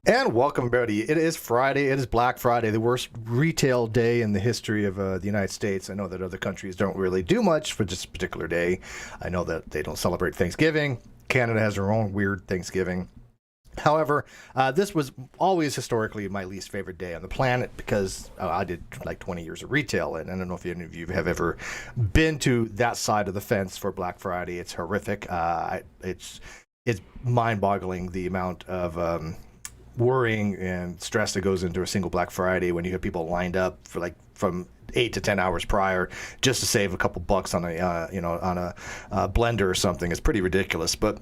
And welcome, everybody. It is Friday. It is Black Friday, the worst retail day in the history of the United States. I know that other countries don't really do much for this particular day. I know that they don't celebrate Thanksgiving. Canada has their own weird Thanksgiving. However, this was always historically my least favorite day on the planet because I did like 20 years of retail, and I don't know if any of you have ever been to that side of the fence for Black Friday. It's horrific. It's mind-boggling the amount of worrying and stress that goes into a single Black Friday when you have people lined up for like from 8 to 10 hours prior just to save a couple bucks on a blender or something. It's pretty ridiculous, but.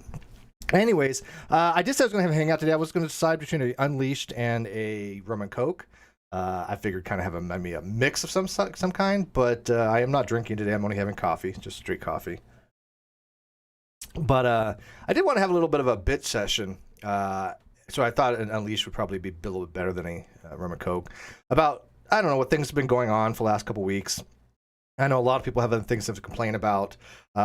Anyways, I just said I was going to have a hangout today. I was going to decide between an Unleashed and a rum and coke. I figured kind of have maybe a mix of some kind, but I am not drinking today. I'm only having coffee, just straight coffee. But I did want to have a little bit of a bit session. So I thought an Unleashed would probably be a little bit better than a rum and coke. About, I don't know, what things have been going on for the last couple weeks. I know a lot of people have other things to complain about.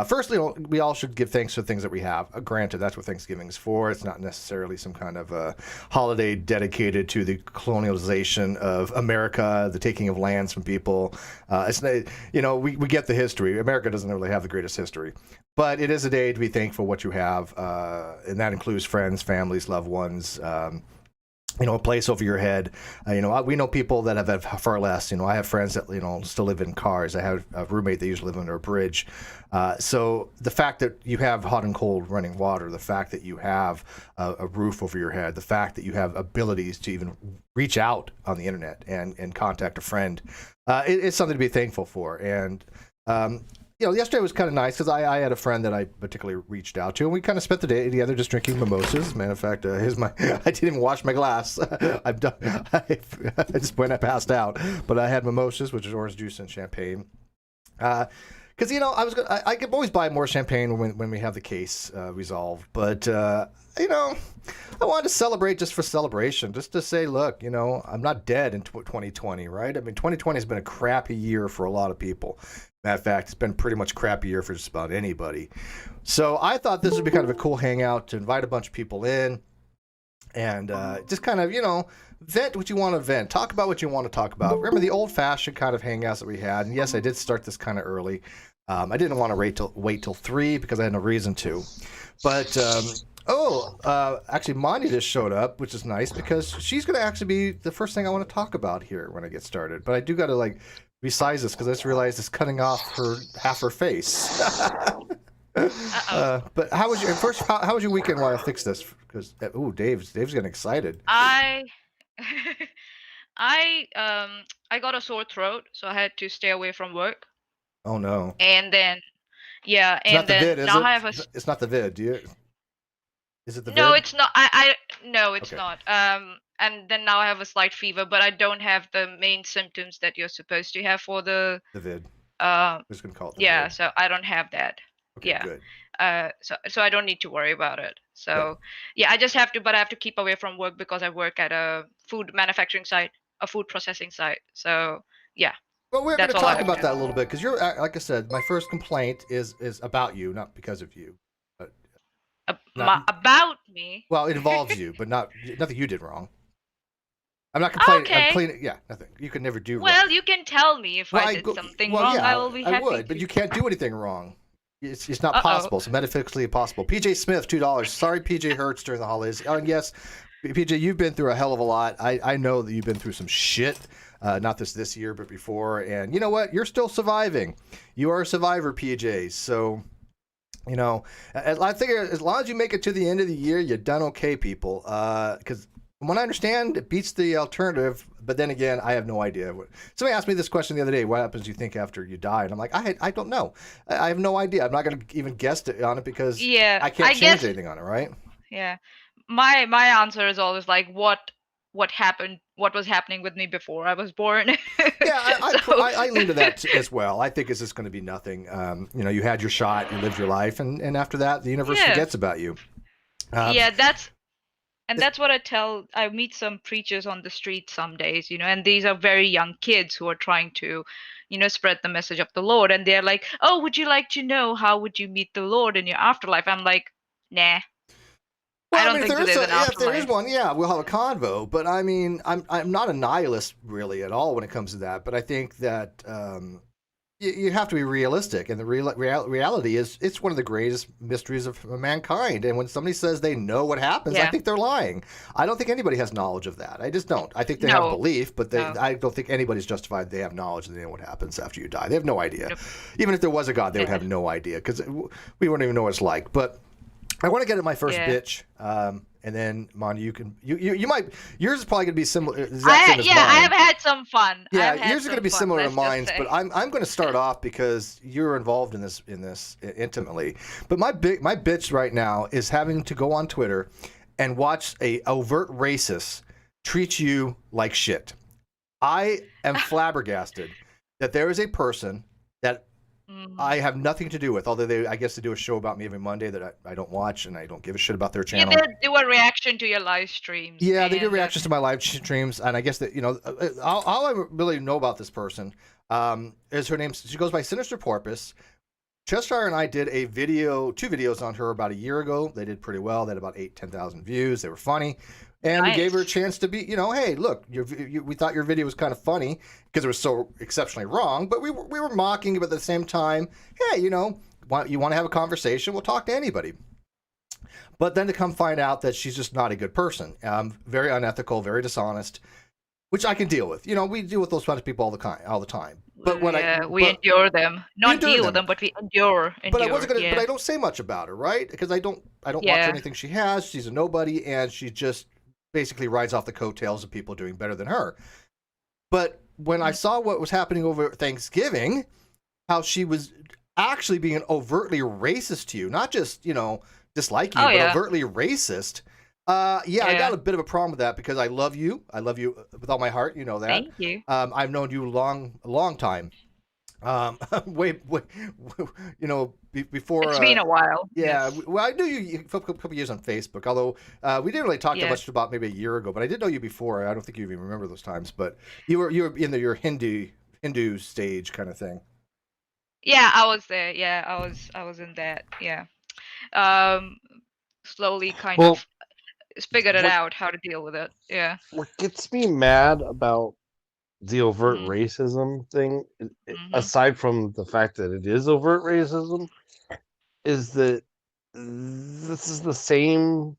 Firstly, we all should give thanks for things that we have. Granted, that's what Thanksgiving is for. It's not necessarily some kind of holiday dedicated to the colonialization of America, the taking of lands from people. We get the history. America doesn't really have the greatest history. But it is a day to be thankful for what you have, and that includes friends, families, loved ones, a place over your head. We know people that have far less. I have friends that, still live in cars. I have a roommate that usually live under a bridge. So the fact that you have hot and cold running water, the fact that you have a roof over your head, the fact that you have abilities to even reach out on the internet and contact a friend, it's something to be thankful for. And, yesterday was kind of nice because I had a friend that I particularly reached out to, and we kind of spent the day together just drinking mimosas. Matter of fact, here's my. I didn't even wash my glass. I've done. I just went. I passed out, but I had mimosas, which is orange juice and champagne. Because I can always buy more champagne when we have the case resolved, but I wanted to celebrate just for celebration, just to say, look, I'm not dead in 2020, right? I mean, 2020 has been a crappy year for a lot of people. Matter of fact, it's been pretty much a crappy year for just about anybody. So I thought this would be kind of a cool hangout to invite a bunch of people in and just kind of, vent what you want to vent. Talk about what you want to talk about. Remember the old-fashioned kind of hangouts that we had? And yes, I did start this kind of early. I didn't want to wait till 3 because I had no reason to. But actually, Monty just showed up, which is nice because she's going to actually be the first thing I want to talk about here when I get started. But I do got to resize this because I just realized it's cutting off half her face. But how was your weekend while I fix this? Because Dave's getting excited. I I got a sore throat, so I had to stay away from work. Oh no. And then yeah, It's not and the then vid, is now it? I have It's not the vid. Is it the no, vid? it's not. I no, it's Okay. not. And then now I have a slight fever, but I don't have the main symptoms that you're supposed to have for the The vid. uh We're just gonna call it the yeah, vid. so I don't have that. Okay, Yeah. good. So I don't need to worry about it. Good. So yeah, I have to keep away from work because I work at a food manufacturing site, a food processing site. So yeah, Well, we're going that's to all I talk have about to that do. a little bit because you're, like I said, my first complaint is about you, not because of you. But not About me. well, it involves you, but nothing you did wrong. I'm not complaining. I'm Okay. cleaning. Yeah, nothing. You can never do wrong. Well, you can tell me if Well, I I did go. something Well, wrong. I yeah, will be I happy would, but to. you can't do anything wrong. It's not Uh-oh. possible. It's metaphysically impossible. PJ Smith, $2. Sorry, PJ hurts during the holidays. Oh, and yes, PJ, you've been through a hell of a lot. I know that you've been through some shit. Not this year, but before. And you know what? You're still surviving. You are a survivor, PJ. So, I figure as long as you make it to the end of the year, you're done okay, people. Because from what I understand, it beats the alternative. But then again, I have no idea. Somebody asked me this question the other day. What happens, you think, after you die? And I'm like, I don't know. I have no idea. I'm not going to even guess on it because Yeah, I can't I change guess anything on it, right? yeah. My answer is always like what happened, what was happening with me before I was born. Yeah, So I lean to that as well. I think it's just going to be nothing. You had your shot, you lived your life, and after that, the universe yeah. forgets about you. Um, Yeah, that's what I meet some preachers on the street some days, and these are very young kids who are trying to, spread the message of the Lord. And they're like, "Oh, would you like to know how would you meet the Lord in your afterlife?" I'm like, "Nah." Well, I I don't mean, think so there's an if there is afterlife. one, yeah, we'll have a convo. But I mean, I'm not a nihilist really at all when it comes to that. But I think that you have to be realistic, and the reality is it's one of the greatest mysteries of mankind. And when somebody says they know what happens, I Yeah. think they're lying. I don't think anybody has knowledge of that. I just don't. I think they have No. belief, but No. I don't think anybody's justified. They have knowledge that they know what happens after you die. They have no idea. Nope. Even if there was a God, they would Yeah. have no idea because we wouldn't even know what it's like. But I want to get at my first Yeah. bitch, and then Mon, you might yours is probably going to be similar, exact same as I mine. have had some fun. Yeah, I've had yours is going to some be fun, similar to let's just mine, but say. I'm going to start off because you're involved in this intimately. But my bitch right now is having to go on Twitter and watch a overt racist treat you like shit. I am flabbergasted that there is a person that I Mhm. have nothing to do with, although I guess they do a show about me every Monday that I don't watch and I don't give a shit about their Yeah, channel. they do a reaction to your live streams, Yeah, they do and reactions to my live streams, and I guess that all I really know about this person is her name. She goes by Sinister Porpoise. Cheshire and I did two videos on her about a year ago. They did pretty well. They had about 10,000 views. They were funny. And we gave her a nice. chance to be, hey, look, we thought your video was kind of funny because it was so exceptionally wrong, but we were mocking, but at the same time, hey, you want to have a conversation? We'll talk to anybody. But then to come find out that she's just not a good person, very unethical, very dishonest, which I can deal with. We deal with those kinds of people all the time. But Yeah, we but endure them. we Not endure deal with them. them, but we endure. But I wasn't Endure. gonna. But Yeah. I don't say much about her, right? Because I don't watch Yeah. anything she has. She's a nobody, and she just basically rides off the coattails of people doing better than her. But when I Mm. saw what was happening over Thanksgiving, how she was actually being overtly racist to you, not just disliking Oh you, but yeah. overtly racist. Yeah, I got Yeah. a bit of a problem with that because I love you. I love you with all my heart. You know that. Thank you. I've known you a long time. Way, before. It's been a while. Yeah, Yes. well, I knew you for a couple years on Facebook. Although we didn't really talk that Yeah. much about maybe a year ago, but I did know you before. I don't think you even remember those times. But you were in your Hindu stage kind of thing. Yeah, I was there. Yeah, I was in that. Yeah. Um, slowly kind Well, of figured it what out how to deal with it. Yeah. what gets me mad about the overt Mhm. racism thing, Mhm. aside from the fact that it is overt racism, is that this is the same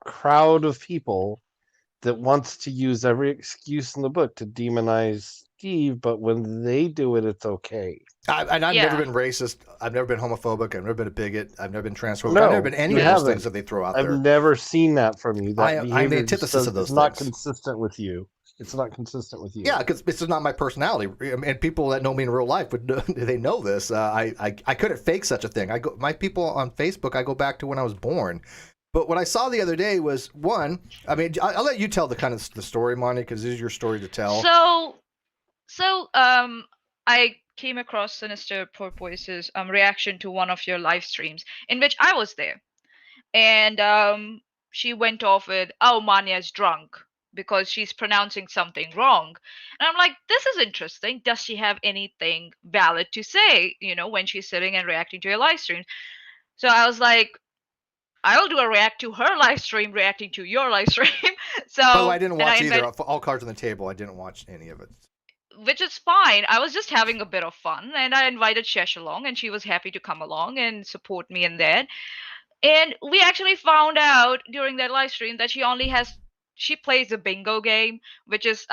crowd of people that wants to use every excuse in the book to demonize Steve, but when they do it, it's okay. And I've never Yeah. been racist. I've never been homophobic. I've never been a bigot. I've never been transphobic. I've never No, been any you of Yeah. those things haven't. that they throw out I've there. never seen that from you. That I'm the behavior just antithesis of is those not things. consistent with you. It's not consistent with you. Yeah, because it's not my personality, and people that know me in real life would they know this. I couldn't fake such a thing. My people on Facebook. I go back to when I was born. But what I saw the other day was one. I mean, I'll let you tell the story, Monty, because this is your story to tell. So I came across Sinister Porpoise's reaction to one of your live streams in which I was there, and she went off with, "Oh, Manya's drunk because she's pronouncing something wrong," and I'm like, "This is interesting. Does she have anything valid to say? When she's sitting and reacting to your live stream?" So I was like, I'll do a react to her live stream reacting to your live stream. By the way, I So, didn't and I watch either. invited, All cards on the table. I didn't watch any of it. which is fine. I was just having a bit of fun, and I invited Shesh along, and she was happy to come along and support me in that. And we actually found out during that live stream that she plays a bingo game, which is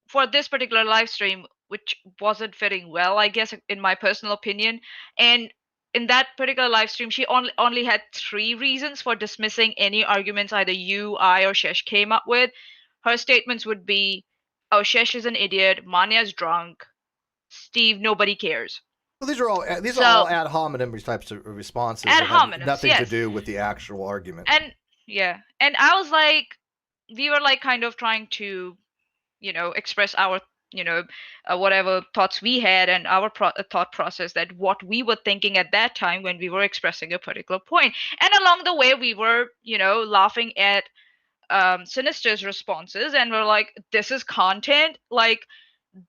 for this particular live stream, which wasn't fitting well, I guess, in my personal opinion. And in that particular live stream, she only had three reasons for dismissing any arguments either you, I, or Shesh came up with. Her statements would be, "Oh, Shesh is an idiot. Manya's drunk. Steve, nobody cares." Well, these are So all ad hominem types of responses ad that have hominems, nothing to yes. do with the actual argument. And yeah, and I was like, we were like kind of trying to express our whatever thoughts we had and our thought process, that what we were thinking at that time when we were expressing a particular point. And along the way we were laughing at Sinister's responses, and we're like, this is content, like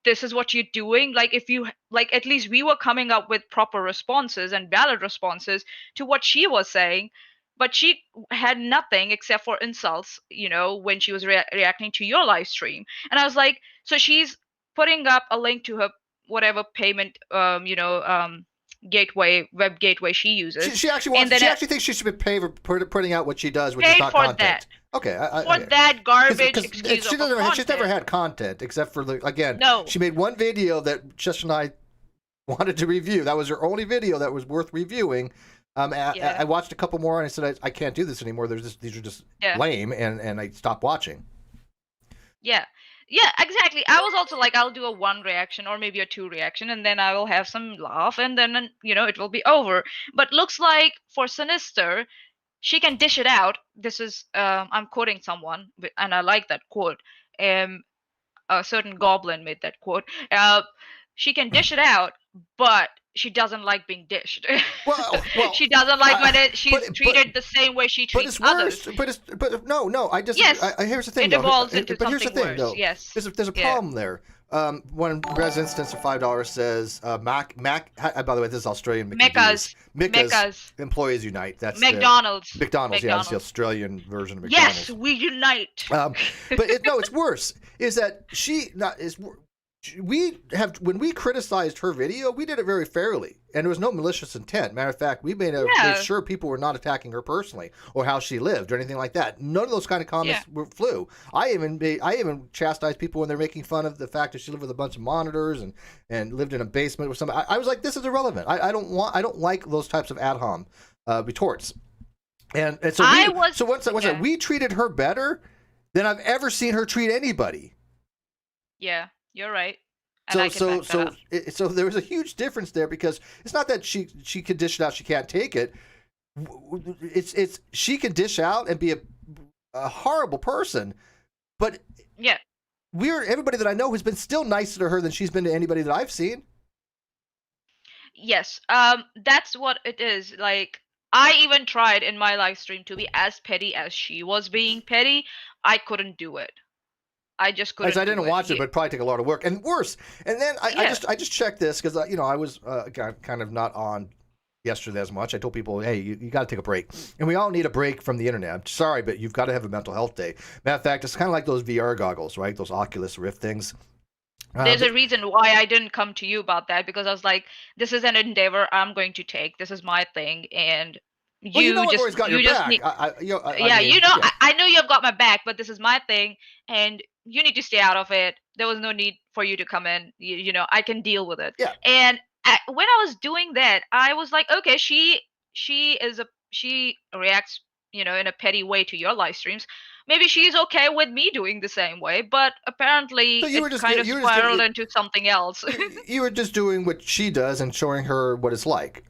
this is what you're doing. Like, if you like, at least we were coming up with proper responses and valid responses to what she was saying. but she had nothing except for insults, when she was reacting to your live stream. And I was like, so she's putting up a link to her whatever payment, web gateway she uses. She actually and wants. then She actually thinks she should be paid for putting out what she does, which is paid not for content. that. Okay, For that garbage because excuse she of doesn't. content. She's never had content except for again. No. She made one video that Chester and I wanted to review. That was her only video that was worth reviewing. I watched a couple more and I said I can't do this anymore. These are just lame, and I stopped watching. Yeah, exactly. I was also like, I'll do a 1 reaction or maybe a 2 reaction, and then I will have some laugh, and then it will be over. But looks like for Sinister, she can dish it out. This is I'm quoting someone, and I like that quote. A certain goblin made that quote. She can dish it out, but she doesn't like being dished. Well, she doesn't like when she's treated the same way she treats others. But no. I just. Yes. Here's the thing. It though. evolves into but here's the something thing, worse. though. Yes. There's a problem there. When Res Instance of $5 says Mac. By the way, this is Australian. Mecca's Employees Unite. That's McDonald's. McDonald's. Yeah, that's the Australian version of McDonald's. Yes, we unite. But it's worse. Is that when we criticized her video, we did it very fairly, and there was no malicious intent. Matter of fact, we made sure people were not attacking her personally or how she lived or anything like that. None of those kind of comments flew. I even chastised people when they're making fun of the fact that she lived with a bunch of monitors and lived in a basement with somebody. I was like, this is irrelevant. I don't like those types of ad hom retorts. And so we treated her better than I've ever seen her treat anybody. Yeah. You're right. So there was a huge difference there, because it's not that she can dish it out, she can't take it. It's she can dish out and be a horrible person, but everybody that I know has been still nicer to her than she's been to anybody that I've seen. Yes, that's what it is. Like, I even tried in my live stream to be as petty as she was being petty. I couldn't do it. I just couldn't. I didn't watch it, but probably take a lot of work and worse. And then I just checked this because I was kind of not on yesterday as much. I told people, hey, you got to take a break, and we all need a break from the internet. I'm sorry, but you've got to have a mental health day. Matter of fact, it's kind of like those VR goggles, right? Those Oculus Rift things. There's a reason why I didn't come to you about that, because I was like, this is an endeavor I'm going to take. This is my thing, and I've always got your back. I know you've got my back, but this is my thing, and you need to stay out of it. There was no need for you to come in. I can deal with it. Yeah. And when I was doing that, I was like, okay, she reacts, in a petty way to your live streams. Maybe she's okay with me doing the same way, but apparently it kind of spiraled into something else. You were just doing what she does and showing her what it's like.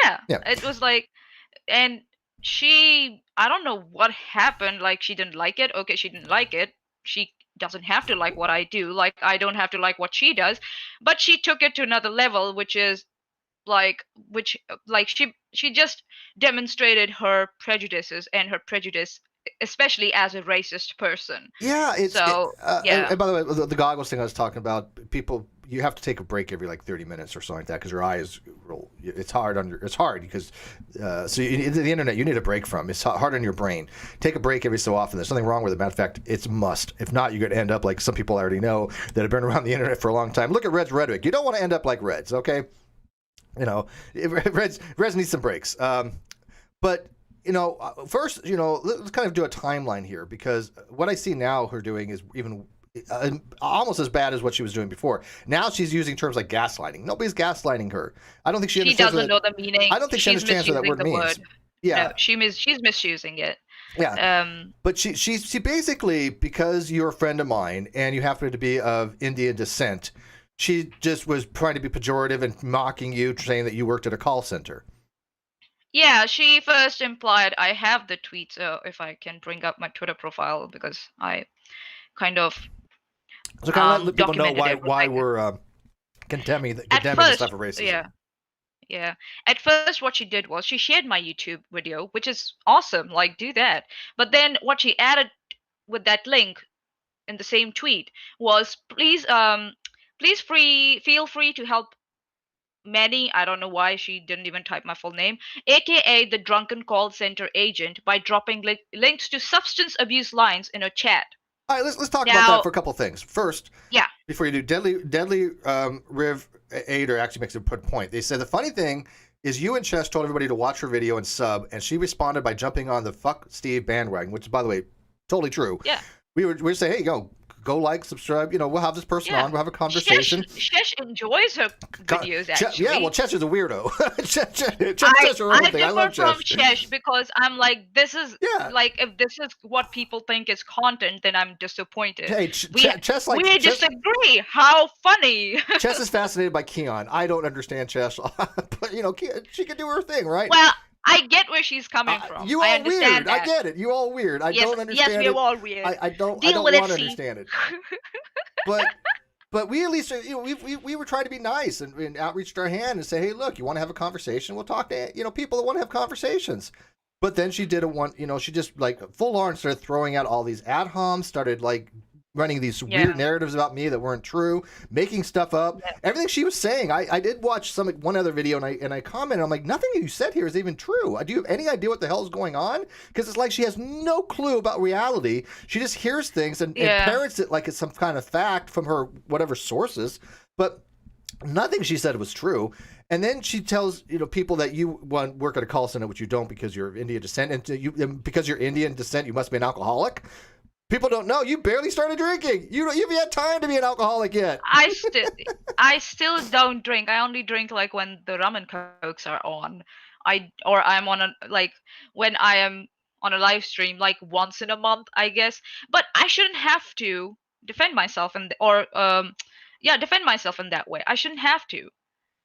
Yeah. It was like, and I don't know what happened. Like, she didn't like it. Okay, she didn't like it. She doesn't have to like what I do. Like, I don't have to like what she does. But she took it to another level, which she just demonstrated her prejudices and her prejudice, especially as a racist person. Yeah, yeah. And by the way, the goggles thing I was talking about, people, you have to take a break every like 30 minutes or something like that, because your eyes roll. It's hard because the internet you need a break from. It's hard on your brain. Take a break every so often. There's nothing wrong with it. Matter of fact, it's a must. If not, you're going to end up like some people I already know that have been around the internet for a long time. Look at Red's rhetoric. You don't want to end up like Red's, okay? Reds needs some breaks. But first, let's kind of do a timeline here, because what I see now her doing is even almost as bad as what she was doing before. Now she's using terms like gaslighting. Nobody's gaslighting her. I don't think she understands. She doesn't know the meaning. I don't think she understands what that word means. Yeah, no, she's misusing it. Yeah. But she basically, because you're a friend of mine and you happen to be of Indian descent, she just was trying to be pejorative and mocking you, saying that you worked at a call center. Yeah, she first implied, I have the tweet, so if I can bring up my Twitter profile, because I kind of so kind of let people know why we're condemning the stuff of racism. Yeah. At first, what she did was she shared my YouTube video, which is awesome. Like, do that. But then what she added with that link in the same tweet was, please feel free to help Manny, I don't know why she didn't even type my full name, aka the drunken call center agent, by dropping links to substance abuse lines in her chat. All right, let's talk about that Now, for a couple things. First, yeah, before you do, Deadly Riv Ader actually makes a good point. They said the funny thing is you and Chess told everybody to watch her video and sub, and she responded by jumping on the fuck Steve bandwagon, which is, by the way, totally true. yeah. We were saying, hey, go like, subscribe. We'll have this person on. We'll have a conversation. Shesh enjoys her videos, actually. Yeah, well, Chesh is a weirdo. I differ from Chesh because I'm like, this is like, if this is what people think is content, then I'm disappointed. Hey, we disagree. How funny. Chess is fascinated by Keon. I don't understand Chess, but she can do her thing, right? Well, I get where she's coming from. You all weird. I get it. You all weird. I don't understand it. Yes, we're all weird. I don't want to understand it. But we at least we were trying to be nice and outreached our hand and say, hey, look, you want to have a conversation? We'll talk to people that want to have conversations. But then she did she just like full on started throwing out all these ad homs, started like running these weird narratives about me that weren't true, making stuff up. Yeah. Everything she was saying, I did watch one other video and I commented, I'm like, nothing you said here is even true. Do you have any idea what the hell is going on? Because it's like she has no clue about reality. She just hears things and parrots it like it's some kind of fact from her whatever sources, but nothing she said was true. And then she tells people that you work at a call center, which you don't because you're of Indian descent, and because you're Indian descent, you must be an alcoholic. People don't know. You barely started drinking. You haven't had time to be an alcoholic yet. I still don't drink. I only drink like when the rum and cokes are on. I'm on when I am on a live stream like once in a month, I guess. But I shouldn't have to defend myself defend myself in that way. I shouldn't have to.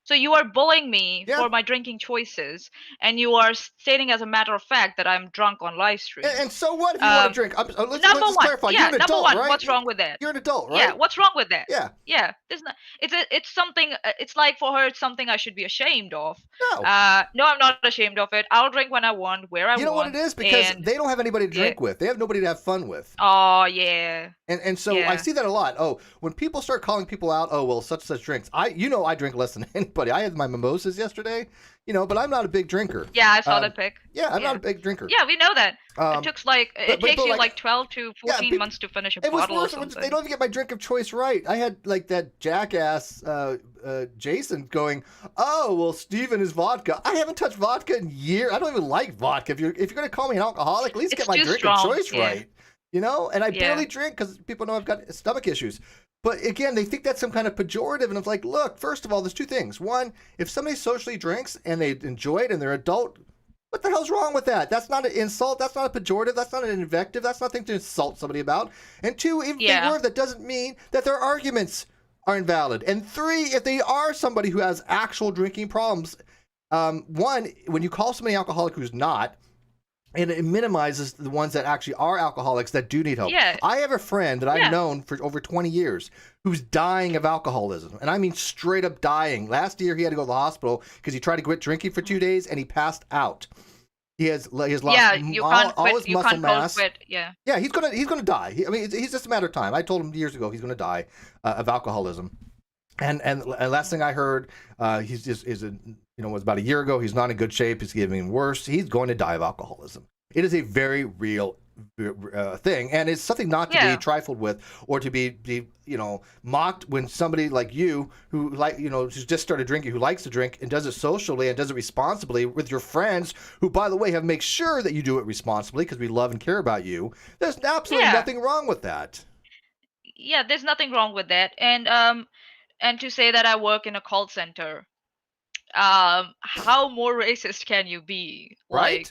So you are bullying me for my drinking choices, and you are stating as a matter of fact that I'm drunk on live stream. And so what if you want to drink? Let's clarify. You're an adult, right? What's wrong with that? You're an adult, right? Yeah, what's wrong with that? Yeah. Yeah, it's something. It's like for her, it's something I should be ashamed of. No. No, I'm not ashamed of it. I'll drink when I want, where I want. You know what it is? Because they don't have anybody to drink with. They have nobody to have fun with. Oh yeah. And so I see that a lot. Oh, when people start calling people out, oh well, such drinks. I drink less than anybody. I had my mimosas yesterday, but I'm not a big drinker. Yeah, I saw that pic. Yeah, I'm not a big drinker. Yeah, we know that. It takes you 12 to 14 months to finish a bottle or something. They don't even get my drink of choice right. I had like that jackass Jason going, oh well, Steven is vodka. I haven't touched vodka in years. I don't even like vodka. If you're gonna call me an alcoholic, at least get my drink of choice right. And I barely drink because people know I've got stomach issues. But again, they think that's some kind of pejorative, and it's like, look, first of all, there's two things. One, if somebody socially drinks and they enjoy it and they're adult, what the hell's wrong with that? That's not an insult. That's not a pejorative. That's not an invective. That's nothing to insult somebody about. And two, if they were, that doesn't mean that their arguments are invalid. And three, if they are somebody who has actual drinking problems, one, when you call somebody alcoholic who's not, and it minimizes the ones that actually are alcoholics that do need help. Yeah. I have a friend that I've known for over 20 years who's dying of alcoholism. And I mean straight up dying. Last year he had to go to the hospital because he tried to quit drinking for 2 days and he passed out. He has lost all his muscle mass. Yeah, he's gonna die. He's just a matter of time. I told him years ago he's gonna die of alcoholism. And last thing I heard, was about a year ago. He's not in good shape. He's getting worse. He's going to die of alcoholism. It is a very real thing, and it's something not to be trifled with or to be mocked when somebody like you who who's just started drinking, who likes to drink and does it socially and does it responsibly with your friends, who by the way have make sure that you do it responsibly because we love and care about you. There's absolutely nothing wrong with that. Yeah, there's nothing wrong with that, and to say that I work in a call center. How more racist can you be? Right?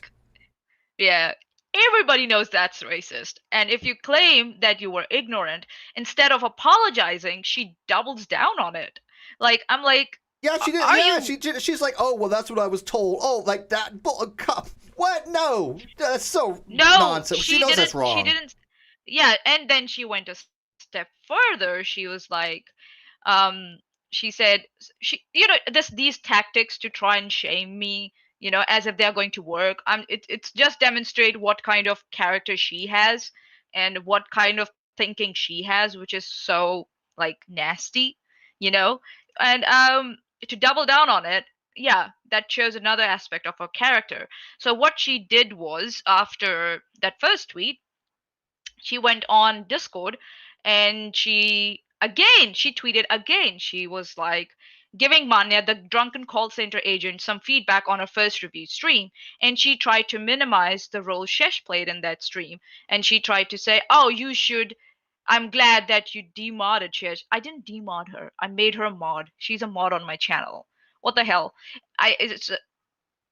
Everybody knows that's racist. And if you claim that you were ignorant, instead of apologizing, she doubles down on it. Like, I'm like, she did. She did. She's like, oh, well, that's what I was told. Oh, like that. What? No, that's so nonsense. She knows that's wrong. She didn't. Yeah, and then she went a step further. She was like, she said these tactics to try and shame me, as if they're going to work. It's just demonstrate what kind of character she has and what kind of thinking she has, which is so like nasty, and to double down on it, yeah, that shows another aspect of her character. So what she did was, after that first tweet, she went on Discord and she tweeted again. She was like giving Manya, the drunken call center agent, some feedback on her first review stream, and she tried to minimize the role Shesh played in that stream. And she tried to say, "Oh, you should. I'm glad that you demodded Shesh." I didn't demod her. I made her a mod. She's a mod on my channel. What the hell?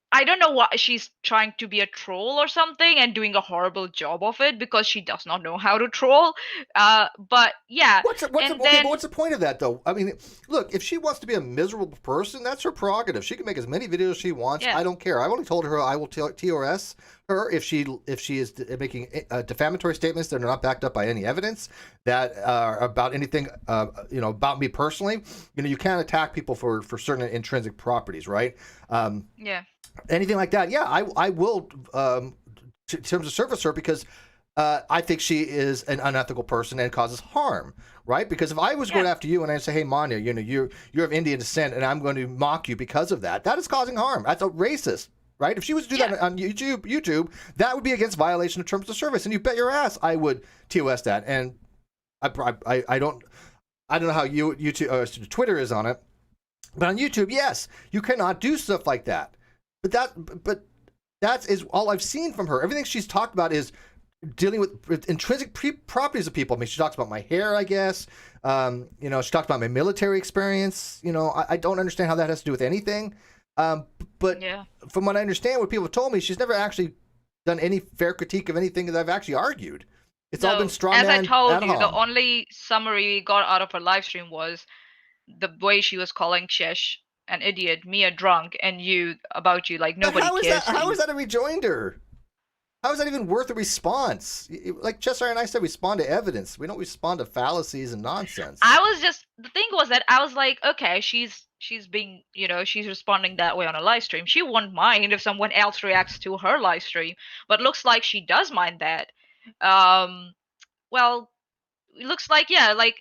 I don't know why she's trying to be a troll or something and doing a horrible job of it because she does not know how to troll. But yeah, But what's the point of that, though? I mean, look, if she wants to be a miserable person, that's her prerogative. She can make as many videos as she wants. Yeah. I don't care. I've only told her I will TRS her if she is making defamatory statements that are not backed up by any evidence that are about anything, about me personally. You can't attack people for certain intrinsic properties, right? Yeah. Anything like that, yeah, I will in terms of service her because I think she is an unethical person and causes harm, right? Because if I was going after you and I say, hey, Manya, you're of Indian descent and I'm going to mock you because of that, that is causing harm. That's a racist, right? If she was to do that on YouTube, that would be against violation of terms of service, and you bet your ass I would TOS that. And I don't know how YouTube Twitter is on it, but on YouTube, yes, you cannot do stuff like that. But that is all I've seen from her. Everything she's talked about is dealing with intrinsic properties of people. I mean, she talks about my hair, I guess. She talked about my military experience. I don't understand how that has to do with anything. But from what I understand, what people have told me, she's never actually done any fair critique of anything that I've actually argued. It's all been straw man. As I told you, the only summary we got out of her live stream was the way she was calling Shesh an idiot, me a drunk, and about you like nobody cares. How is that a rejoinder? How is that even worth a response? Like Chester and I said, respond to evidence. We don't respond to fallacies and nonsense. The thing was that I was like, okay, she's being, she's responding that way on a live stream. She won't mind if someone else reacts to her live stream, but looks like she does mind that. Well, it looks like, like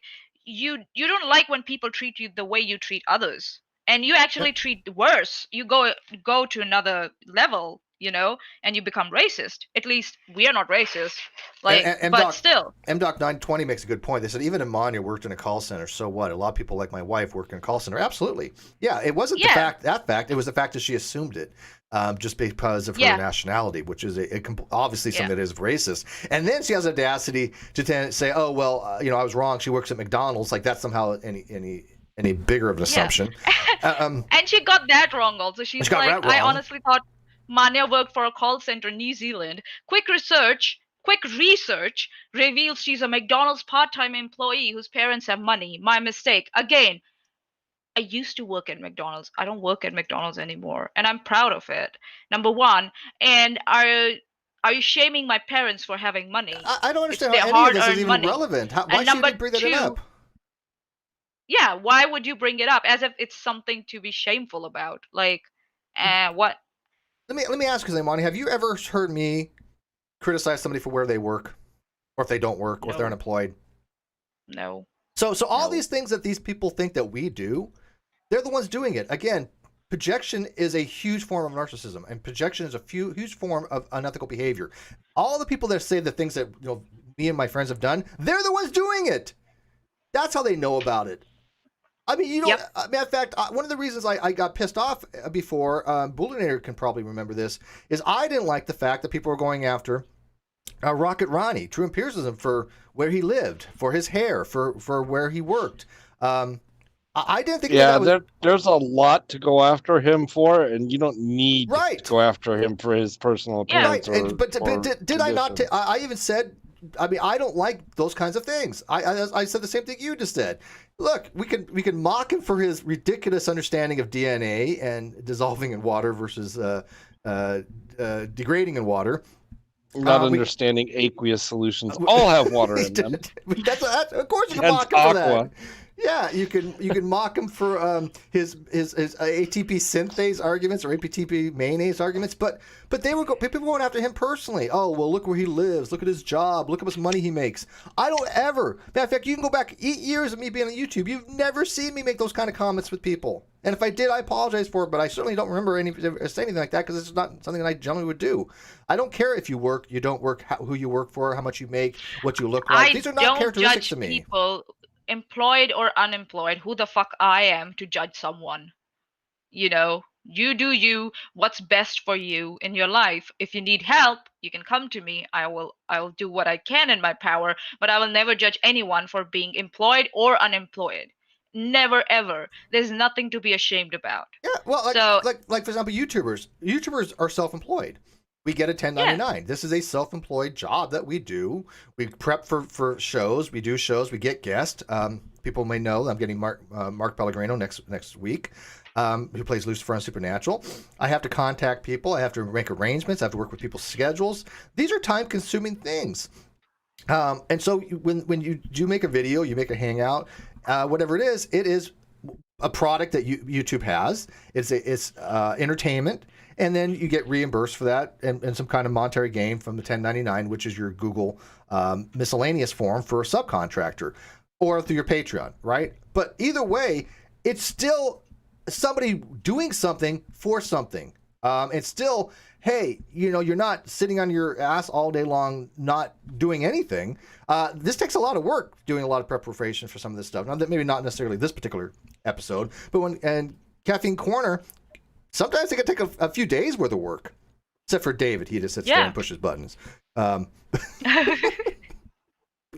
you don't like when people treat you the way you treat others. And you actually treat worse. You go to another level, and you become racist. At least we are not racist. But still. MDoc920 makes a good point. They said even if Manya worked in a call center, so what? A lot of people like my wife work in a call center. Absolutely. Yeah, it wasn't that fact. It was the fact that she assumed it. Just because of her nationality, which is obviously something that is racist. And then she has audacity to say, "Oh well, I was wrong. She works at McDonald's." Like that's somehow any bigger of an assumption. And she got that wrong also. She's like, I honestly thought Manya worked for a call center in New Zealand. Quick research reveals she's a McDonald's part-time employee whose parents have money. My mistake. Again, I used to work at McDonald's. I don't work at McDonald's anymore, and I'm proud of it. Number one. And are you shaming my parents for having money? I don't understand how any of this is even relevant. Why should you bring that up? Yeah, why would you bring it up as if it's something to be shameful about? Like, what? Let me ask you, Zaymani, have you ever heard me criticize somebody for where they work, or if they don't work, or if they're unemployed? No. So all these things that these people think that we do, they're the ones doing it. Again, projection is a huge form of narcissism, and projection is a huge form of unethical behavior. All the people that say the things that me and my friends have done, they're the ones doing it. That's how they know about it. I mean, matter of fact, one of the reasons I got pissed off before, Bullinator can probably remember this, is I didn't like the fact that people were going after Rocket Ronnie, true empiricism, for where he lived, for his hair, for where he worked. I didn't think that was... there's a lot to go after him for, and you don't need to go after him for his personal appearance. But did I not? I even said, I mean, I don't like those kinds of things. I said the same thing you just said. Look, we can mock him for his ridiculous understanding of DNA and dissolving in water versus degrading in water. Not understanding aqueous solutions all have water in them. That's of course you can mock him for that. Yeah, you can mock him for his ATP synthase arguments or ATP mayonnaise arguments, but people going after him personally. Oh well, look where he lives, look at his job, look how much money he makes. I don't ever. Matter of fact, you can go back 8 years of me being on YouTube. You've never seen me make those kind of comments with people, And if I did, I apologize for it, but I certainly don't remember saying anything like that because it's not something that I generally would do. I don't care if you work, you don't work, who you work for, how much you make, what you look like. I These are not don't characteristics judge of me. people, employed or unemployed. Who the fuck I am to judge someone? You know, you do you. What's best for you in your life? If you need help, you can come to me. I will do what I can in my power, but I will never judge anyone for being employed or unemployed. Never ever. There's nothing to be ashamed about. Yeah, well, So like for example, YouTubers are self-employed. We get a 1099. This is a self-employed job that we do. We prep for shows. We do shows. We get guests. People may know I'm getting Mark Pellegrino next week, who plays Lucifer on Supernatural. I have to contact people. I have to make arrangements. I have to work with people's schedules. These are time-consuming things. And so when you do make a video, you make a hangout, whatever it is a product that YouTube has. It's entertainment, and then you get reimbursed for that and some kind of monetary gain from the 1099, which is your Google miscellaneous form for a subcontractor, or through your Patreon, right? But either way, it's still somebody doing something for something. It's still, hey, you're not sitting on your ass all day long, not doing anything. This takes a lot of work, doing a lot of preparation for some of this stuff. Now, maybe not necessarily this particular episode, but and Caffeine Corner, sometimes it can take a few days worth of work. Except for David, he just sits there and pushes buttons.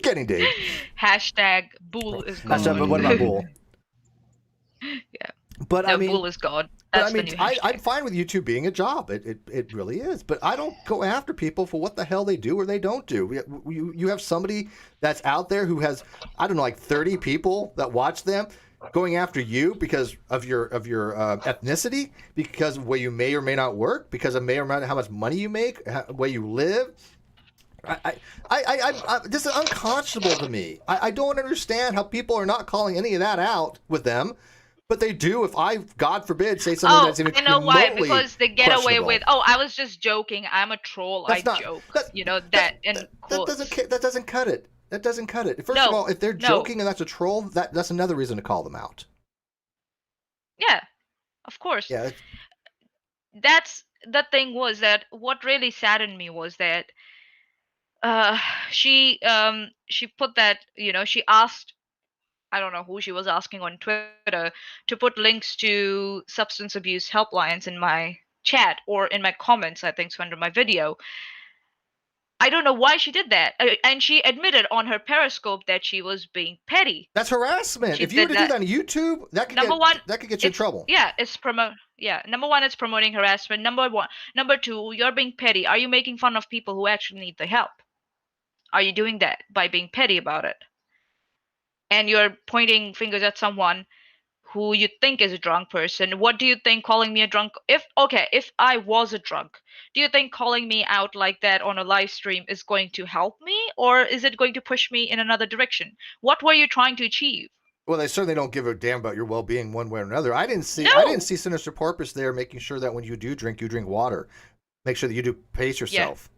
Getting Dave. Hashtag Bull is God. But what about Bull? Yeah. But no, I mean, Bull is God. But That's I mean, the new hashtag. I'm fine with YouTube being a job. It really is. But I don't go after people for what the hell they do or they don't do. You have somebody that's out there who has, I don't know, like 30 people that watch them going after you because of your ethnicity, because of where you may or may not work, because of may or may not how much money you make, where you live. This is unconscionable to me. I don't understand how people are not calling any of that out with them. But they do if I, God forbid, say something that's even remotely why? Because they get away with, I was just joking. I'm a troll. That's I joke. That doesn't cut it. That doesn't cut it. First of all, if they're joking and that's a troll, that's another reason to call them out. Yeah, of course. Yeah. That's the thing was that what really saddened me was that she put that, she asked, I don't know who she was asking on Twitter to put links to substance abuse helplines in my chat or in my comments, I think, so under my video. I don't know why she did that. And she admitted on her Periscope that she was being petty. That's harassment. If you were to do that on YouTube, that could get you in trouble. Yeah, number one, it's promoting harassment. Number two, you're being petty. Are you making fun of people who actually need the help? Are you doing that by being petty about it? And you're pointing fingers at someone who you think is a drunk person. What do you think calling me a drunk? If I was a drunk, do you think calling me out like that on a live stream is going to help me, or is it going to push me in another direction? What were you trying to achieve? Well, they certainly don't give a damn about your well-being one way or another. I didn't see Sinister Porpoise there making sure that when you do drink, you drink water. Make sure that you do pace yourself.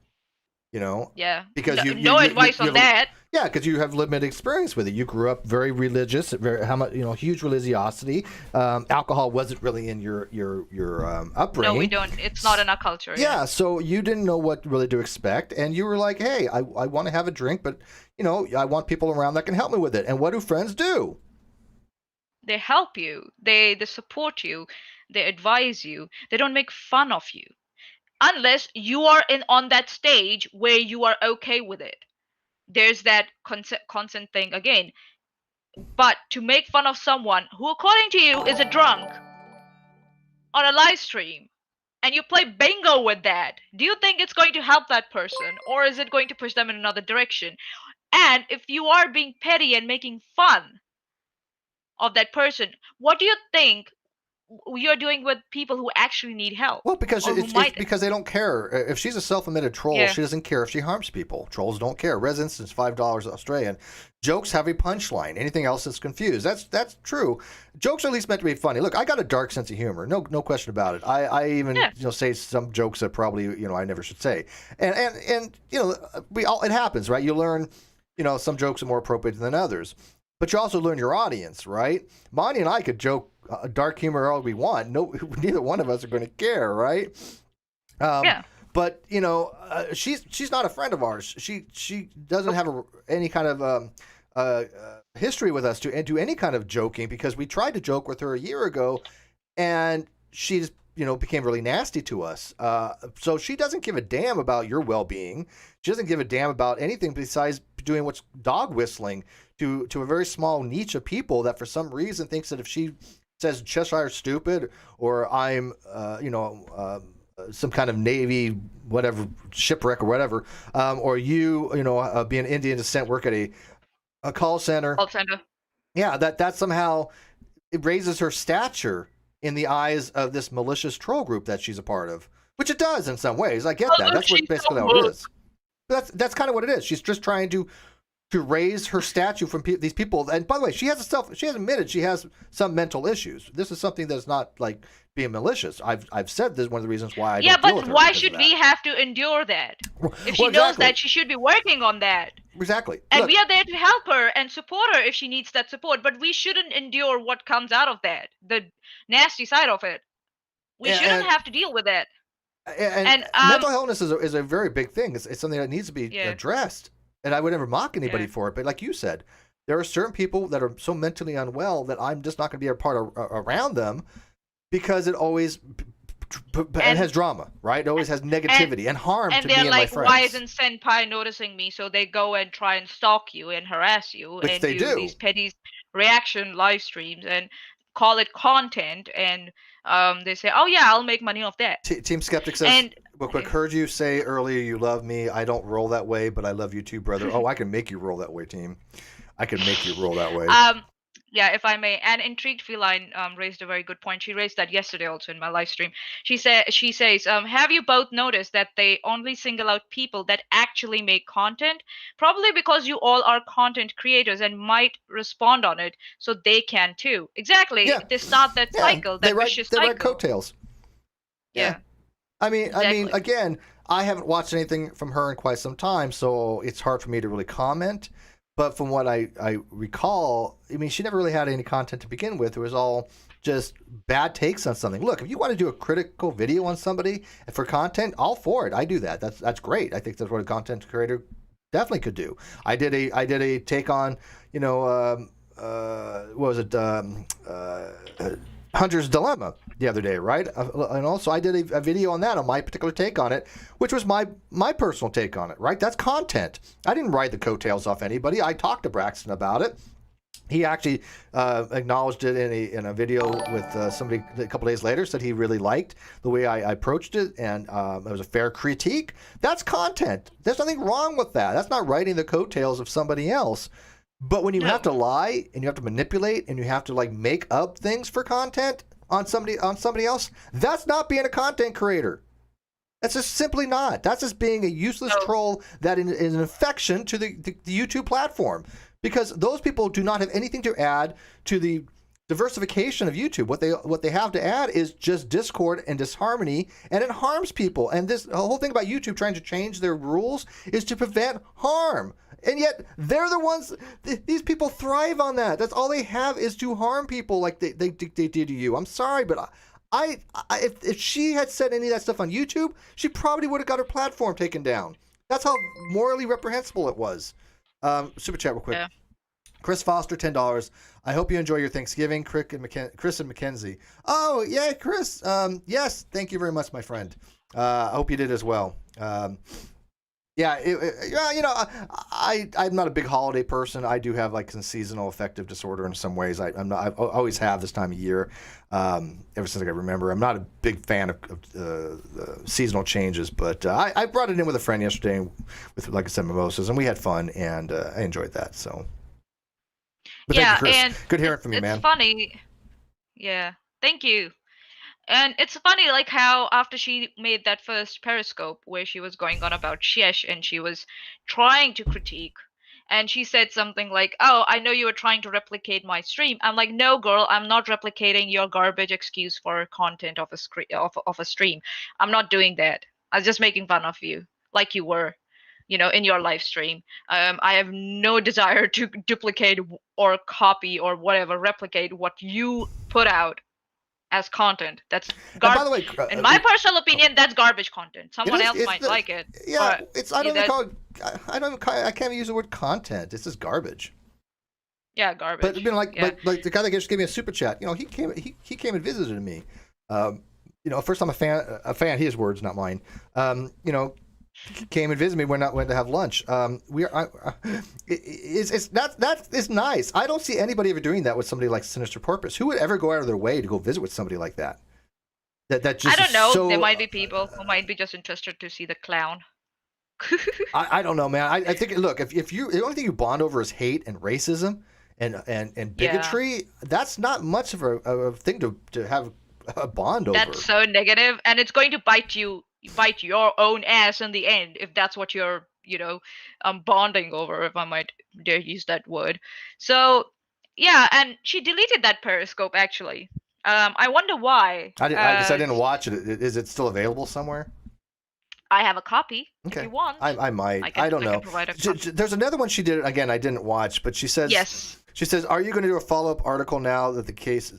Yeah. Because no advice on that. Yeah, because you have limited experience with it. You grew up very religious, huge religiosity. Alcohol wasn't really in your upbringing. No, we don't. It's not in our culture. Yeah, so you didn't know what really to expect, and you were like, "Hey, I want to have a drink, but I want people around that can help me with it." And what do friends do? They help you. They support you. They advise you. They don't make fun of you. Unless you are on that stage where you are okay with it. There's that consent thing again. But to make fun of someone who, according to you, is a drunk on a live stream, and you play bingo with that, do you think it's going to help that person, or is it going to push them in another direction? And if you are being petty and making fun of that person, what do you think you're doing with people who actually need help? Well, because it's because they don't care. If she's a self-admitted troll, she doesn't care if she harms people. Trolls don't care. Residence is $5 Australian. Jokes have a punchline. Anything else is confused. That's true. Jokes are at least meant to be funny. Look, I got a dark sense of humor. No question about it. I even say some jokes that probably I never should say. And it happens, right? You learn some jokes are more appropriate than others. But you also learn your audience, right? Monty and I could joke dark humor all we want. No, neither one of us are going to care, right? Yeah. But she's not a friend of ours. She doesn't have any kind of history with us to do any kind of joking, because we tried to joke with her a year ago, and she just became really nasty to us. So she doesn't give a damn about your well-being. She doesn't give a damn about anything besides doing what's dog whistling to a very small niche of people that for some reason thinks that if she says Cheshire's stupid, or I'm some kind of Navy whatever shipwreck or whatever, or being Indian descent, work at a call center. Call center. Yeah, that somehow it raises her stature in the eyes of this malicious troll group that she's a part of, which it does in some ways. I get that. That's what basically how it is. But that's kind of what it is. She's just trying to raise her stature from these people. And by the way, she has admitted she has some mental issues. This is something that's not like being malicious. I've said this is one of the reasons why I don't deal with her. But why should we have to endure that? If she knows that, she should be working on that. Exactly. And we are there to help her and support her if she needs that support. But we shouldn't endure what comes out of that, the nasty side of it. We shouldn't have to deal with that. And mental illness is a very big thing. It's something that needs to be addressed. And I would never mock anybody for it. But like you said, there are certain people that are so mentally unwell that I'm just not going to be a part of around them, because it always has drama, right? It always has negativity and harm to me and my friends. And they're like, why isn't Senpai noticing me? So they go and try and stalk you and harass you, which and they do these petty reaction live streams and call it content. And they say, oh yeah, I'll make money off that. Team Skeptic says, real quick, heard you say earlier you love me. I don't roll that way, but I love you too, brother. Oh, I can make you roll that way, team. I can make you roll that way. Yeah, if I may. And Intrigued Feline raised a very good point. She raised that yesterday also in my live stream. She says, have you both noticed that they only single out people that actually make content? Probably because you all are content creators and might respond on it, so they can too. Exactly. Yeah. They start that cycle, that vicious cycle. They write coattails. Yeah. I mean, again, I haven't watched anything from her in quite some time, so it's hard for me to really comment. But from what I recall, I mean, she never really had any content to begin with. It was all just bad takes on something. Look, if you want to do a critical video on somebody for content, all for it. I do that. That's great. I think that's what a content creator definitely could do. I did a take on, what was it? Hunter's Dilemma the other day, right? And also I did a video on that, on my particular take on it, which was my personal take on it, right? That's content. I didn't ride the coattails off anybody. I talked to Braxton about it. He actually acknowledged it in a video with somebody a couple days later, said he really liked the way I approached it, and it was a fair critique. That's content. There's nothing wrong with that. That's not riding the coattails of somebody else. But when you have to lie and you have to manipulate and you have to like make up things for content on somebody else, that's not being a content creator. That's just simply not. That's just being a useless troll that is an affection to the YouTube platform, because those people do not have anything to add to the diversification of YouTube. What they have to add is just discord and disharmony, and it harms people. And the whole thing about YouTube trying to change their rules is to prevent harm. And yet they're the ones, these people thrive on that. That's all they have, is to harm people like they did to you. I'm sorry, but if she had said any of that stuff on YouTube, she probably would have got her platform taken down. That's how morally reprehensible it was. Super chat real quick. Yeah. Chris Foster, $10. I hope you enjoy your Thanksgiving, Chris and Mackenzie. Oh, yeah, Chris. Yes, thank you very much, my friend. I hope you did as well. I'm not a big holiday person. I do have like some seasonal affective disorder in some ways. I always have this time of year, ever since I can remember. I'm not a big fan of seasonal changes, but I brought it in with a friend yesterday with, like I said, mimosas, and we had fun, and I enjoyed that. So, but thank you, Chris. And good hearing from you, man. It's funny. Yeah, thank you. And it's funny, like how after she made that first Periscope where she was going on about Shesh and she was trying to critique, and she said something like, oh, I know you were trying to replicate my stream. I'm like, no, girl, I'm not replicating your garbage excuse for content of a stream. I'm not doing that. I was just making fun of you, like you were. in your live stream. I have no desire to duplicate or copy or whatever, replicate what you put out as content. That's And by the garbage. way, In my personal opinion, that's garbage content. Someone else it's might like it. Yeah, but it's. I don't even that- call it. I can't even use the word content. It's just garbage. Yeah, garbage. But like Yeah. like the guy that just gave me a super chat. He came and visited me. First I'm a fan. His words, not mine. He came and visited me when I went to have lunch. That is nice. I don't see anybody ever doing that with somebody like Sinister Porpoise. Who would ever go out of their way to go visit with somebody like that? That just I don't know. So, There might be people who might be just interested to see the clown. I don't know, man. I think look, if you the only thing you bond over is hate and racism and bigotry, that's not much of a thing to have a bond over. That's so negative, and it's going to bite your own ass in the end if that's what you're bonding over, if I might dare use that word. So yeah, and she deleted that Periscope actually. I wonder why. I guess I didn't watch it. Is it still available somewhere? I have a copy Okay. if you want. I might. I don't can know. provide a copy. There's another one she did. Again, I didn't watch, but she says. Yes. She says, "Are you going to do a follow-up article now that the case?"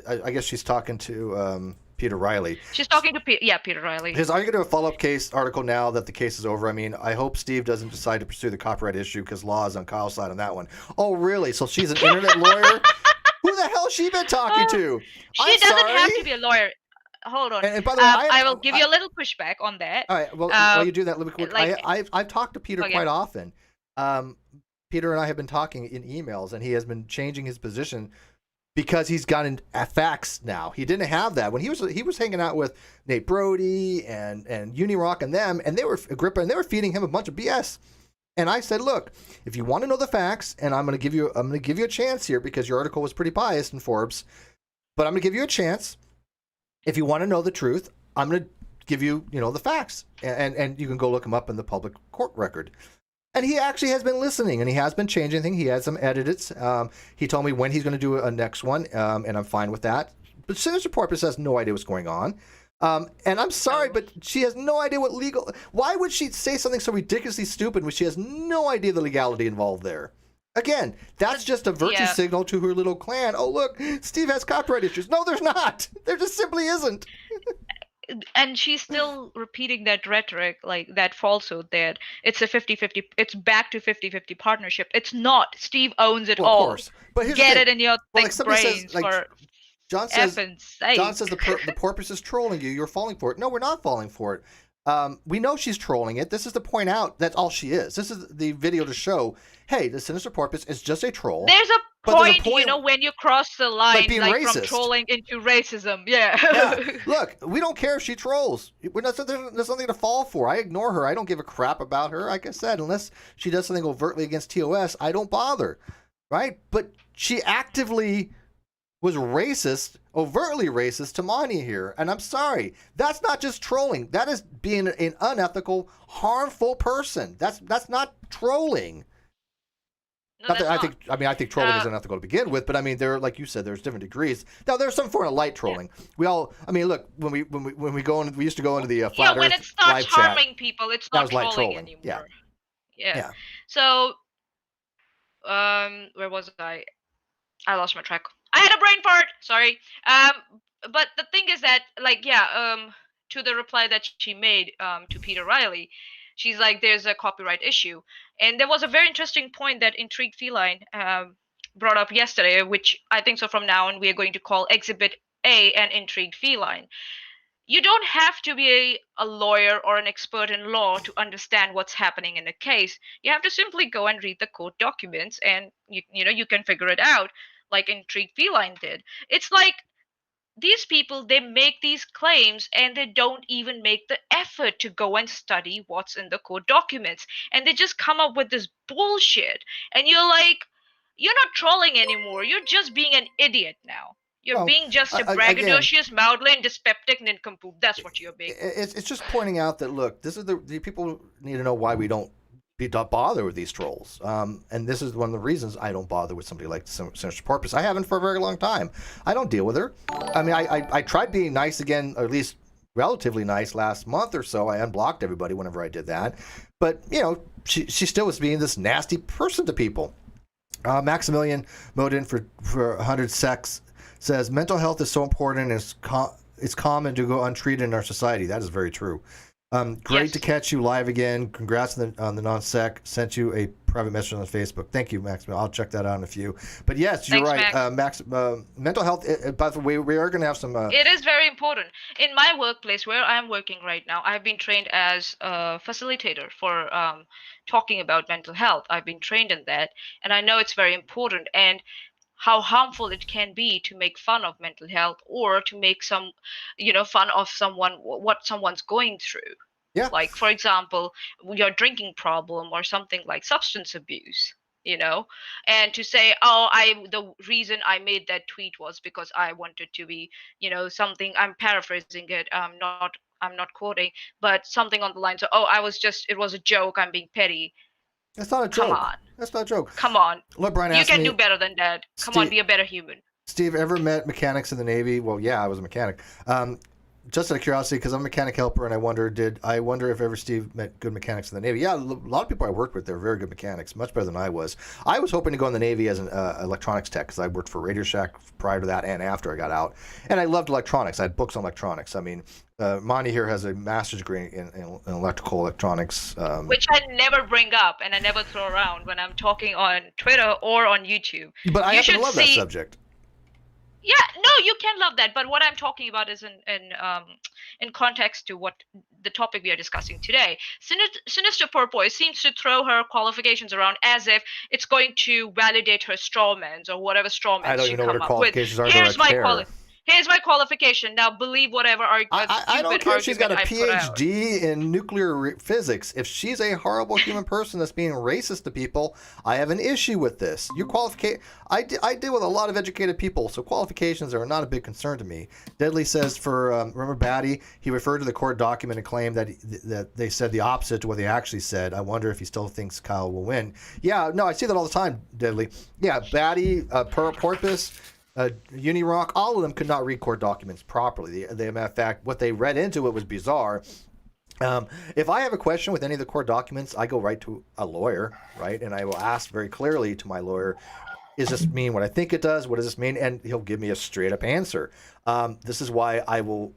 I guess she's talking to Peter Riley. She's talking to Peter Riley. She says, "Are you going to do a follow-up case article now that the case is over? I mean, I hope Steve doesn't decide to pursue the copyright issue because law is on Kyle's side on that one." Oh, really? So she's an internet lawyer? Who the hell has she been talking to? She doesn't have to be a lawyer. Hold on. And by the way, I will give you a little pushback on that. All right. Well, while you do that, let me quick. like- I've talked to Peter Okay. quite often. Peter and I have been talking in emails, and he has been changing his position because he's gotten facts now. He didn't have that when he was hanging out with Nate Brody and Unirock and them, and they were Agrippa, and they were feeding him a bunch of BS. And I said, look, if you want to know the facts, and I'm going to give you a chance here because your article was pretty biased in Forbes, but I'm going to give you a chance. If you want to know the truth, I'm going to give you, the facts, and you can go look them up in the public court record. And he actually has been listening, and he has been changing things. He has some edits. He told me when he's going to do a next one, and I'm fine with that. But Sinister Porpoise has no idea what's going on. And I'm sorry, but she has no idea what legal... Why would she say something so ridiculously stupid when she has no idea the legality involved there? Again, that's just a virtue signal to her little clan. Oh, look, Steve has copyright issues. No, there's not. There just simply isn't. And she's still repeating that rhetoric, like that falsehood that it's a 50-50, it's back to 50-50 partnership. It's not. Steve owns it all. Of course. But here's Get the it in your thick somebody brains says, for John says, effing sake. John says the porpoise is trolling you. You're falling for it. No, we're not falling for it. We know she's trolling it. This is to point out that's all she is. This is the video to show, hey, the Sinister Porpoise is just a troll. There's a point, when you cross the line, like from racist. trolling into racism. Yeah. Look, we don't care if she trolls. There's nothing to fall for. I ignore her. I don't give a crap about her. Like I said, unless she does something overtly against TOS, I don't bother. Right? But she actively was racist, overtly racist to Manya here. And I'm sorry. That's not just trolling. That is being an unethical, harmful person. That's not trolling. No, I think trolling is unethical to begin with, but I mean, like you said, there's different degrees. Now, there's some form of light trolling. Yeah. Look, when we go in, we used to go into the Flat when Earth it starts live harming chat. people, it's That not was light trolling anymore. Yeah. So, where was I? I lost my track. I had a brain fart. Sorry. But the thing is that, to the reply that she made to Peter Riley, she's like, there's a copyright issue. And there was a very interesting point that Intrigued Feline brought up yesterday, which I think so from now on we are going to call Exhibit A and Intrigued Feline. You don't have to be a lawyer or an expert in law to understand what's happening in a case. You have to simply go and read the court documents, and you can figure it out, like Intrigued Feline did. It's like these people, they make these claims and they don't even make the effort to go and study what's in the court documents, and they just come up with this bullshit, and you're like, you're not trolling anymore, you're just being an idiot now. You're being just a braggadocious, maudlin, dyspeptic nincompoop. That's what you're being. It's just pointing out that, look, this is the people need to know why we don't bother with these trolls. And this is one of the reasons I don't bother with somebody like Sinister Porpoise. I haven't for a very long time. I don't deal with her. I mean, I tried being nice again, or at least relatively nice last month or so. I unblocked everybody whenever I did that. but she still was being this nasty person to people. Maximilian Modin for 100 secs says mental health is so important and it's common to go untreated in our society. That is very true. Great to catch you live again. Congrats on the non-sec. Sent you a private message on Facebook. Thank you, Maximilian. I'll check that out in a few. But yes, you're right. Max, mental health, by the way, we are going to have some... It is very important. In my workplace, where I'm working right now, I've been trained as a facilitator for talking about mental health. I've been trained in that, and I know it's very important. And how harmful it can be to make fun of mental health or to make some, fun of what someone's going through. Yeah. Like, for example, your drinking problem or something like substance abuse, and to say, the reason I made that tweet was because I wanted to be, something, I'm paraphrasing it. I'm not quoting, but something on the lines of, it was a joke. I'm being petty. That's not a joke. Come on. That's not a joke. Come on. Look, Brian, you can do better than that. Come on, be a better human. Steve, ever met mechanics in the Navy? Well, yeah, I was a mechanic. Just out of curiosity, because I'm a mechanic helper, and I wonder if ever Steve met good mechanics in the Navy. Yeah, a lot of people I worked with, they're very good mechanics, much better than I was. I was hoping to go in the Navy as an electronics tech, because I worked for Radio Shack prior to that and after I got out. And I loved electronics. I had books on electronics. I mean, Monty here has a master's degree in electrical electronics. Which I never bring up and I never throw around when I'm talking on Twitter or on YouTube. But I happen to love that subject. Yeah, no, you can love that. But what I'm talking about is in context to what the topic we are discussing today. Sinister Porpoise seems to throw her qualifications around as if it's going to validate her strawmans or whatever strawmans I don't she even know come what her up with. qualifications are. Here's my qualification. Now believe whatever argument. I don't care if she's got a PhD in nuclear physics. If she's a horrible human person that's being racist to people, I have an issue with this. I deal with a lot of educated people, so qualifications are not a big concern to me. Deadly says remember Batty? He referred to the court document and claimed that they said the opposite to what they actually said. I wonder if he still thinks Kyle will win. Yeah, no, I see that all the time, Deadly. Yeah, Batty, Porpoise, Unirock, all of them could not read court documents properly. They, matter of fact, what they read into it was bizarre. If I have a question with any of the court documents, I go right to a lawyer, right? And I will ask very clearly to my lawyer, does this mean what I think it does? What does this mean? And he'll give me a straight up answer. This is why I will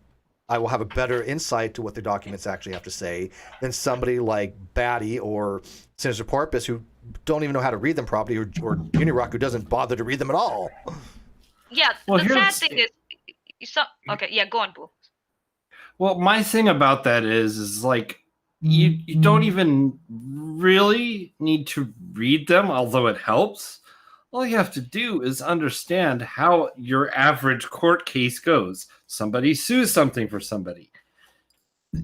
have a better insight to what the documents actually have to say than somebody like Batty or Sinister Porpoise who don't even know how to read them properly, or Unirock who doesn't bother to read them at all. Yeah, well, the sad thing is, okay, yeah, go on, Boo. Well, my thing about that is like you don't even really need to read them, although it helps. All you have to do is understand how your average court case goes. Somebody sues something for somebody.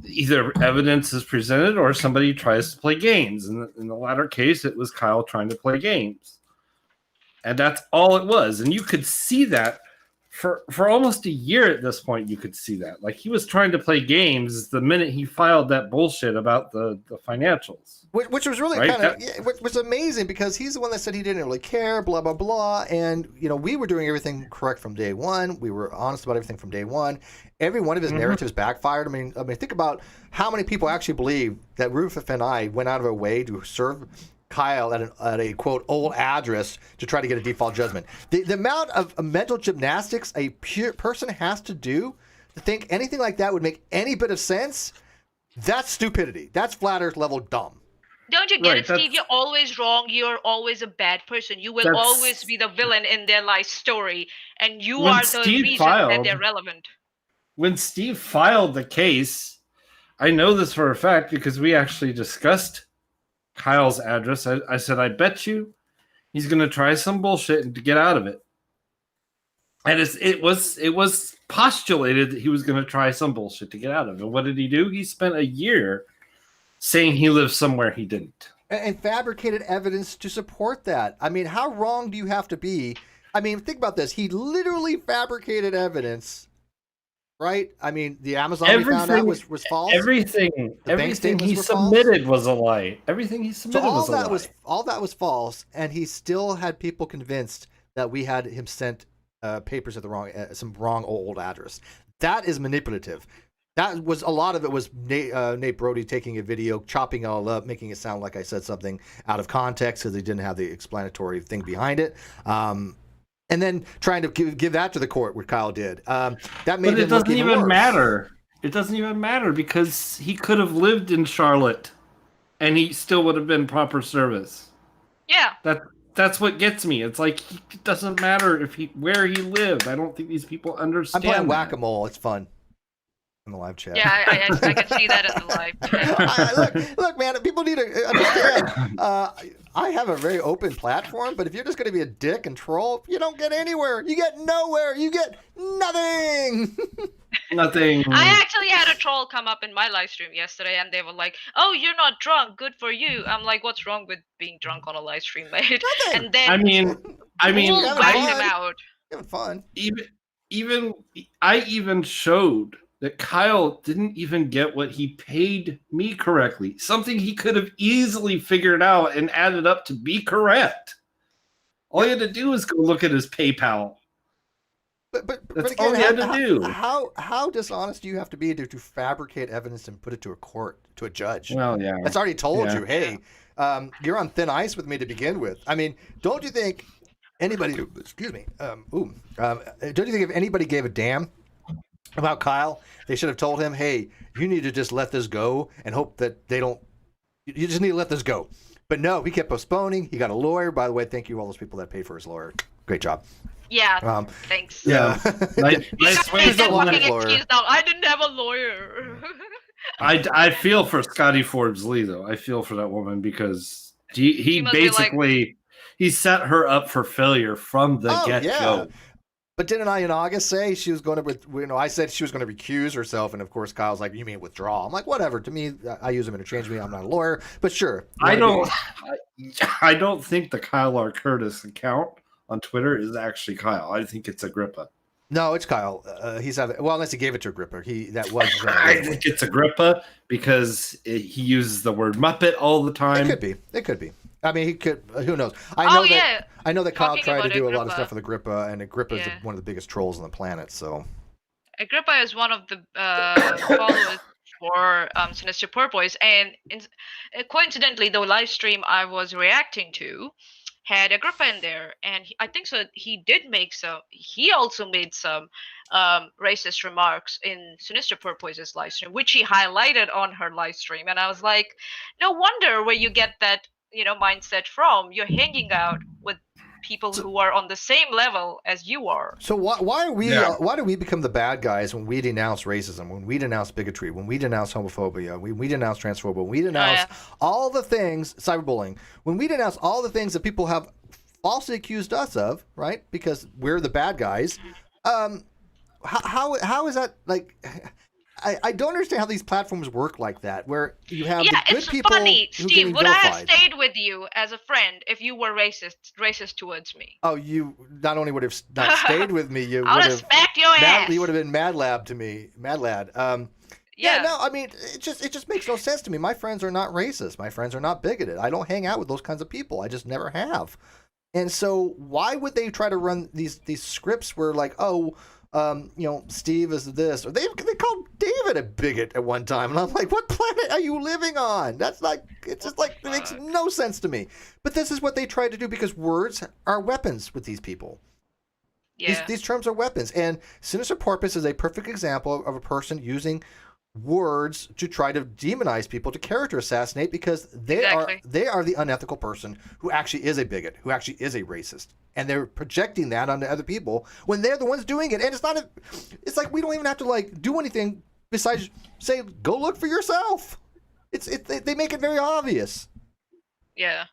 Either evidence is presented or somebody tries to play games. In the latter case, it was Kyle trying to play games. And that's all it was. And you could see that for almost a year at this point. You could see that. Like, he was trying to play games the minute he filed that bullshit about the financials. Which was really kind of, which was amazing, because he's the one that said he didn't really care, blah, blah, blah. And, we were doing everything correct from day one. We were honest about everything from day one. Every one of his narratives backfired. I mean, think about how many people actually believe that Rufus and I went out of our way to serve Kyle at a quote old address to try to get a default judgment. The amount of mental gymnastics a pure person has to do to think anything like that would make any bit of sense, that's stupidity. That's flat earth level dumb. Don't you get it, Steve? You're always wrong. You're always a bad person. You will always be the villain in their life story, and you are the reason that they're relevant. When Steve filed the case, I know this for a fact because we actually discussed Kyle's address. I said, I bet you he's going to try some bullshit and to get out of it. And it was postulated that he was going to try some bullshit to get out of it. And what did he do? He spent a year saying he lived somewhere he didn't. And fabricated evidence to support that. I mean, how wrong do you have to be? I mean, think about this. He literally fabricated evidence. Right? I mean, the Amazon we found out was false. Everything he submitted was a lie. Everything he submitted was a lie. All that was false, and he still had people convinced that we had him sent papers at the wrong old address. That is manipulative. That was a lot of it was Nate Brody taking a video, chopping it all up, making it sound like I said something out of context because he didn't have the explanatory thing behind it. And then trying to give that to the court, what Kyle did. That made But him it doesn't look even worse. matter. It doesn't even matter because he could have lived in Charlotte and he still would have been proper service. Yeah. That's what gets me. It's like it doesn't matter where he lived. I don't think these people I'm understand. playing that. whack-a-mole. It's fun. In the live chat. Yeah, I can see that in the live chat. Look, man, people need to understand. I have a very open platform, but if you're just going to be a dick and troll, you don't get anywhere. You get nowhere. You get nothing. Nothing. I actually had a troll come up in my live stream yesterday, and they were like, "Oh, you're not drunk. Good for you." I'm like, "What's wrong with being drunk on a live stream, mate?" Nothing. And then I mean, we'll having whack fun. him out. Having fun. I even showed that Kyle didn't even get what he paid me correctly. Something he could have easily figured out and added up to be correct. All he had to do was go look at his PayPal. But That's again, all he had to do. How dishonest do you have to be to fabricate evidence and put it to a court, to a judge? Well, yeah. That's already told Yeah. you, hey, you're on thin ice with me to begin with. I mean, don't you think anybody, don't you think if anybody gave a damn about Kyle, they should have told him, hey, you need to just let this go and hope that they don't, you just need to let this go. But no, he kept postponing. He got a lawyer. By the way, thank you all those people that paid for his lawyer. Great job. Yeah, thanks. Yeah. Nice way He's to fucking lawyer. excuse now. I didn't have a lawyer. I feel for Scotty Forbes Lee though. I feel for that woman because he must be like- basically he set her up for failure from the get go. But didn't I in August say she was going to, I said she was going to recuse herself, and of course Kyle's like, you mean withdraw? I'm like, whatever. To me, I use them interchangeably. I'm not a lawyer, but sure. I don't think the Kyle R. Curtis account on Twitter is actually Kyle. I think it's Agrippa. No, it's Kyle. He's having, well, unless he gave it to Agrippa. I think it's Agrippa because he uses the word Muppet all the time. It could be. I mean, he could. Who knows? I know that Kyle Talking tried to about do a lot of Agrippa. stuff with Agrippa, and Agrippa is Yeah. one of the biggest trolls on the planet. So Agrippa is one of the followers for Sinister Porpoise, and coincidentally, the live stream I was reacting to had Agrippa in there, and I think so. He did make some. He also made some racist remarks in Sinister Porpoise's live stream, which he highlighted on her live stream, and I was like, no wonder where you get that mindset from. You're hanging out with people who are on the same level as you are. So why are we? Yeah. Why do we become the bad guys when we denounce racism, when we denounce bigotry, when we denounce homophobia, when we denounce transphobia, when we denounce all the things, cyberbullying, when we denounce all the things that people have falsely accused us of, right? Because we're the bad guys. How is that like? I don't understand how these platforms work like that, where you have the good it's people funny, who Steve. getting Would I have vilified. stayed with you as a friend if you were racist towards me? Oh, you not only would have not stayed with me, you I would would have have smacked your ass. you would have been mad lad to me, mad lad. Yeah, no, I mean, it just makes no sense to me. My friends are not racist. My friends are not bigoted. I don't hang out with those kinds of people. I just never have. And so, why would they try to run these scripts where like, Steve is this, or they called David a bigot at one time, and I'm like, what planet are you living on? That's like, it's just like, it makes no sense to me. But this is what they try to do because words are weapons with these people. Yeah. These terms are weapons, and Sinister Porpoise is a perfect example of a person using words to try to demonize people, to character assassinate, because they are the unethical person who actually is a bigot, who actually is a racist, and they're projecting that onto other people when they're the ones doing it. And it's like we don't even have to like do anything besides say go look for yourself. They make it very obvious. Yeah.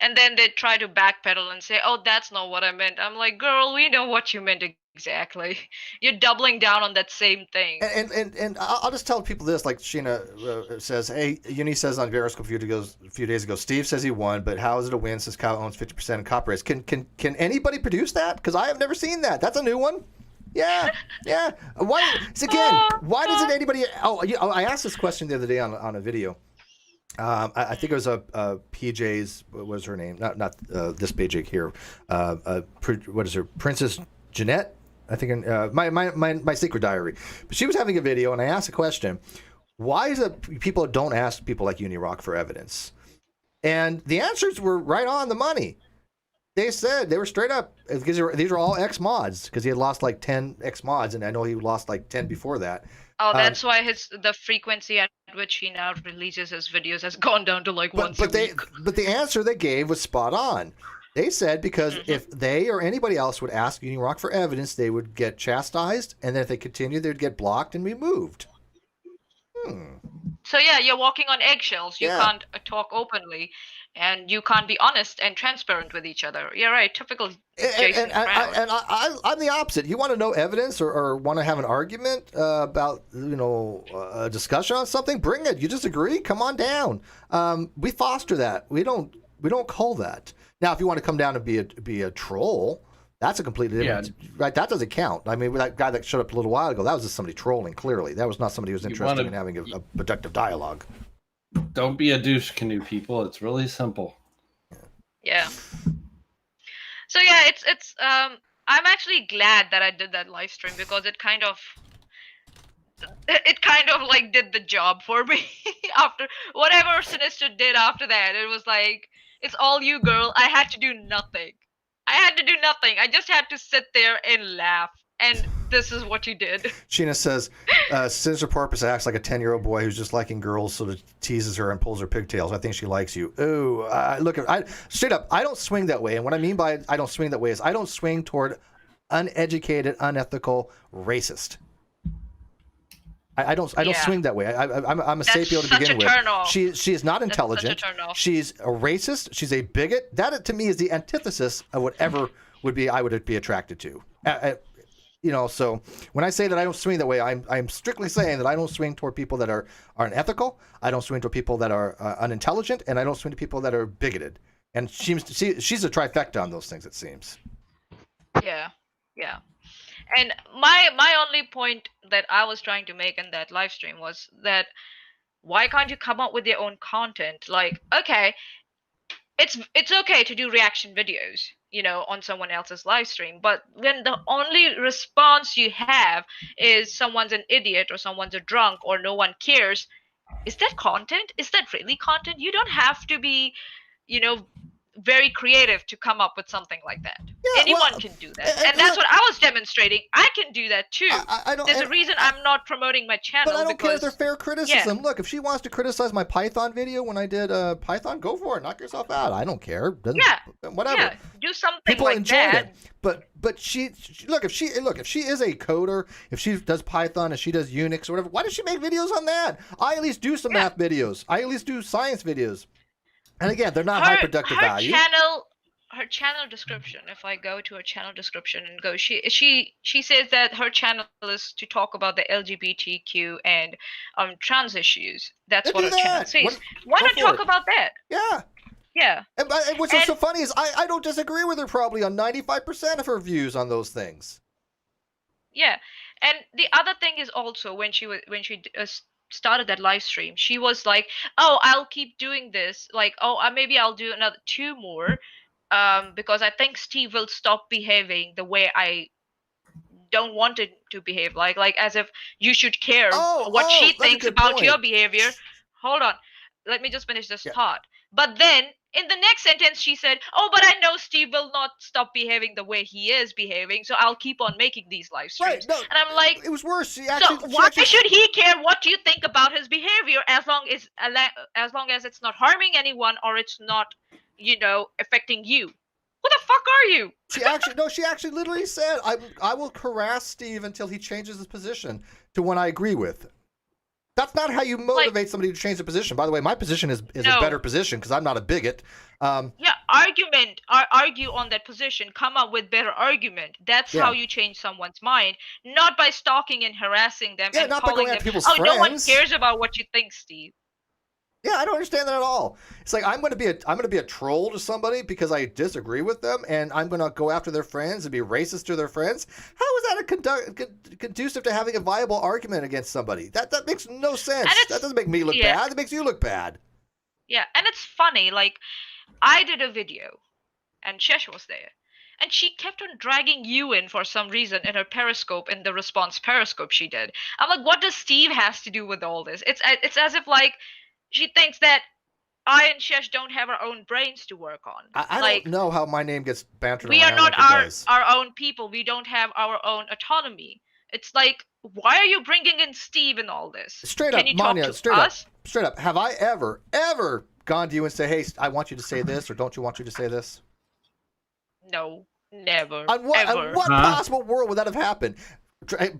And then they try to backpedal and say, "Oh, that's not what I meant." I'm like, "Girl, we know what you meant exactly. You're doubling down on that same thing." And I'll just tell people this, like Sheena says, hey, Uni says on Veriscope a few days ago, Steve says he won, but how is it a win since Kyle owns 50% of copyrights? Can anybody produce that? Because I have never seen that. That's a new one. Yeah. Why doesn't anybody? I asked this question the other day on a video. I think it was PJ's. What was her name? Not this PJ here. What is her? Princess Jeanette. I think in my secret diary. But she was having a video, and I asked a question: why is it people don't ask people like Unirock for evidence? And the answers were right on the money. They said they were straight up because these are all ex mods because he had lost like 10 ex mods, and I know he lost like 10 before that. Oh, that's why the frequency at which he now releases his videos has gone down to like once a week. But the answer they gave was spot on. They said because if they or anybody else would ask Unirock for evidence, they would get chastised, and then if they continued, they'd get blocked and removed. So yeah, you're walking on eggshells. You can't talk openly, and you can't be honest and transparent with each other. You're right. Typical Jason Crowd. I'm the opposite. You want to know evidence or want to have an argument about a discussion on something? Bring it. You disagree? Come on down. We foster that. We don't call that. Now, if you want to come down and be a troll, that's a completely different. Right? That doesn't count. I mean, that guy that showed up a little while ago, that was just somebody trolling. Clearly, that was not somebody who was interested in having a productive dialogue. Don't be a douche canoe, people. It's really simple. Yeah. So yeah, it's I'm actually glad that I did that live stream because it kind of like did the job for me. After whatever Sinister did after that, it was like, it's all you, girl. I had to do nothing. I just had to sit there and laugh. And this is what you did. Sheena says, Sinister Porpoise acts like a 10-year-old boy who's just liking girls, so that teases her and pulls her pigtails. I think she likes you. Ooh, straight up, I don't swing that way. And what I mean by I don't swing that way is I don't swing toward uneducated, unethical, racist. I don't swing that way. I'm a sapio to begin with. She is not intelligent. She's a racist. She's a bigot. That to me is the antithesis of whatever I would be attracted to. So when I say that I don't swing that way, I'm strictly saying that I don't swing toward people that are unethical. I don't swing toward people that are unintelligent, and I don't swing to people that are bigoted. And she's a trifecta on those things, it seems. Yeah. And my only point that I was trying to make in that live stream was that why can't you come up with your own content? Like, okay, it's okay to do reaction videos, on someone else's live stream, but when the only response you have is someone's an idiot or someone's a drunk or no one cares, is that content? Is that really content? You don't have to be, very creative to come up with something like that. Yeah, anyone can do that, and that's what I was demonstrating. I can do that too. There's a reason I'm not promoting my channel. But I don't care if they're fair criticism. Yeah. Look, if she wants to criticize my Python video when I did Python, go for it. Knock yourself out. I don't care. Whatever. Yeah, do something. People like enjoyed that. it. But she if she is a coder, if she does Python, if she does Unix or whatever, why does she make videos on that? I at least do some math videos. I at least do science videos. And again, they're not high productive value. Her channel description, if I go to her channel description and go, she says that her channel is to talk about the LGBTQ and trans issues. That's what her channel says. Why not talk about that? Yeah. Yeah. And what's so funny is I don't disagree with her probably on 95% of her views on those things. Yeah. And the other thing is also when she started that live stream, she was like, oh, I'll keep doing this, like, oh, maybe I'll do another 2 more because I think Steve will stop behaving the way I don't want it to behave, like as if you should care what she thinks about your behavior. Hold on, let me just finish this thought. But then in the next sentence she said, oh, but I know Steve will not stop behaving the way he is behaving, so I'll keep on making these live streams. Right, no, and I'm like, it was worse. Why should he care what you think about his behavior as long as it's not harming anyone or it's not, affecting you? Who the fuck are you? She actually literally said, I will harass Steve until he changes his position to one I agree with. That's not how you motivate somebody to change their position. By the way, my position is a better position because I'm not a bigot. Argue on that position. Come up with better argument. That's how you change someone's mind, not by stalking and harassing them and not calling by going them. after people's friends. No one cares about what you think, Steve. Yeah, I don't understand that at all. It's like I'm going to be a troll to somebody because I disagree with them, and I'm going to go after their friends and be racist to their friends. How is that conducive to having a viable argument against somebody? That makes no sense. That doesn't make me look bad. It makes you look bad. Yeah, and it's funny. Like, I did a video, and Shesh was there, and she kept on dragging you in for some reason in her Periscope, in the response Periscope she did. I'm like, what does Steve has to do with all this? It's as if like she thinks that I and Shesh don't have our own brains to work on. I like, don't know how my name gets bantered we are around not like it does. our own people. We don't have our own autonomy. It's like, why are you bringing in Steve in all this? Straight Can up, you talk Manya, to straight us? up, straight up. Have I ever gone to you and say, "Hey, I want you to say this," or "Don't you want you to say this"? No, never. On what Ever. possible world would that have happened?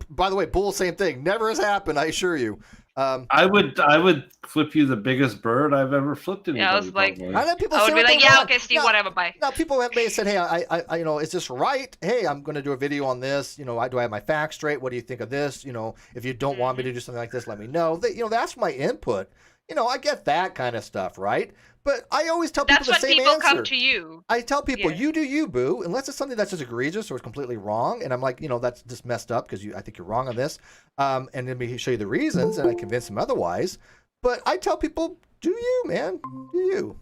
By the way, Bull, same thing. Never has happened. I assure you. I would flip you the biggest bird I've ever flipped anybody. Yeah, I was like- probably. I know people I say would be what like, they yeah, want. okay, Steve, Now- whatever, bye. Now, people have may have said, "Hey, I, is this right? Hey, I'm going to do a video on this. Do I have my facts straight? What do you think of this? If you don't want me to do something like this, let me know." That's my input. I get that kind of stuff, right? But I always tell people That's the when same people answer. come to you. I tell people, Yeah. you do you, boo. Unless it's something that's just egregious or it's completely wrong, and I'm like, that's just messed up because I think you're wrong on this. And then we show you the reasons, and I convince them otherwise. But I tell people, do you, man? Do you?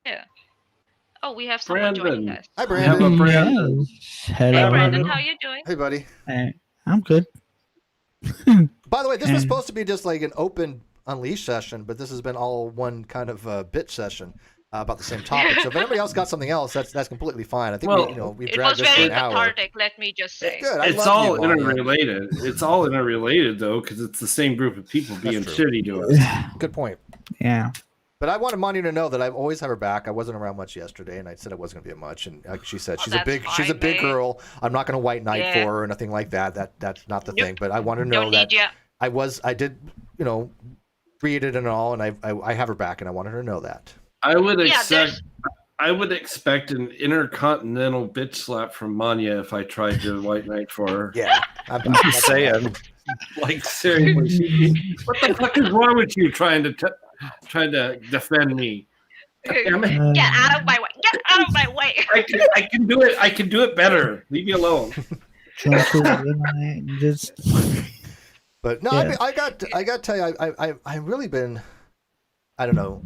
Yeah. Oh, we have someone joining Brandon. us. Hi, We have Brandon. a Brandon. Yes. Hello. Hey, Brandon, hello. how you doing? Hey, buddy. I'm good. By the way, this was And- supposed to be just like an open Unleash session, but this has been all one kind of bitch session about the same topic. So if anybody else got something else, that's completely fine. I think Well, we've It dragged was this for very an hour. cathartic, let me just say. It's good. I It's love all you, Manya. interrelated. It's all interrelated though, because it's the same group of people being true. shitty to us. Good point. Yeah. But I wanted Manya to know that I've always had her back. I wasn't around much yesterday, and I said I wasn't going to be much. And like she said, Oh, she's a that's she's a fine, big mate. girl. I'm not going to white knight Yeah. for her or nothing like that. That's not the Nope. thing. But I want her to know Don't that need ya. I did, read it and all, and I have her back, and I wanted her to know that. I would Yeah, expect. there's- I would expect an intercontinental bitch slap from Manya if I tried to white knight for her. Yeah, I'm just saying. Like seriously, what the fuck is wrong with you trying to defend me? Damn it. Get out of my way. Get out of my way. I can do it. I can do it better. Leave me alone. Just But no, Yeah. I got to tell you, I've really been, I don't know,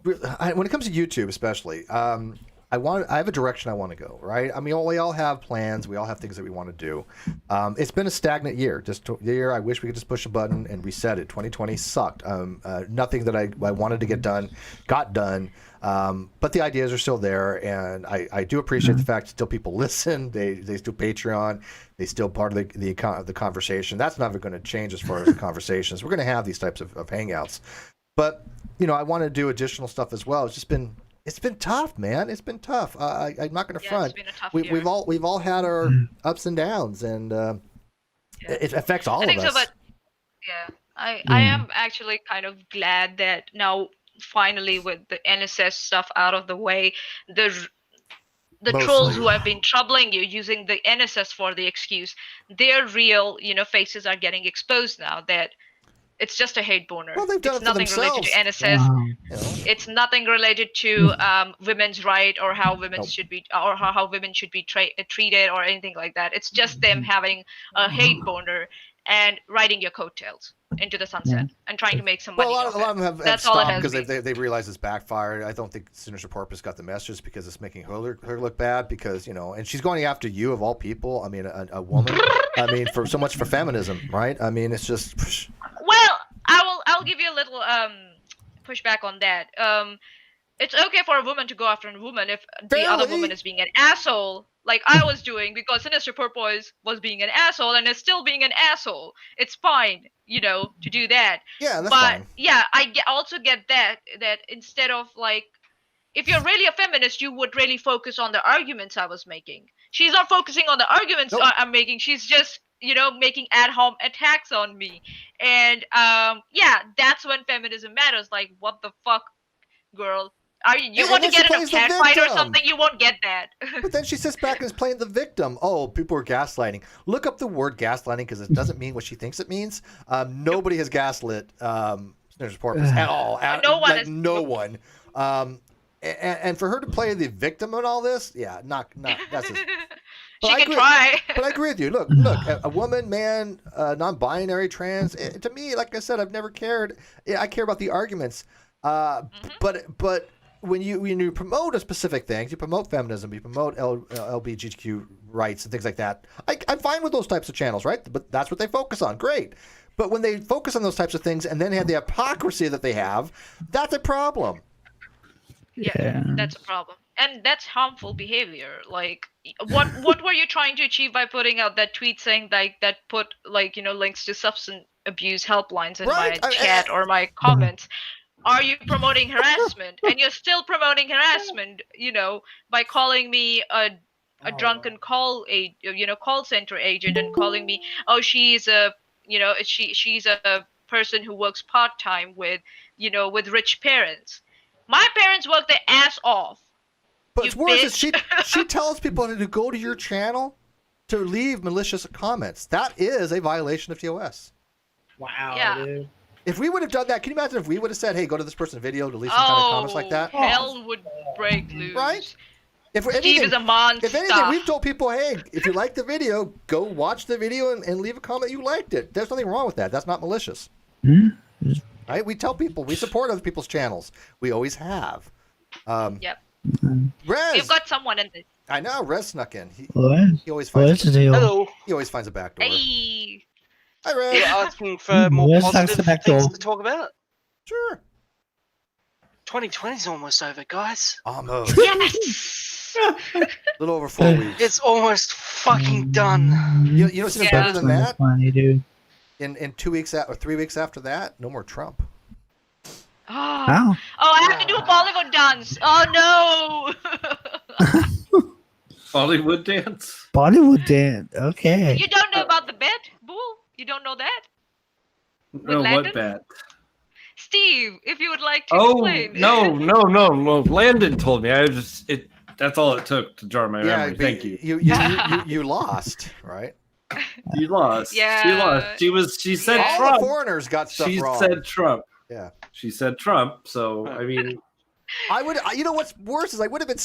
when it comes to YouTube especially, I have a direction I want to go, right? I mean, we all have plans, we all have things that we want to do. It's been a stagnant year, just a year. I wish we could just push a button and reset it. 2020 sucked. Nothing that I wanted to get done got done. But the ideas are still there, and I do appreciate the fact that still people listen. They still Patreon. They still part of the conversation. That's never going to change as far as the conversations. We're going to have these types of hangouts. But I want to do additional stuff as well. It's been tough, man. It's been tough. I'm not going to Yeah, front. it's been a tough We've year. all had our ups and downs, and it affects all I think of so, us. but yeah, I am actually kind of glad that now finally with the NSS stuff out of the way, the Mostly. trolls who have been troubling you using the NSS for the excuse, their real faces are getting exposed now. That it's just a hate boner. Well, they've done It's it for nothing related to themselves. NSS. wow. You know? It's nothing related to women's right or how women Nope. should be or how women should be treated or anything like that. It's just them having a hate boner and riding your coattails into the sunset and trying to make some money. Well, a off lot it. of them have That's all it stopped has because been. they realize it's backfired. I don't think Sinister Porpoise got the message because it's making her look bad because and she's going after you of all people. I mean, a woman. I mean, for so much for feminism, right? I mean, it's just. Well, I'll give you a little pushback on that. It's okay for a woman to go after a woman if the other Fairly. woman is being an asshole, like I was doing, because Sinister Porpoise was being an asshole and is still being an asshole. It's fine, to do that. Yeah, that's But fine. yeah, I also get that instead of like, if you're really a feminist, you would really focus on the arguments I was making. She's not focusing on the arguments Nope. I'm making. She's just making ad hom attacks on me. And yeah, that's when feminism matters. Like, what the fuck, girl? Are you And want to then she get in a plays the cat fight or victim. something? You won't get that. But then she sits back and is playing the victim. Oh, people are gaslighting. Look up the word gaslighting because it doesn't mean what she thinks it means. Nobody has gaslit Sinister Porpoise at all. No one like, has- no one. And for her to play the victim in all this, yeah, not that's. Just, But She I can agree- try. But I agree with you. Look, a woman, man, non-binary, trans. To me, like I said, I've never cared. Yeah, I care about the arguments. But when you promote a specific thing, you promote feminism, you promote LGBTQ rights and things like that. I'm fine with those types of channels, right? But that's what they focus on. Great. But when they focus on those types of things and then have the hypocrisy that they have, that's a problem. Yeah, that's a problem, and that's harmful behavior. Like, what were you trying to achieve by putting out that tweet saying like that put like links to substance abuse helplines in Right. my chat or my comments? Are you promoting harassment? And you're still promoting harassment, by calling me a drunken call center agent and calling me, oh, she's a she's a person who works part time with rich parents. My parents work their ass off. But You it's worse is bitch. she tells people to go to your channel to leave malicious comments. That is a violation of TOS. Wow, Yeah. dude. If we would have done that, can you imagine if we would have said, "Hey, go to this person's video to leave some kind of comments like that"? Hell would break loose. Right? If Steve anything, is a monster. if anything, we've told people, "Hey, if you like the video, go watch the video and leave a comment you liked it." There's nothing wrong with that. That's not malicious. Right? We tell people we support other people's channels. We always have. Yep. Rez, We've got someone in this. I know Rez snuck in. He What? always finds What's the deal? Hello. he always finds a back door. Hey. Hi, Rez. You're asking for more Where's that positive back things door? to talk about? Sure. 2020's almost over, guys. Almost. Yes. A little over 4 weeks. It's almost fucking done. You know what's even Yeah. better than that? Funny, dude. In 2 weeks or 3 weeks after that, no more Trump. Oh, How? I have to do a Bollywood dance. Oh no. Bollywood dance. Bollywood dance. Okay. You don't know about the bet, Bull? You don't know that? No, Landon? what bet? Steve, if you would like to Oh explain. no! Landon told me. That's all it took to jar my memory. but Thank you. You lost, right? You lost. Yeah. She lost. She said Yeah. All Trump. the foreigners got stuff She wrong. said Trump. Yeah. She said Trump. So I mean, You know what's worse is I would have been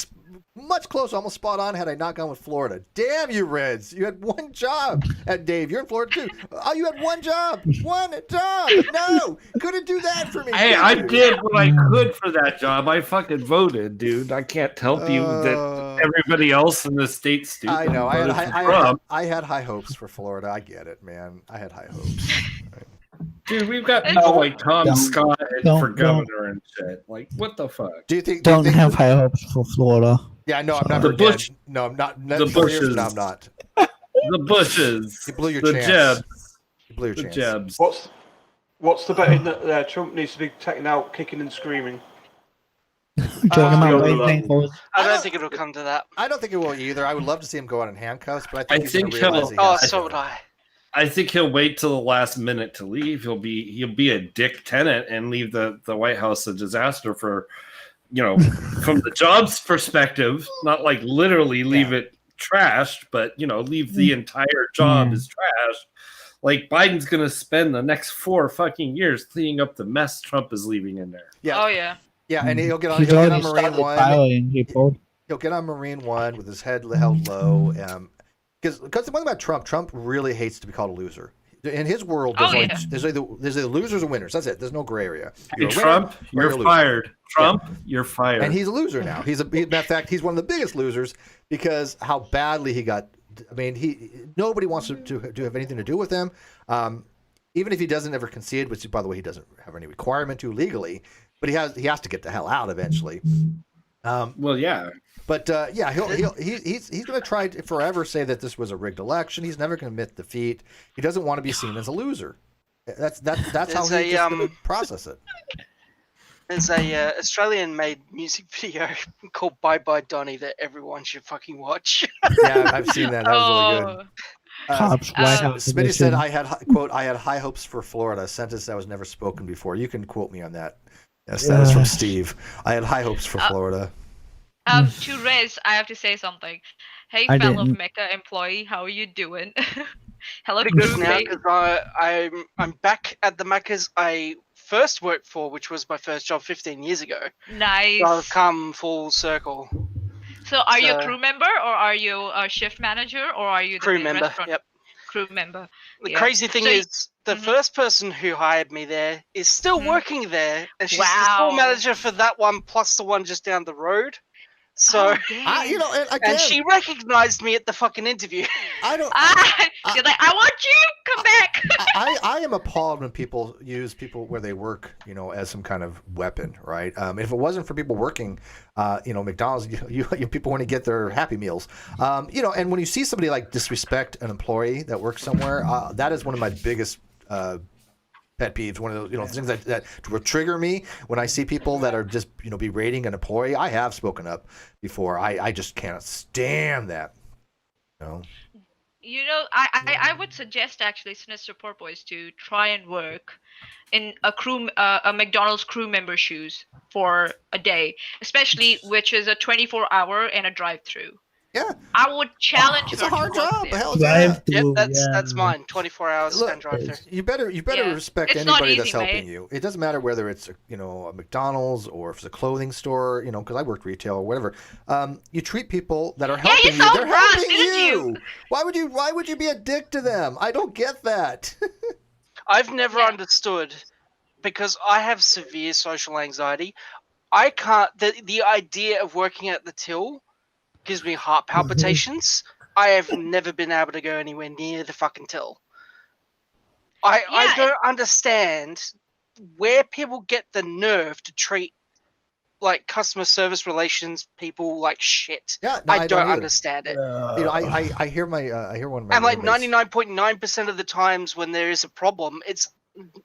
much closer, almost spot on, had I not gone with Florida. Damn you, Reds! You had one job. And Dave, you're in Florida too. Oh, you had one job. One job. No, couldn't do that for me. hey, did I you? did what I could for that job. I fucking voted, dude. I can't help you that everybody else in the state's stupid. I know. and voted for Trump. I had high hopes for Florida. I get it, man. I had high hopes. Dude, we've got people like Tom Don't- Scott don't- for governor and shit. Like, what the fuck? Do you think? Don't have high hopes for Florida. Yeah, no, I'm not. The Bush- No, I'm not. the 4 years from Bushes. now, I'm not. The Bushes. You blew your the chance. Jebs. You blew your The chance. Jebs. What's the betting that Trump needs to be taken out kicking and screaming? Talking about no, white ankles. I don't- don't think it'll come to that. I don't think it will either. I would love to see him go out in handcuffs, but I think I he's think going to realize he'll- he Oh, has to so do would it. I. I think he'll wait till the last minute to leave. He'll be a dick tenant and leave the White House a disaster for, from the jobs perspective, not like literally leave it trashed, but leave the entire job as trashed. Like Biden's gonna spend the next 4 fucking years cleaning up the mess Trump is leaving in there. Yeah, Oh yeah. yeah, and he'll get on. He's He'll get already on Marine started One. piloting people. He'll get on Marine One with his head held low. Because the one thing about Trump really hates to be called a loser. In his world, there's, Oh, like, yeah. there's either losers or winners. That's it. There's no gray area. Hey, You're a winner Trump, or you're a loser. fired. Trump, you're fired. And he's a loser now. Matter of fact, he's one of the biggest losers because how badly he got. I mean, nobody wants to have anything to do with him. Even if he doesn't ever concede, which by the way he doesn't have any requirement to legally, but he has to get the hell out eventually. well, yeah. But yeah, he's going to try to forever say that this was a rigged election. He's never going to admit defeat. He doesn't want to be seen as a loser. That's how There's he's just going to process it. There's a Australian-made music video called "Bye Bye Donny" that everyone should fucking watch. Yeah, I've seen that. That was really good. Cops, White House Smitty said, edition. "I had quote, I had high hopes for Florida." A sentence that was never spoken before. You can quote me on that. Yes, that is from Steve. I had high hopes for Florida. To Rez, I have to say something. Hey, I fellow didn't. Mecca employee, how are you doing? Hello, Because now, roommate. because I'm back at the Maccas I first worked for, which was my first job 15 years ago. Nice. So I've come full circle. So, are you a so- crew member, or are you a shift manager, or are you the Crew main member. restaurant Yep. crew crew member. The Yeah. crazy thing So- is, the Mhm. first person who hired me there is still Mhm. working there, and she's the store Wow. manager for that one plus the one just down the road. So, Oh, dang. You know, and and again, she recognized me at the fucking interview. I don't. You're like, I want you. Come back. I am appalled when people use people where they work, you know, as some kind of weapon, right? If it wasn't for people working, you know, McDonald's, you people want to get their Happy Meals, you know, and when you see somebody like disrespect an employee that works somewhere, that is one of my biggest pet peeves. One of those, you know, things that will trigger me when I see people that are just, you know, berating an employee. I have spoken up before. I just cannot stand that. You know? You know, I would suggest actually Sinister Porpoise to try and work in a McDonald's crew member shoes for a day, especially which is a 24-hour and a drive-through. Yeah, I would challenge it's her a hard to work job. there. Hell yeah. Drive Yep, through. that's mine. 24 hours Look, and drive through. You better Yeah. respect It's not anybody that's easy, helping mate. you. It doesn't matter whether it's you know a McDonald's or if it's a clothing store. You know, because I worked retail or whatever. You treat people that are Yeah, helping you you. sold They're Ross, helping didn't you. you? Why would you be a dick to them? I don't get that. I've never Yeah. understood, because I have severe social anxiety. I can't. The idea of working at the till gives me heart palpitations. I have never been able to go anywhere near the fucking till. I Yeah, don't understand where people get the nerve to treat like customer service relations people like shit. Yeah, no, I don't either. understand it. You know, I hear my I hear one of my And like roommates- 99.9% of the times when there is a problem, it's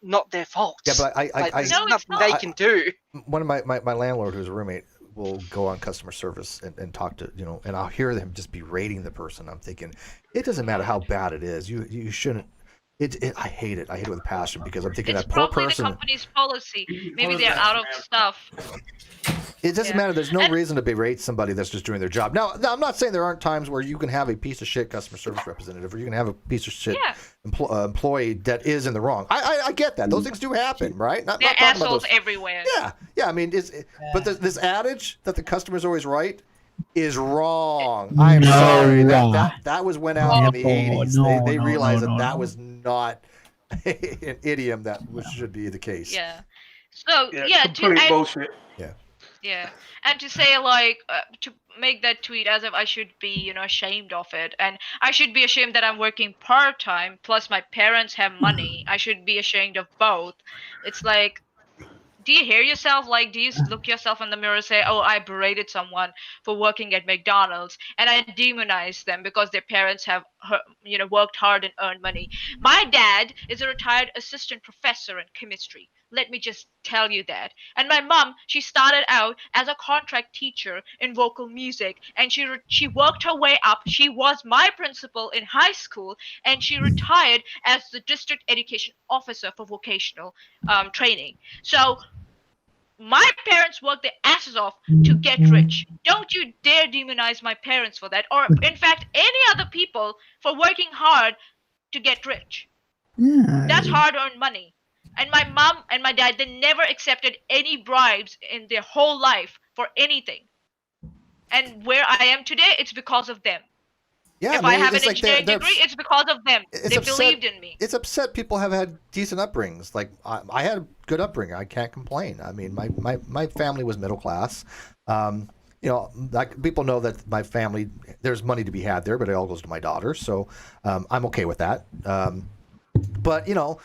not their fault. Yeah, but like, there's No, it's nothing not. they can do. one of my landlord who's a roommate will go on customer service and talk to, you know, and I'll hear them just berating the person. I'm thinking, it doesn't matter how bad it is. You shouldn't. I hate it. I hate it with passion because I'm thinking it's that poor probably person. the company's policy. Maybe was they're that, out of man? stuff. It doesn't Yeah. matter. There's no And- reason to berate somebody that's just doing their job. Now, I'm not saying there aren't times where you can have a piece of shit customer service representative or you can have a piece of shit Yeah. employee that is in the wrong. I get that. Those things do happen, right? Not They're talking about assholes those- everywhere. Yeah. I mean, but this adage that the customer's always right is wrong. I am No. sorry. That was went out in the No, 80s. no, They no, realized no, that no. was not an idiom that should be the case. Yeah. So Yeah, to complete bullshit. yeah, and to say like to make that tweet as if I should be, you know, ashamed of it, and I should be ashamed that I'm working part time. Plus, my parents have money. I should be ashamed of both. It's like, do you hear yourself? Like, do you look yourself in the mirror and say, "Oh, I berated someone for working at McDonald's, and I demonize them because their parents have, you know, worked hard and earned money." My dad is a retired assistant professor in chemistry. Let me just tell you that. And my mom, she started out as a contract teacher in vocal music, and she worked her way up. She was my principal in high school, and she retired as the district education officer for vocational training. So my parents worked their asses off to get rich. Don't you dare demonize my parents for that, or in fact any other people for working hard to get rich. Yeah. That's hard-earned money. And my mom and my dad, they never accepted any bribes in their whole life for anything. And where I am today, it's because of them. Yeah, If I have an it's like engineering degree, it's because of them. it's They upset- believed in me. It's upset people have had decent upbringings. Like I had a good upbringing. I can't complain. I mean, my family was middle class. You know, like people know that my family, there's money to be had there, but it all goes to my daughter. So I'm okay with that. But you know,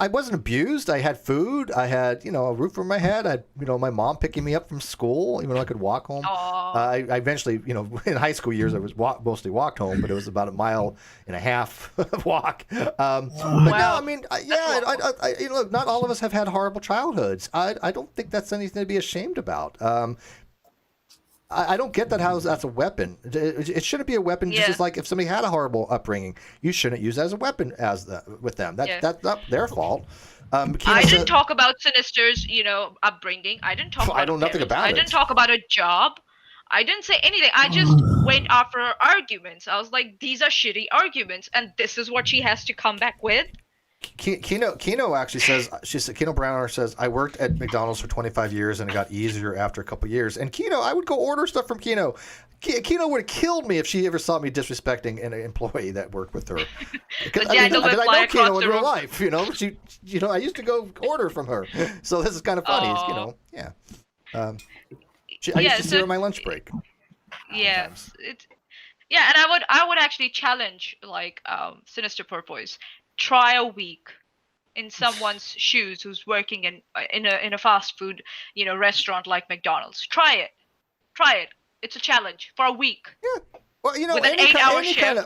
I wasn't abused. I had food. I had, you know, a roof over my head. I had, you know, my mom picking me up from school, even though I could walk home. Aw. I eventually, you know, in high school years, I was mostly walked home, but it was about 1.5 mile walk. But no, Wow. I mean, I you know, not all of us have had horrible childhoods. I don't think that's anything to be ashamed about. I don't get that how that's a weapon. It shouldn't be a weapon. Yeah. Just like if somebody had a horrible upbringing, you shouldn't use it as a weapon with them. That's not their fault. Kina I said- didn't talk about Sinister's, you know, upbringing. I didn't talk about I know nothing parents. about I it. didn't talk about a job. I didn't say anything. I just went after her arguments. I was like, these are shitty arguments, and this is what she has to come back with. Kino actually says, Kino Browner says, I worked at McDonald's for 25 years and it got easier after a couple years. And Kino, I would go order stuff from Kino. Kino would have killed me if she ever saw me disrespecting an employee that worked with her. Because The dagger would I fly know Kino across in the real room. life. I used to go order from her, so this is kind of funny. Aw. Yeah. I used to see so her on my lunch break. yeah, sometimes. yeah, and I would actually challenge like Sinister Porpoise. Try a week in someone's shoes who's working in a fast food restaurant like McDonald's. Try it. It's a challenge for a week. Well, With an 8-hour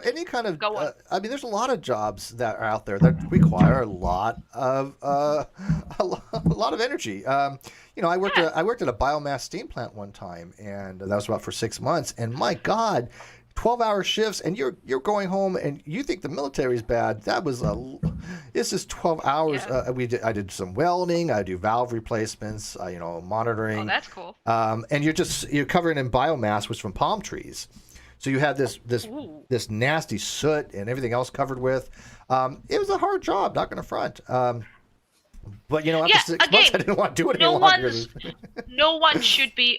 any kind of. Go on. I mean, there's a lot of jobs that are out there that require a lot of a lot of energy. I worked at a biomass steam plant one time, and that was about for 6 months. And my God, 12-hour shifts, and you're going home, and you think the military's bad. This is 12 hours. Yeah. I did some welding. I do valve replacements. Monitoring. Oh, that's cool. And you're covering in biomass, which is from palm trees. So you had this nasty soot and everything else covered with. It was a hard job, not going to front. But after 6 months, I didn't want to do it any longer. No one should be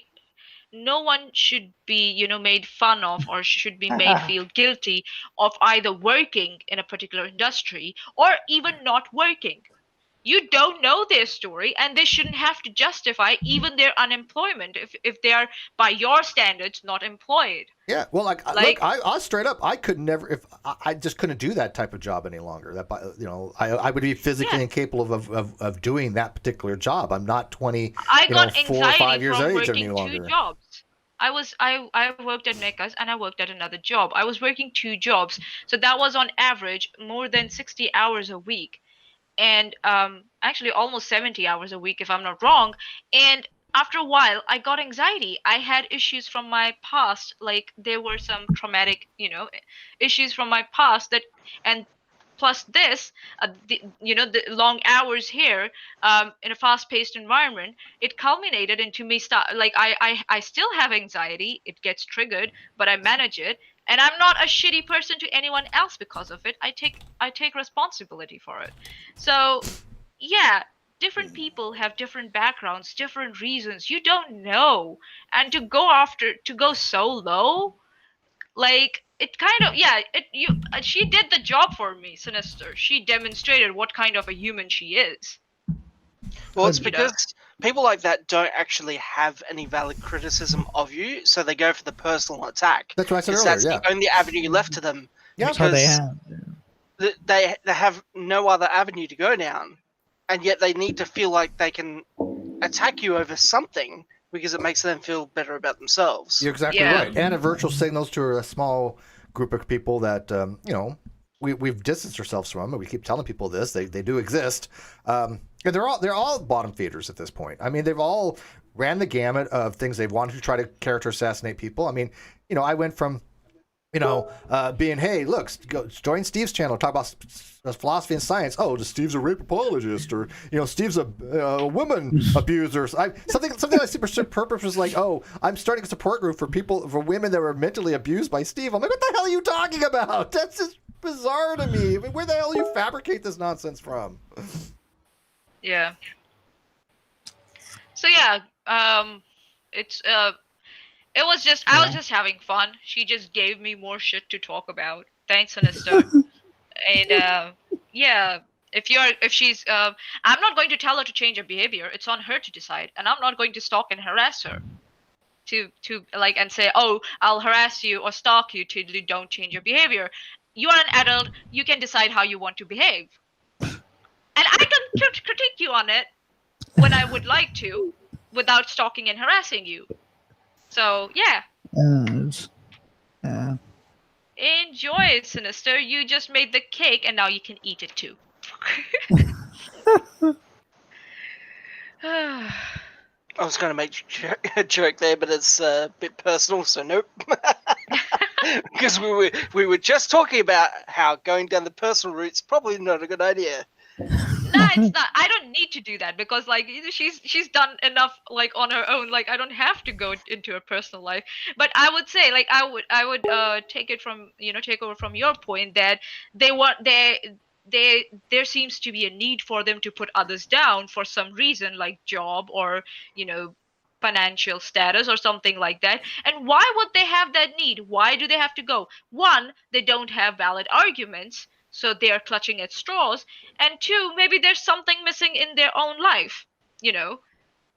made fun of or should be made feel guilty of either working in a particular industry or even not working. You don't know their story, and they shouldn't have to justify even their unemployment if they are, by your standards, not employed. Yeah, well, look, I straight up, I could never, if I just couldn't do that type of job any longer. I would be physically incapable of doing that particular job. I'm not 20, I got 4 or 5 years from age working any longer. 2 jobs. I worked at Mecca's and I worked at another job. I was working 2 jobs, so that was on average more than 60 hours a week. And actually almost 70 hours a week if I'm not wrong. And after a while I got anxiety. I had issues from my past, like there were some traumatic issues from my past and plus this the long hours here in a fast-paced environment, it culminated into me I still have anxiety. It gets triggered, but I manage it, and I'm not a shitty person to anyone else because of it. I take responsibility for it. So yeah, different people have different backgrounds, different reasons. You don't know. And to go so low, like it kind of she did the job for me, Sinister. She demonstrated what kind of a human she is. Well, it's because people like that don't actually have any valid criticism of you, so they go for the personal attack. That's what I said earlier. That's the only avenue left to them. Yeah, That's all they Because have. they have no other avenue to go down, and yet they need to feel like they can attack you over something because it makes them feel better about themselves. You're exactly right. And it virtual signals to a small group of people that we've distanced ourselves from, and we keep telling people this. They do exist. And they're all bottom feeders at this point. I mean, they've all ran the gamut of things they've wanted to try to character assassinate people. I mean, I went from being, hey, look, go join Steve's channel, talk about philosophy and science. Oh, Steve's a rape apologist, or Steve's a woman abuser. Something like Sinister Porpoise was like, oh, I'm starting a support group for women that were mentally abused by Steve. I'm like, what the hell are you talking about? That's just bizarre to me. I mean, where the hell do you fabricate this nonsense from? Yeah. So yeah, it's it was just I was just having fun. She just gave me more shit to talk about. Thanks, Sinister. And yeah, if she's I'm not going to tell her to change her behavior. It's on her to decide, and I'm not going to stalk and harass her to and say, oh, I'll harass you or stalk you till you don't change your behavior. You are an adult. You can decide how you want to behave, and I can critique you on it when I would like to, without stalking and harassing you. So yeah. Yeah. Enjoy, Sinister. You just made the cake, and now you can eat it too. I was going to make a joke there, but it's a bit personal, so nope. Because we were just talking about how going down the personal route's probably not a good idea. No, it's not. I don't need to do that because she's done enough on her own. I don't have to go into her personal life. But I would say I would take over from your point that there seems to be a need for them to put others down for some reason, like job or financial status or something like that. And why would they have that need? Why do they have to go? One, they don't have valid arguments, so they are clutching at straws. And two, maybe there's something missing in their own life, you know.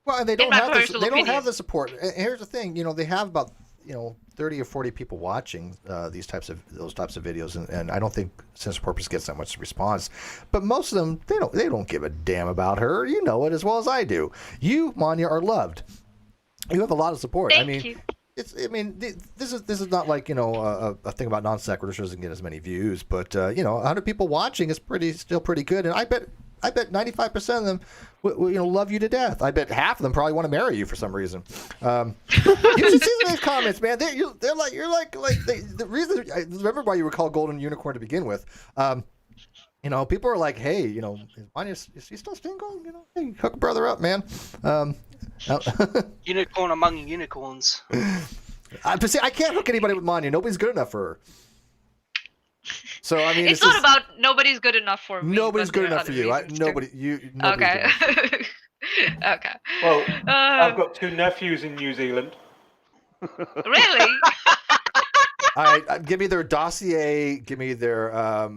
Well, and they In don't my have this. personal They don't opinion. have the support. And here's the thing, they have about 30 or 40 people watching those types of videos, and I don't think Sinister Porpoise gets that much response. But most of them, they don't give a damn about her. You know it as well as I do. You, Manya, are loved. You have a lot of support. Thank you. This is not like a thing about non sequiturs doesn't get as many views, but 100 people watching is still pretty good, and I bet 95% of them love you to death. I bet half of them probably want to marry you for some reason. You should see these comments, man. They're like the reason. I remember why you were called Golden Unicorn to begin with. People are like, hey, is he still single? Hey, hook a brother up, man. Unicorn among unicorns. But see, I can't hook anybody with Manya. Nobody's good enough for her. So I mean, it's not about nobody's good enough for me. Nobody's but good there are enough for other you. reasons too. Nobody's Okay. good enough. Okay. Well, I've got 2 nephews in New Zealand. Really? All right, give me their dossier. Give me their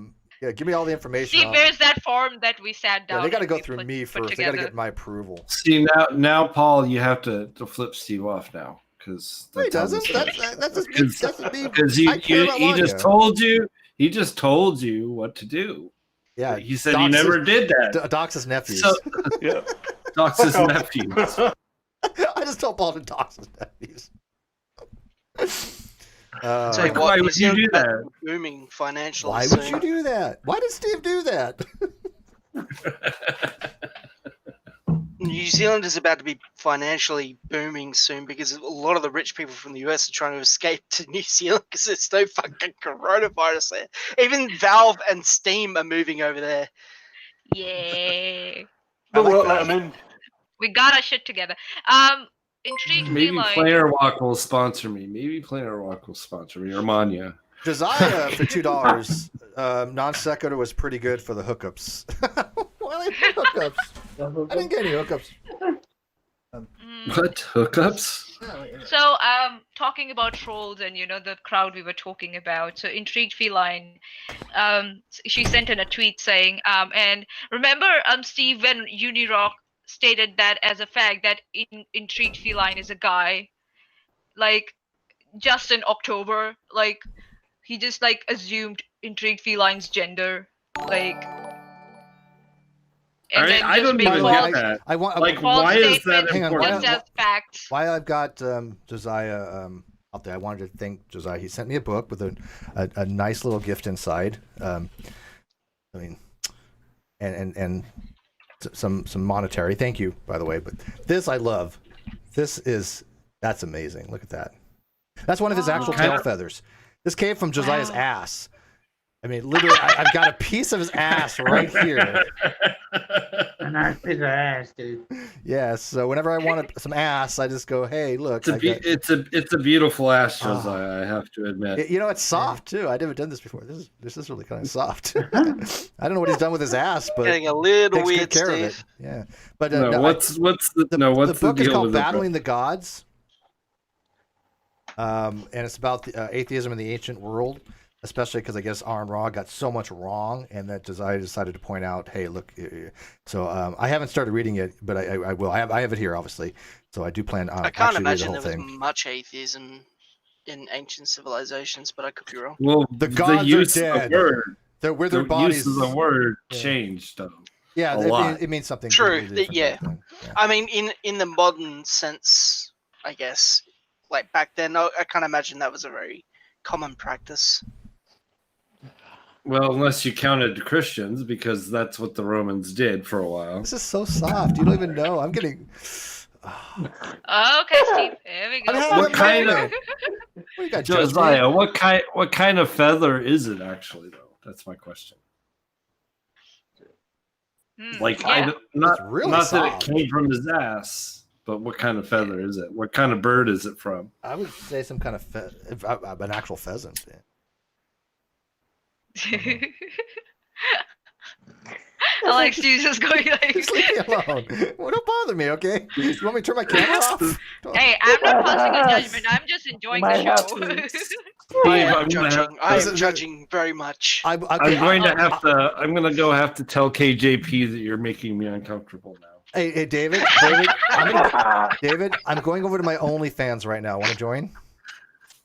give me all the information. See, where's that form that we sat down? Yeah, they got to and go we through put me first. They got to together? get my approval. See now, Paul, you have to flip Steve off now because No, he doesn't. That's me. because I care about he just Manya. told you what to do. Yeah, He said he never did that. Dox his nephews. So, Yeah. Dox his nephews. I just told Paul to dox his nephews. Tell you why what, would you do that? Booming financially. Why would you do that? Why did Steve do that? New Zealand is about to be financially booming soon because a lot of the rich people from the US are trying to escape to New Zealand because there's no fucking coronavirus there. Even Valve and Steam are moving over there. Yeah. But like we won't that. let them in. We got our shit together. Intrigued Maybe feline. Player Walk will sponsor me. Or Manya. Josiah for $2. Non sequitur was pretty good for the hookups. Why hookups? I didn't get any hookups. What hookups? So, talking about trolls and the crowd we were talking about. So, Intrigued Feline, she sent in a tweet saying, and remember, Steve, when Unirock stated that as a fact that Intrigued Feline is a guy, like just in October, like he just like assumed Intrigued Feline's gender, like. And I then just don't make even false, get that. I want. Like, false why is that statements Hang on, important? just as facts. Why I've got Josiah out there, I wanted to thank Josiah. He sent me a book with a nice little gift inside. I mean, and some monetary. Thank you, by the way. But this I love. That's amazing. Look at that. That's one of his actual tail feathers. This came from Josiah's ass. I mean, literally, I've got a piece of his ass right here. A nice piece of ass, dude. Yeah, so whenever I want some ass, I just go, "Hey, look." It's a beautiful ass, Josiah. I have to admit. It's soft too. I've never done this before. This is really kind of soft. I don't know what he's done with his ass, but Getting a little takes weird, good care of it. Steve. Yeah, but What's the book is deal called with the Battling the Gods, and it's about the atheism in the ancient world, especially because I guess Aaron Ra got so much wrong, and that Josiah decided to point out, hey, look. So I haven't started reading it, but I will. I have it here, obviously. So I do plan on. I can't actually read the imagine whole there was thing. much atheism in ancient civilizations, but I could be wrong. Well, The gods are use dead. of the word. They're where their The bodies. use of the word Yeah. changed. Yeah, a lot. it means something. True, completely different yeah. back then. Yeah. I mean, in the modern sense, I guess, like back then, I can't imagine that was a very common practice. Well, unless you counted Christians, because that's what the Romans did for a while. This is so soft. You don't even know. I'm getting. Okay, Steve. Here we go. I'm having What kind of- What do you got, Judge me? Josiah, what kind of feather is it actually, though? That's my question. Like, yeah. not It's really that it soft. came from his ass, but what kind of feather is it? What kind of bird is it from? I would say some kind of an actual pheasant. Yeah. Alexi's just going like. Just leave me alone. Well, don't bother me, okay? You want me to turn my camera off? Hey, I'm not passing a judgment. I'm just enjoying the My show. happiness. I Steve, am I'm gonna have, judging. I Listen, am judging very much. I'm going to have to. I'm gonna go have to tell KJP that you're making me uncomfortable now. Hey, David, David, I'm going over to my OnlyFans right now. Want to join?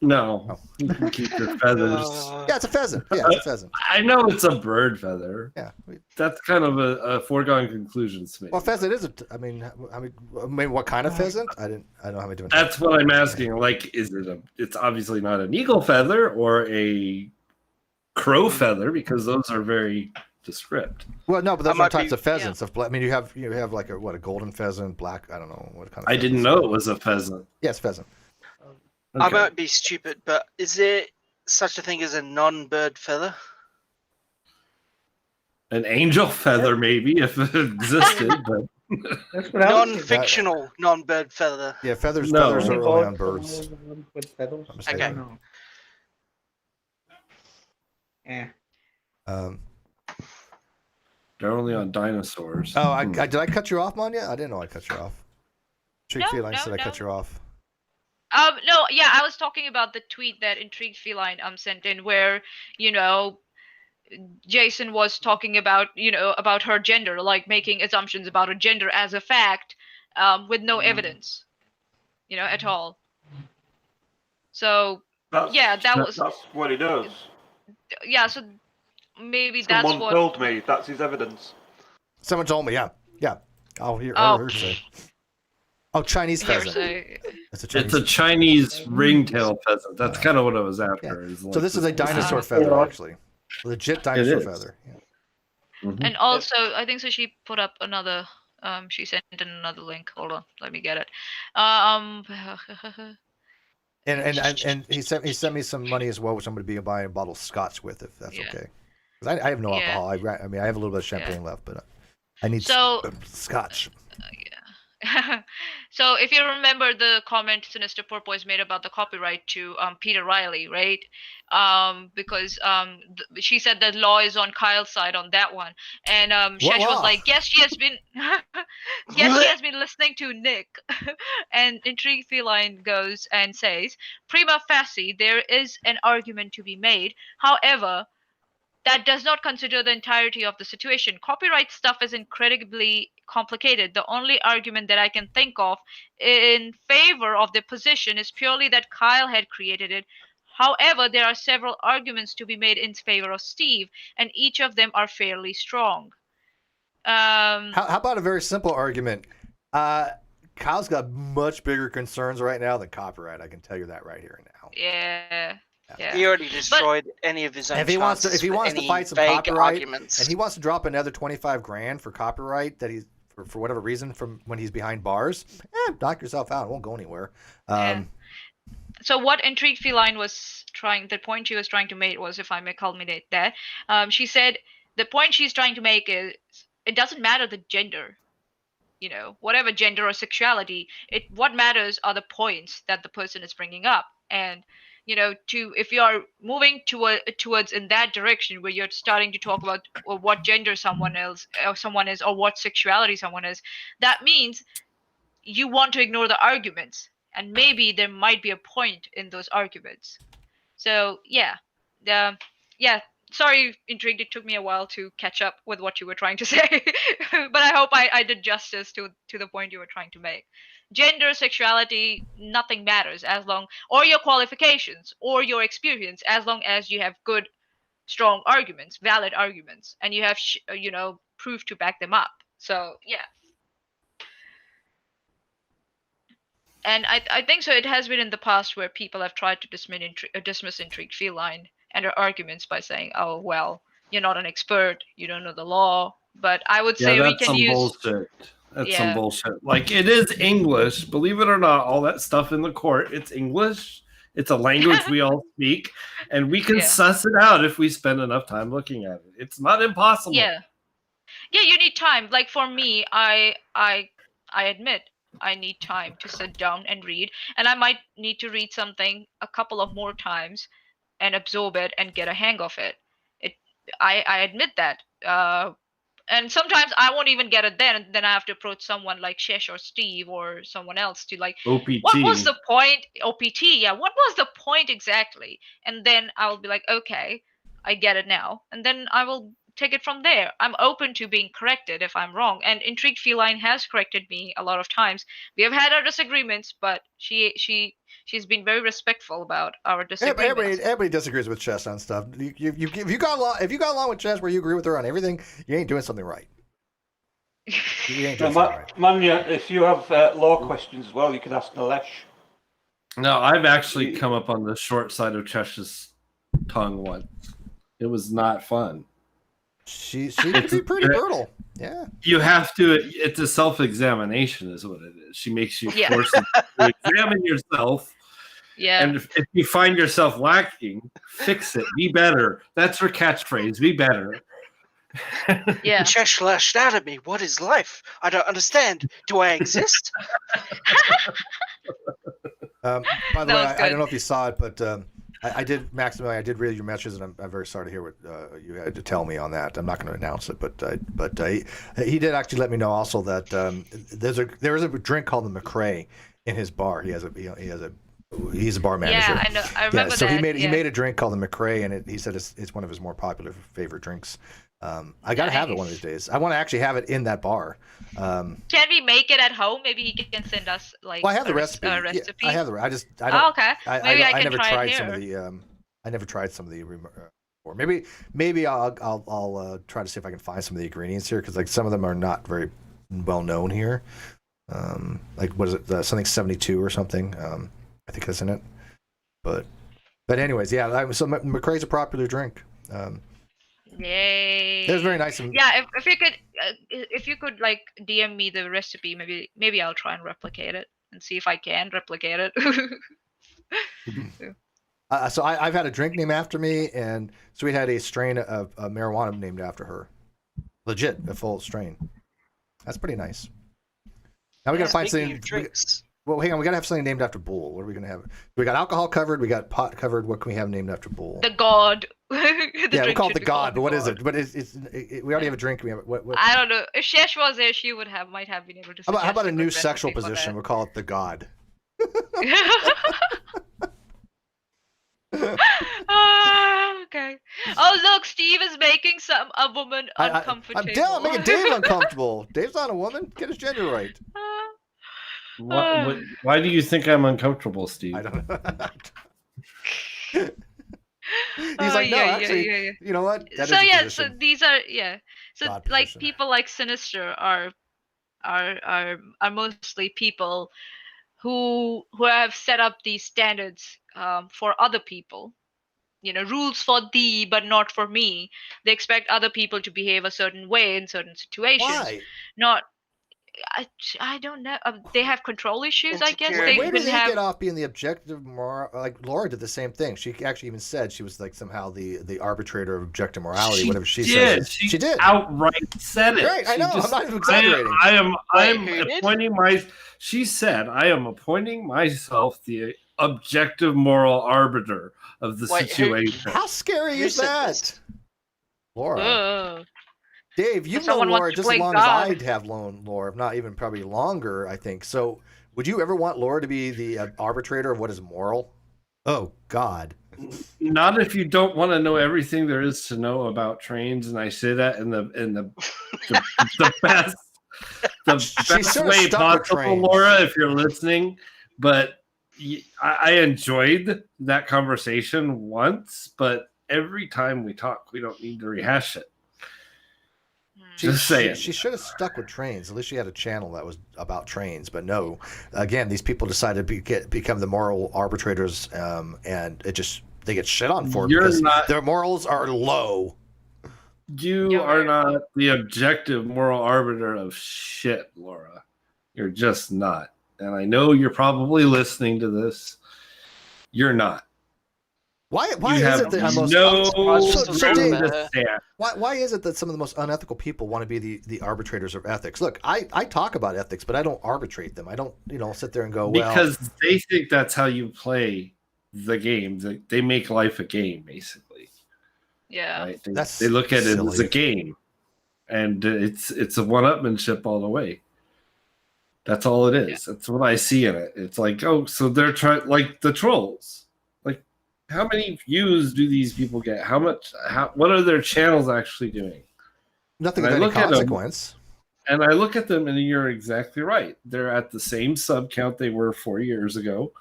No, Oh. you can keep your feathers. Yeah, it's a pheasant. Yeah, it's a pheasant. I know it's a bird feather. Yeah. That's kind of a foregone conclusion to me. Well, pheasant is a. I mean, what kind of pheasant? I don't know how many different. That's what I'm asking. Like, is it a? It's obviously not an eagle feather or a crow feather because those are very descript. Well, no, but those I are might types be- of pheasants. I mean, you have like a golden pheasant, black. I don't know what kind of. I didn't know it was a pheasant. Yes, pheasant. I Okay. might be stupid, but is there such a thing as a non-bird feather? An angel feather, maybe, if it existed, but That's what I was thinking. Non-fictional non-bird feather. Yeah, feathers. No. Feathers are only on birds. With feathers. I'm I mistaken. don't know. Yeah. they're only on dinosaurs. Oh, did I cut you off, Manya? I didn't know I cut you off. Intrigued Feline said I cut you off. No, yeah, I was talking about the tweet that Intrigued Feline sent in, where Jason was talking about about her gender, like making assumptions about her gender as a fact, with no evidence, at all. So That's was what he does. yeah. So maybe that's Someone what. told me that's his evidence. Someone told me. Yeah. I'll hear. Oh. Hearsay. Oh, Chinese pheasant. Hearsay. It's a Chinese. It's a Chinese ringtail pheasant. That's kind of what I was after. Yeah. Is So like this is a dinosaur Ah. feather, actually. Legit dinosaur is. feather. Yeah. Mhm. And also, I think so. She put up another. She sent in another link. Hold on, let me get it. And he sent me some money as well, which I'm going to be buying a bottle of scotch with, if that's Yeah. okay. Because I have no Yeah. alcohol. I mean, I have a little bit of champagne left, but I need So- scotch. So if you remember the comment Sinister Porpoise made about the copyright to Peter Riley, right? Because she said that law is on Kyle's side on that one, and What Shesh was law? like, "Yes, she has been, yes, she has been listening to Nick." And Intrigued Feline goes and says, "Prima facie, there is an argument to be made. However, that does not consider the entirety of the situation. Copyright stuff is incredibly complicated. The only argument that I can think of in favor of the position is purely that Kyle had created it. However, there are several arguments to be made in favor of Steve, and each of them are fairly strong." How about a very simple argument? Kyle's got much bigger concerns right now than copyright. I can tell you that right here and now. Yeah. Yeah. He already destroyed any of his own If he wants to, chances if he with wants to any fight some vague copyright, arguments. and he wants to drop another $25,000 for copyright that he's for whatever reason from when he's behind bars, knock yourself out. It won't go anywhere. Yeah. So what Intrigued Feline was the point she was trying to make was, if I may culminate that, she said the point she's trying to make is it doesn't matter the gender, whatever gender or sexuality. What matters are the points that the person is bringing up, and if you are moving towards in that direction where you're starting to talk about what gender someone is or what sexuality someone is, that means you want to ignore the arguments, and maybe there might be a point in those arguments. So yeah. Sorry, Intrigued, it took me a while to catch up with what you were trying to say, but I hope I did justice to the point you were trying to make. Gender, sexuality, nothing matters or your qualifications or your experience, as long as you have good, strong arguments, valid arguments, and you have proof to back them up. So yeah. And I think so. It has been in the past where people have tried to dismiss Intrigued Feline and her arguments by saying, "Oh well, you're not an expert, you don't know the law." But I would say we that's can some use. bullshit. That's some Yeah. bullshit. Like, it is English, believe it or not. All that stuff in the court, it's English. It's a language we all speak, and we can Yeah. suss it out if we spend enough time looking at it. It's not impossible. Yeah, you need time. Like for me, I admit I need time to sit down and read, and I might need to read something a couple of more times and absorb it and get a hang of it. I admit that. And sometimes I won't even get it then, and then I have to approach someone like Shesh or Steve or someone else to like, OPT. what was the point? OPT, yeah, what was the point exactly? And then I'll be like, okay, I get it now, and then I will take it from there. I'm open to being corrected if I'm wrong, and Intrigued Feline has corrected me a lot of times. We have had our disagreements, but she's been very respectful about our disagreements. Everybody disagrees with Chess on stuff. If you got along with Chess where you agree with her on everything, you ain't doing something right. You ain't doing something right. Manya, if you have law questions as well, you can ask Nilesh. No, I've actually come up on the short side of Chesh's tongue once. It was not fun. She can be pretty brutal. Yeah. You have to. It's a self-examination, is what it is. She makes you force you to examine yourself. Yeah. And if you find yourself lacking, fix it. Be better. That's her catchphrase. Be better. Yeah. Chesh lashed out at me. What is life? I don't understand. Do I exist? By the way, I don't know if you saw it, but I did, Maximilian, I did read your messages, and I'm very sorry to hear what you had to tell me on that. I'm not going to announce it, but he did actually let me know also that there is a drink called the McRae in his bar. He's a bar manager. Yeah, I know. I remember so that. he made a drink called the McRae, and he said it's one of his more popular favorite drinks. I gotta have it one of these days. I want to actually have it in that bar. Can we make it at home? Maybe he can send us like. Well, I have the recipe. A recipe. Yeah, I have the. I don't. Oh, okay. Maybe I can never try tried it some here. of the. I never tried some of the. Or maybe I'll try to see if I can find some of the ingredients here, because like some of them are not very well known here. Like what is it? Something 72 or something. I think that's in it. But anyways, yeah. So McRae's a popular drink. Yay! It was very nice. Yeah, if you could like DM me the recipe, maybe I'll try and replicate it and see if I can replicate it. So I've had a drink named after me, and Sweet had a strain of marijuana named after her. Legit, a full strain. That's pretty nice. Now we gotta find Speaking something. of drinks. Well, hang on. We gotta have something named after Bull. What are we gonna have? We got alcohol covered. We got pot covered. What can we have named after Bull? The god. Yeah, we call it the god. But what is it? But we already have a drink. We have what? I don't know. If Shesh was there, she might have been able to. How about a suggest new good sexual recipe for position? We'll call it the god. Okay. Oh look, Steve is making a woman uncomfortable. I'm making Dave uncomfortable. Dave's not a woman. Get his gender right. Why do you think I'm uncomfortable, Steve? I don't know. He's like, no, actually, you know what? That so is a yeah, position. so these are So God like position. people like Sinister are mostly people who have set up these standards for other people. You know, rules for thee, but not for me. They expect other people to behave a certain way in certain situations. Why? Not, I don't know. They have control issues, I guess. Insecurity. Where did they have. get off being the objective moral? Like Laura did the same thing. She actually even said she was like somehow the arbitrator of objective morality. Whatever she said. She did. Outright said it. Right, I She know. I'm not even exaggerating. I am who did? appointing She said, "I am appointing myself the objective moral arbiter of the Wait, who- situation." How scary Who is said that, this? Laura? Ugh. Dave, you've known someone Laura wants to just as play long God. as I have known Laura, if not even probably longer, I think. So, would you ever want Laura to be the arbitrator of what is moral? Oh God. Not if you don't want to know everything there is to know about trains, and I say that in the best sort of way stuck with possible, trains. Laura, if you're listening. But I enjoyed that conversation once, but every time we talk, we don't need to rehash it. Just saying. She should have stuck with trains. At least she had a channel that was about trains. But no, again, these people decided to become the moral arbitrators, and they get shit on for it because their morals are low. You are not the objective moral arbiter of shit, Laura. You're just not. And I know you're probably listening to this. You're not. Why You is have it that most so Dave, to stand. why is it that some of the most unethical people want to be the arbitrators of ethics? Look, I talk about ethics, but I don't arbitrate them. I don't sit there and go, well, Because they think that's how you play the game. They make life a game, basically. Yeah. Right? That's They look at it as silly. a game. and it's a one-upmanship all the way. That's all it is. That's what I see in it. It's like, oh, so they're trying, like the trolls. Like, how many views do these people get? What are their channels actually doing? Nothing And of I any look at them, consequence. and I look at them, and you're exactly right. They're at the same sub count they were 4 years ago.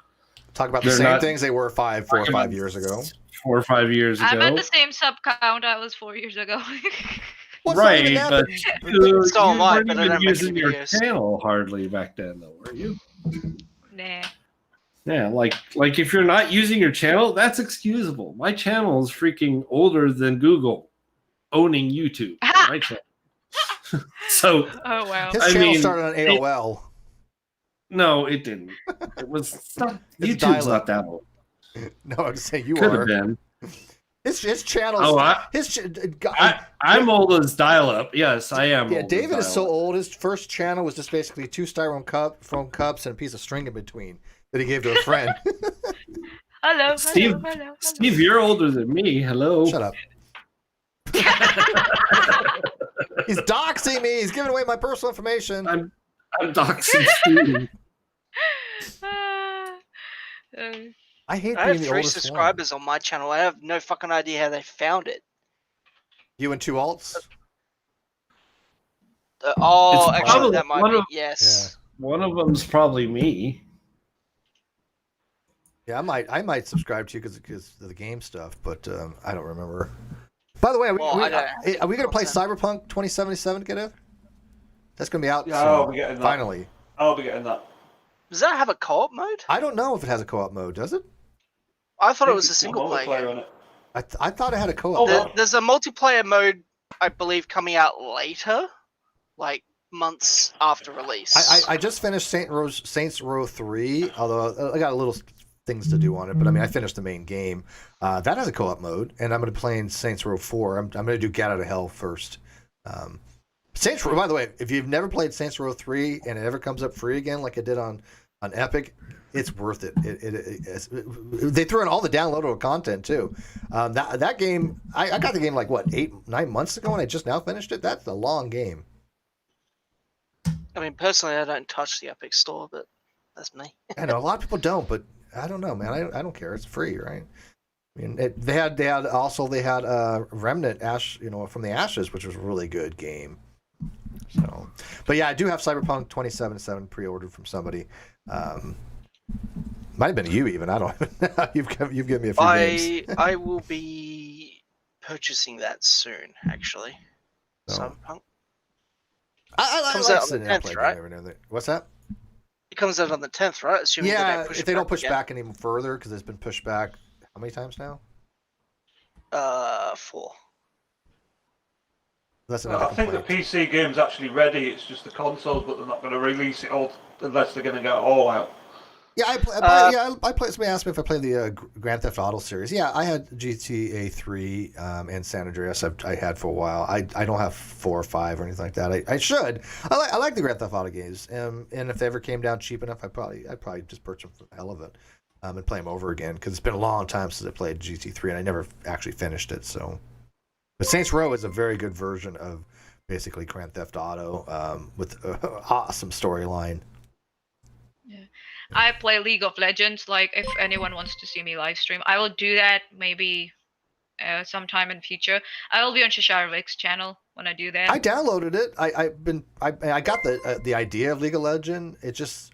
Talk about the They're same not- things they were 4 or 5 years ago. 4 or 5 years ago. I'm at the same sub count I was 4 years ago. What's not even Right, but happening? you So am I, weren't but I even don't make using any your videos. channel hardly back then, though, were you? Nah. Yeah, like if you're not using your channel, that's excusable. My channel is freaking older than Google owning YouTube. My channel. So Oh wow. His I channel mean, started on AOL. no, it didn't. It was not, It's YouTube's dial-up. not that old. No, I'm just saying you Could are. have been. His channel. Oh, I'm old as dial-up. Yes, I am. Yeah, old as David is so dial-up. old. His first channel was just basically 2 styrofoam cups and a piece of string in between that he gave to a friend. Hello, Steve, hello, hello. Steve, you're older than me. Hello. Shut up. He's doxing me. He's giving away my personal information. I'm doxing Steve. I hate I being have the 3 oldest one. subscribers on my channel. I have no fucking idea how they found it. You and 2 alts? Oh, It's actually, probably that might one be. of- Yes. One of them's probably me. Yeah, I might subscribe to you because of the game stuff, but I don't remember. By the way, Well, I don't- are we going to play Cyberpunk 2077 together? That's going to be out Yeah, soon, I'll be getting that. finally. I'll be getting that. Does that have a co-op mode? I don't know if it has a co-op mode, does it? I thought it was a It's got single player multiplayer game. on it. I thought it had a co-op. Oh, mode. well. There's a multiplayer mode, I believe, coming out later, like months after release. I just finished Saints Row 3, although I got a little things to do on it, but I mean I finished the main game. That has a co-op mode, and I'm going to be playing Saints Row 4. I'm going to do Get Out of Hell first. Saints Row, by the way, if you've never played Saints Row 3 and it ever comes up free again like it did on Epic, it's worth it. They threw in all the downloadable content too. That game, I got the game like what 8-9 months ago, and I just now finished it. That's a long game. I mean, personally, I don't touch the Epic Store, but that's me. I know a lot of people don't, but I don't know, man. I don't care. It's free, right? I mean, they had Remnant Ash, from the Ashes, which was a really good game. So, but yeah, I do have Cyberpunk 2077 pre-ordered from somebody. Might have been you even. I don't even know. You've given me a few games. I will be purchasing that soon, actually. So. Cyberpunk. I Comes like out on the sitting down and 10th, playing right? every now and then. What's that? It comes out on the 10th, right? Assuming Yeah, they don't push if they don't push again. back any further, because it's been pushed back how many times now? 4. That's Well, another I think the complaint. PC game's actually ready. It's just the consoles, but they're not going to release it all unless they're going to get it all out. Yeah, I play. Somebody asked me if I played the Grand Theft Auto series. Yeah, I had GTA 3 and San Andreas. I had for a while. I don't have 4 or 5 or anything like that. I should. I like the Grand Theft Auto games. And if they ever came down cheap enough, I'd probably just purchase them for the hell of it and play them over again, because it's been a long time since I played GT3 and I never actually finished it. So, but Saints Row is a very good version of basically Grand Theft Auto with an awesome storyline. I play League of Legends. Like, if anyone wants to see me live stream, I will do that maybe sometime in future. I will be on Cheshire Vic's channel when I do that. I downloaded it. I got the idea of League of Legends. It's just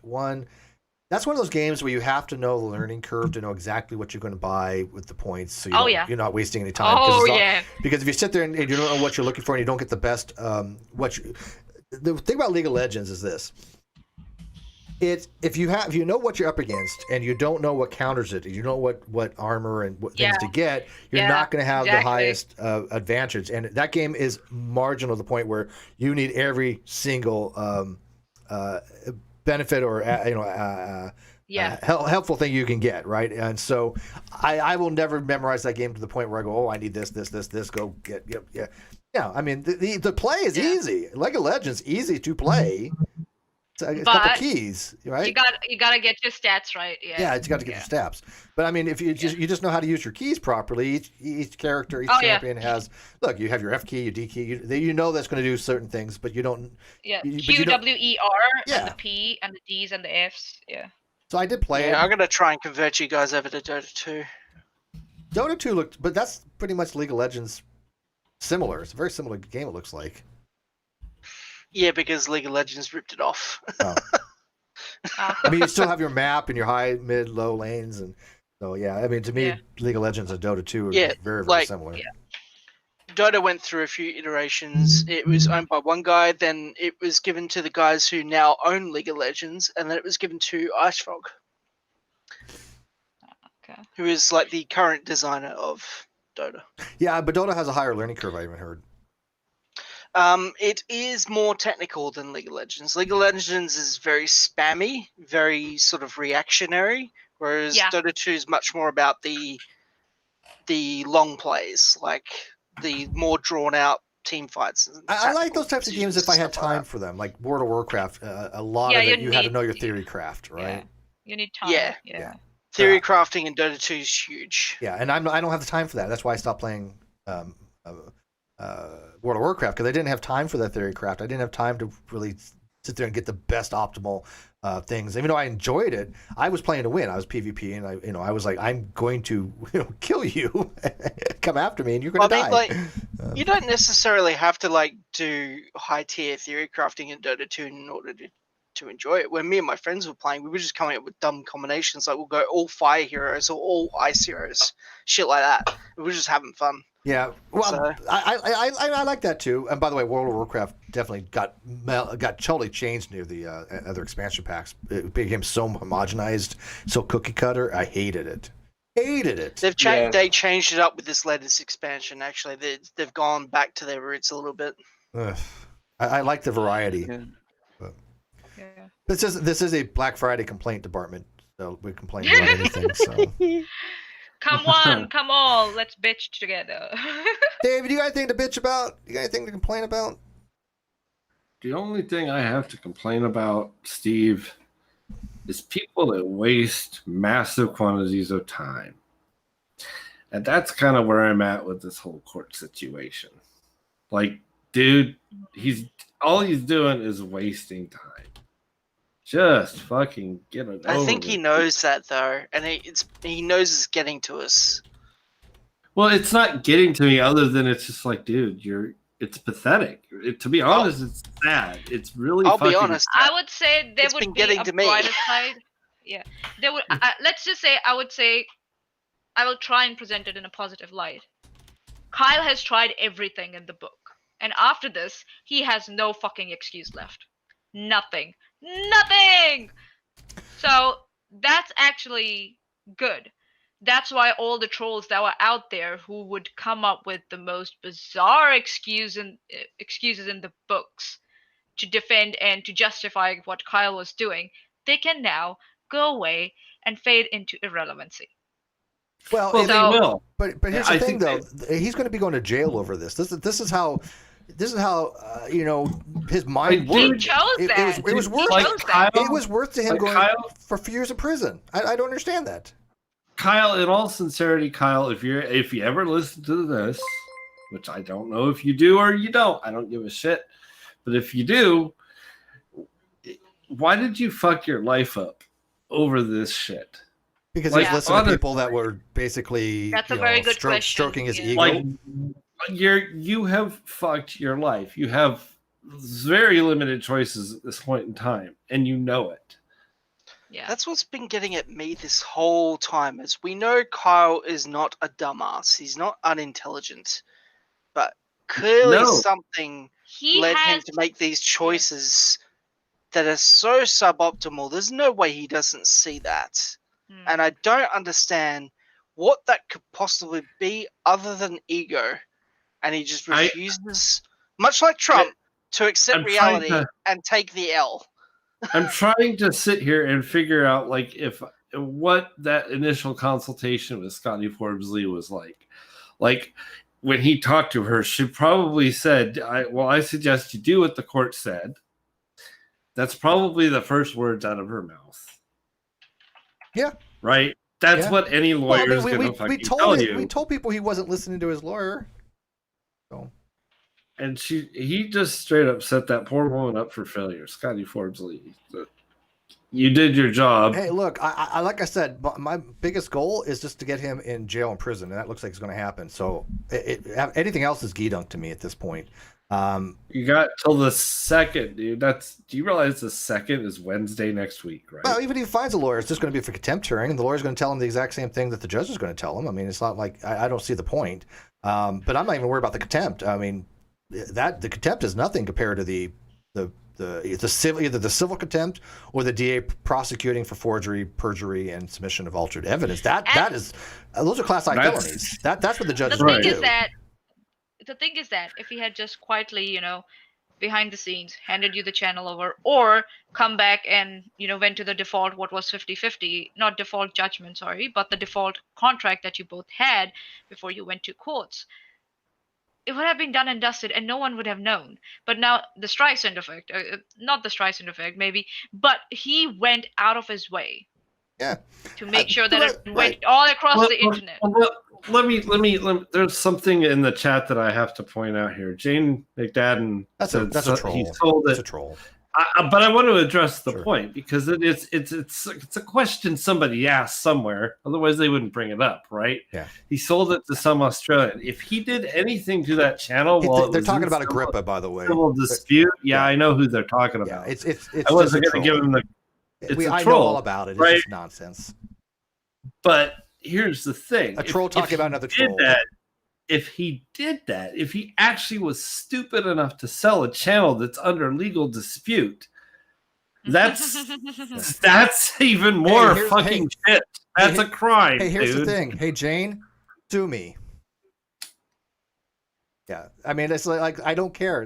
that's one of those games where you have to know the learning curve to know exactly what you're going to buy with the points, so you're not wasting any time. Because if you sit there and you don't know what you're looking for and you don't get the best, the thing about League of Legends is this. If you know what you're up against and you don't know what counters it, you know what armor and what things to get, you're not going to have the highest advantage. And that game is marginal to the point where you need every single benefit or helpful thing you can get, right? And so I will never memorize that game to the point where I go, oh, I need this, go get, yeah. I mean, the play is easy. League of Legends easy to play. It's a But couple keys, right? you gotta get your stats right. Yeah. Yeah, it's got to get your stats. But I mean, if you just know how to use your keys properly, each character, each Oh, yeah. champion has. Look, you have your F key, your D key. You know that's going to do certain things, but you don't. Yeah. but you Q, don't- W, E, R, Yeah. and the P, and the D's, and the F's. Yeah. So I did play Yeah, I'm it. gonna try and convert you guys over to Dota 2. Dota 2 looked, but that's pretty much League of Legends similar. It's a very similar game. It looks like. Yeah, because League of Legends ripped it off. Oh. I mean, you still have your map and your high, mid, low lanes, and so yeah. I mean, to me, Yeah. League of Legends and Dota 2 are Yeah, very like- similar. Yeah. Dota went through a few iterations. It was owned by one guy, then it was given to the guys who now own League of Legends, and then it was given to IceFrog, Okay. who is like the current designer of Dota. Yeah, but Dota has a higher learning curve. I even heard. It is more technical than League of Legends. League of Legends is very spammy, very sort of reactionary, whereas Yeah. Dota 2 is much more about the long plays, like the more drawn out team fights. And I like those tactical types of games if I had decisions, stuff like time for them, like World of Warcraft. A lot Yeah, of it, you you had to need- know your theory craft, right? Yeah. You need time. Yeah. Yeah. Yeah. that. Theory crafting in Dota 2 is huge. Yeah, and I don't have the time for that. That's why I stopped playing World of Warcraft, because I didn't have time for that theory craft. I didn't have time to really sit there and get the best optimal things. Even though I enjoyed it, I was playing to win. I was PvP, and I was like, I'm going to kill you, come after me, and you're going to die. Like, you don't necessarily have to like do high tier theory crafting in Dota 2 in order to enjoy it. When me and my friends were playing, we were just coming up with dumb combinations. Like we'll go all fire heroes or all ice heroes, shit like that. We were just having fun. Yeah, well, So- I like that too. And by the way, World of Warcraft definitely got totally changed near the other expansion packs. It became so homogenized, so cookie cutter. I hated it. They've changed. They changed it up with this latest expansion. Actually, they've gone back to their roots a little bit. Ugh. I like the variety. Yeah. This is a Black Friday complaint department, so we complain about anything. So, Come on, come on, let's bitch together. David, you got anything to bitch about? You got anything to complain about? The only thing I have to complain about, Steve, is people that waste massive quantities of time. And that's kind of where I'm at with this whole court situation. Like, dude, all he's doing is wasting time. Just fucking get it over. I think he with. knows that though, and he knows it's getting to us. Well, it's not getting to me other than it's just like, dude, it's pathetic. To be honest, it's sad. It's really I'll be fucking honest. I would say there It's would been be getting a to me. brighter side. Yeah, there would. Let's just say I would say I will try and present it in a positive light. Kyle has tried everything in the book, and after this, he has no fucking excuse left. Nothing. So that's actually good. That's why all the trolls that were out there who would come up with the most bizarre excuses in the books to defend and to justify what Kyle was doing, they can now go away and fade into irrelevancy. Well, Well, So- they will. but here's I the thing, think though. He's going to be going to jail over this. This is how his mind He worked. chose that. It was worth. He Like chose Kyle, that. It was worth to him like going Kyle- for years in prison. I don't understand that. Kyle, in all sincerity, Kyle, if you ever listen to this, which I don't know if you do or you don't, I don't give a shit. But if you do, why did you fuck your life up over this shit? Because Like, he's listening to other- people that were basically That's a very good question. stroking his Yeah. ego. Like you have fucked your life. You have very limited choices at this point in time, and you know it. Yeah. That's what's been getting at me this whole time. Is we know Kyle is not a dumbass. He's not unintelligent, but clearly No. something He led him has to make these choices that are so suboptimal. There's no way he doesn't see that. Hmm. And I don't understand what that could possibly be other than ego. And he just I- refuses, much like Trump, to accept I'm trying reality to- and take the L. I'm trying to sit here and figure out like if what that initial consultation with Scotty Forbes Lee was like. Like when he talked to her, she probably said, I suggest you do what the court said. That's probably the first words out of her mouth. Yeah. Right? That's Yeah. what any Well, I lawyer is mean, going to fucking tell you. we told people he wasn't listening to his lawyer. So. And he just straight up set that poor woman up for failure. Scotty Forbes Lee. You did your job. Hey, look, I like I said, my biggest goal is just to get him in jail and prison, and that looks like it's going to happen. So anything else is gee-dunk to me at this point. You got till the 2nd, dude. Do you realize the 2nd is Wednesday next week, right? Well, even if he finds a lawyer, it's just going to be for contempt hearing, and the lawyer's going to tell him the exact same thing that the judge is going to tell him. I mean, it's not like I don't see the point. But I'm not even worried about the contempt. I mean, the contempt is nothing compared to the civil, either the civil contempt or the DA prosecuting for forgery, perjury, and submission of altered evidence. That is those are class I felonies. That's what the judge is going to do. The thing is that if he had just quietly, behind the scenes, handed you the channel over, or come back and, went to the default, what was 50-50, not default judgment, sorry, but the default contract that you both had before you went to courts, it would have been done and dusted and no one would have known. But now the Streisand effect, not the Streisand effect, maybe, but he went out of his way. Yeah. To make sure that it went all across the internet. Let me. There's something in the chat that I have to point out here. Jane McDadden. That's a troll. He told it. That's a troll. But I want to address the point because it's a question somebody asked somewhere. Otherwise, they wouldn't bring it up, right? Yeah. He sold it to some Australian. If he did anything to that channel, they're talking about Agrippa, by the way. Civil dispute. Yeah, I know who they're talking about. Yeah, it's I wasn't going to give him the. I know all about it. It's just nonsense. But here's the thing: a troll talking about another troll. If he did that, if he actually was stupid enough to sell a channel that's under legal dispute, that's even more fucking shit. That's a crime. Hey, here's dude. the thing. Hey, Jane, sue me. Yeah, I mean, it's like I don't care.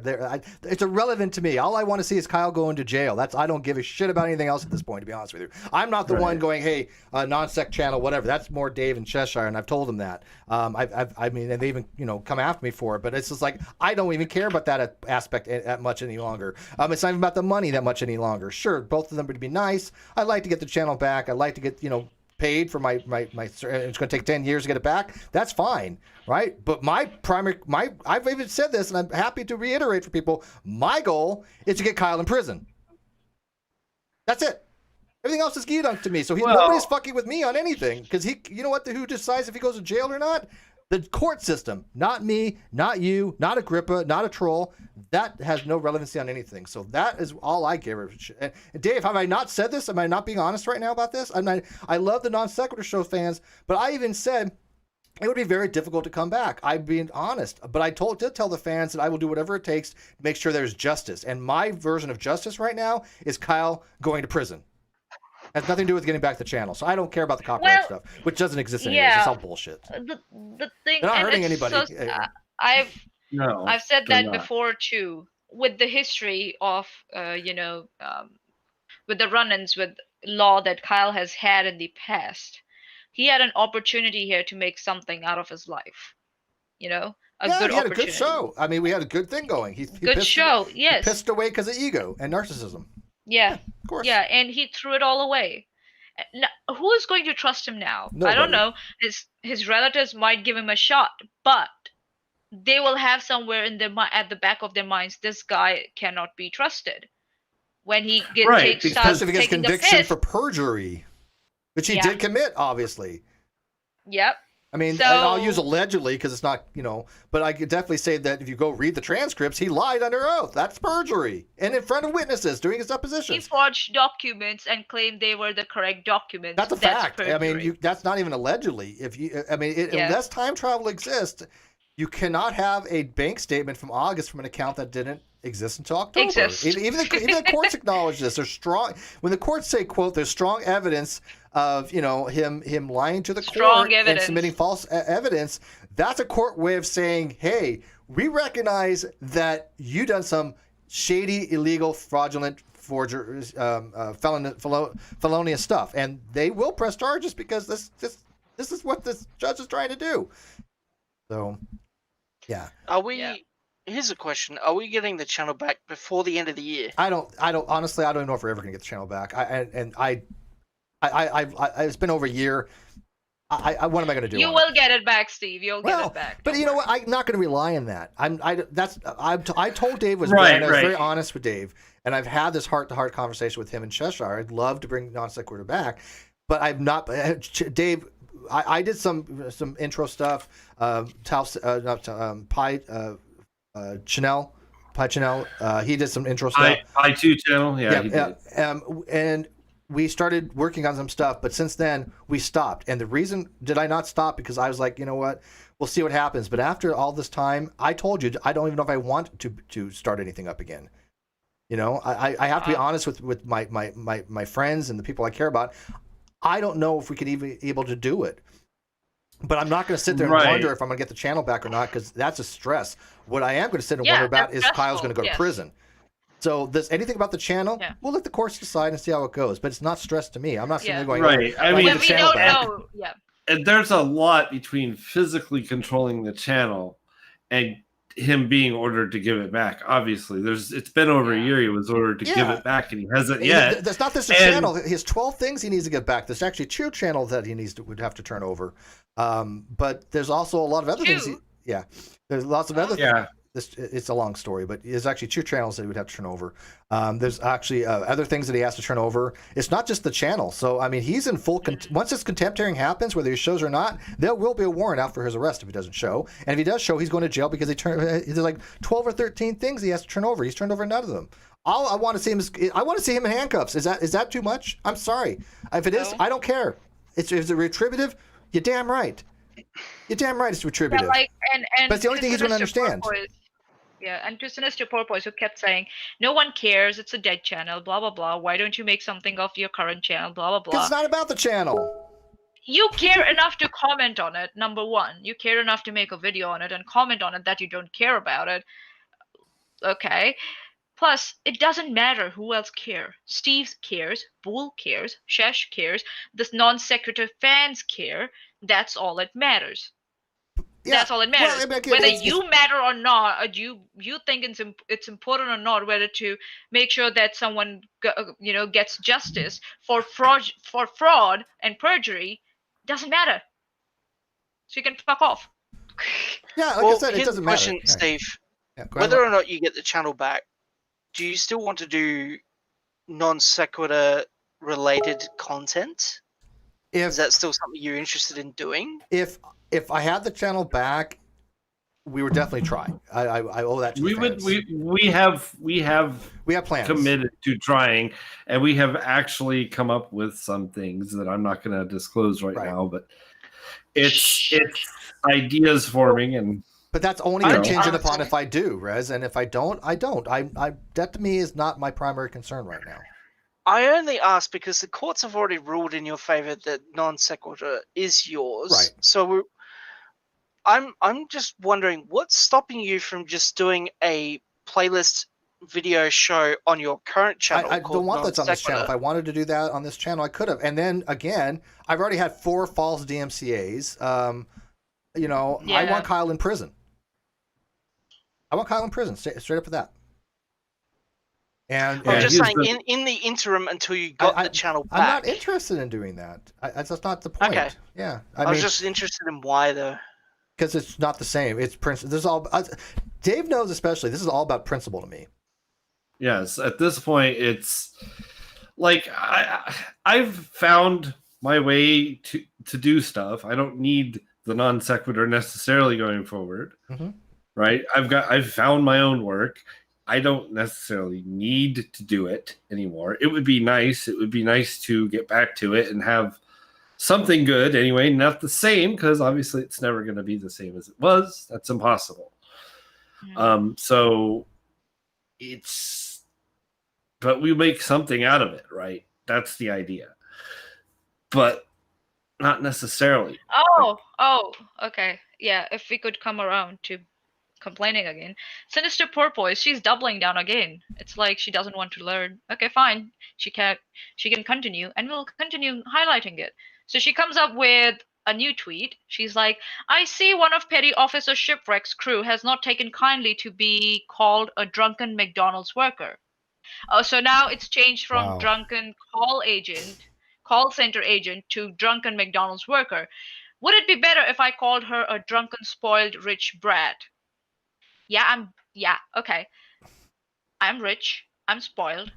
It's irrelevant to me. All I want to see is Kyle going to jail. I don't give a shit about anything else at this point, to be honest with you. I'm not the one going, hey, non-sec channel, whatever. That's more Dave and Cheshire, and I've told them that. I mean, and they even come after me for it. But it's just like I don't even care about that aspect that much any longer. It's not even about the money that much any longer. Sure, both of them would be nice. I'd like to get the channel back. I'd like to get paid for my it's going to take 10 years to get it back. That's fine, right? But I've even said this, and I'm happy to reiterate for people, my goal is to get Kyle in prison. That's it. Everything else is gee-dunk to me. So nobody's fucking with me on anything, because who decides if he goes to jail or not? The court system, not me, not you, not Agrippa, not a troll. That has no relevancy on anything. So that is all I give her. And Dave, have I not said this? Am I not being honest right now about this? I love the Non Sequitur Show fans, but I even said it would be very difficult to come back. I'm being honest. But I did tell the fans that I will do whatever it takes to make sure there's justice. And my version of justice right now is Kyle going to prison. Has nothing to do with getting back the channel. So I don't care about the copyright stuff, which doesn't exist anymore. It's all bullshit. The thing, they're not hurting anybody. I've said that before too. With the history of with the run-ins with law that Kyle has had in the past, he had an opportunity here to make something out of his life. Good opportunity. He had a good show. I mean, we had a good thing going. He yes. He pissed away because of ego and narcissism. Yeah, of course. Yeah, and he threw it all away. Now, who is going to trust him now? Nobody. I don't know. His relatives might give him a shot, but they will have somewhere at the back of their minds, this guy cannot be trusted. When he starts taking conviction for perjury, which he did commit, obviously. Yep. I mean, I'll use allegedly because it's not, but I could definitely say that if you go read the transcripts, he lied under oath. That's perjury. And in front of witnesses during his depositions. He forged documents and claimed they were the correct documents. That's a fact. Perjury. I mean, that's not even allegedly. Unless time travel exists, you cannot have a bank statement from August from an account that didn't exist until October. Even the courts acknowledge this. There's strong, when the courts say, quote, there's strong evidence of him lying to the court and submitting false evidence. That's a court way of saying, hey, we recognize that you done some shady, illegal, fraudulent, forgeries, felonious stuff, and they will press charges because this is what this judge is trying to do. So, yeah. Are we? here's a question: are we getting the channel back before the end of the year? I don't honestly. I don't even know if we're ever gonna get the channel back. It's been over a year. What am I gonna do? You on will it? get it back, Steve. You'll get Well, it back. but Don't you know worry. what? I'm not going to rely on that. I told Dave was Right, and I was very right. honest with Dave, and I've had this heart-to-heart conversation with him in Cheshire. I'd love to bring non sequitur back, but I've not. Dave, I did some intro stuff. Chanel. He did some intro stuff. I2 channel, yeah, he did. And we started working on some stuff, but since then we stopped. And the reason did I not stop? Because I was like, you know what, we'll see what happens. But after all this time, I told you, I don't even know if I want to start anything up again. You know, I have to be honest with my friends and the people I care about. I don't know if we could even able to do it. But I'm not going to sit there and wonder if I'm going to get the channel back or not, because that's a stress. What I am going to sit and wonder about is Kyle's going to go to prison. So anything about the channel, we'll let the courts decide and see how it goes. But it's not stress to me. I'm not sitting there going, right. I mean, we don't know. Yeah. And there's a lot between physically controlling the channel and him being ordered to give it back. Obviously, it's been over a year. He was ordered to give it back, and he hasn't yet. That's not this channel. He has 12 things he needs to get back. There's actually 2 channels that he would have to turn over. But there's also a lot of other things. There's lots of other things. It's a long story, but there's actually 2 channels that he would have to turn over. There's actually other things that he has to turn over. It's not just the channel. So, I mean, he's in full once this contempt hearing happens, whether he shows or not, there will be a warrant out for his arrest if he doesn't show. And if he does show, he's going to jail because there's like 12 or 13 things he has to turn over. He's turned over none of them. All I want to see him in handcuffs. Is that too much? I'm sorry. If it is, I don't care. Is it retributive? You're damn right. You're damn right. It's retributive. But it's the only thing he's going to understand. And to Sinister Porpoise, who kept saying, "No one cares. It's a dead channel. Blah blah blah. Why don't you make something of your current channel? Blah blah blah." Because it's not about the channel. You care enough to comment on it. Number one, you care enough to make a video on it and comment on it that you don't care about it. Okay. Plus, it doesn't matter who else cares. Steve cares. Bull cares. Shesh cares. The non-sequitur fans care. That's all that matters. That's all it matters. Well, whether you matter or not, or you think it's important or not, whether to make sure that someone gets justice for fraud and perjury, doesn't matter. So you can fuck off. Yeah, like I said, it doesn't matter. Question, Steve. Whether or not you get the channel back, do you still want to do non sequitur related content? Is that still something you're interested in doing? If I had the channel back, we would definitely try. I owe that to the fans. We have plans. Committed to trying, and we have actually come up with some things that I'm not going to disclose right now, but it's ideas forming. But that's only contingent upon if I do, Rez, and if I don't, I don't. That to me is not my primary concern right now. I only ask because the courts have already ruled in your favor that non sequitur is yours. Right. So I'm just wondering what's stopping you from just doing a playlist video show on your current channel. I don't want that's on this channel. If I wanted to do that on this channel, I could have. And then again, I've already had 4 false DMCAs. I want Kyle in prison. Straight up with that. And I'm just saying, in the interim, until you got the channel back. I'm not interested in doing that. That's not the point. Okay. Yeah. I was just interested in why, though. Because it's not the same. It's principle. Dave knows especially. This is all about principle to me. Yes. At this point, it's like I've found my way to do stuff. I don't need the non sequitur necessarily going forward. Mm-hmm. Right. I've found my own work. I don't necessarily need to do it anymore. It would be nice. It would be nice to get back to it and have something good anyway. Not the same, because obviously it's never going to be the same as it was. That's impossible. Mm-hmm. So but we make something out of it, right? That's the idea. But not necessarily. Oh, okay. Yeah, if we could come around to complaining again. Sinister Porpoise, she's doubling down again. It's like she doesn't want to learn. Okay, fine. She can continue, and we'll continue highlighting it. So she comes up with a new tweet. She's like, I see one of Petty Officer Shipwreck's crew has not taken kindly to be called a drunken McDonald's worker. So now it's changed from Wow. drunken call center agent to drunken McDonald's worker. Would it be better if I called her a drunken, spoiled, rich brat? Yeah, okay. I'm rich. I'm spoiled.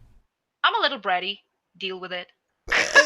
I'm a little bratty. Deal with it.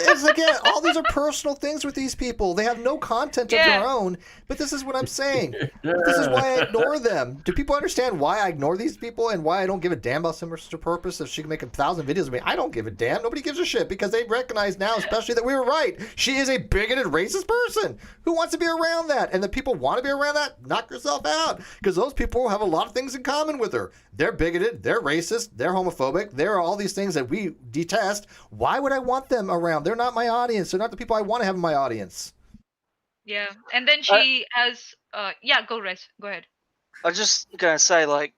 It's again, all these are personal things with these people. They have no content of their own. But this is what I'm saying. This is why I ignore them. Do people understand why I ignore these people and why I don't give a damn about Sinister Porpoise? If she can make 1,000 videos of me, I don't give a damn. Nobody gives a shit because they recognize now, especially that we were right. She is a bigoted, racist person. Who wants to be around that? And the people want to be around that? Knock yourself out. Because those people have a lot of things in common with her. They're bigoted. They're racist. They're homophobic. They're all these things that we detest. Why would I want them around? They're not my audience. They're not the people I want to have in my audience. Yeah, and then she has. Go Rez. Go ahead. I was just gonna say, like,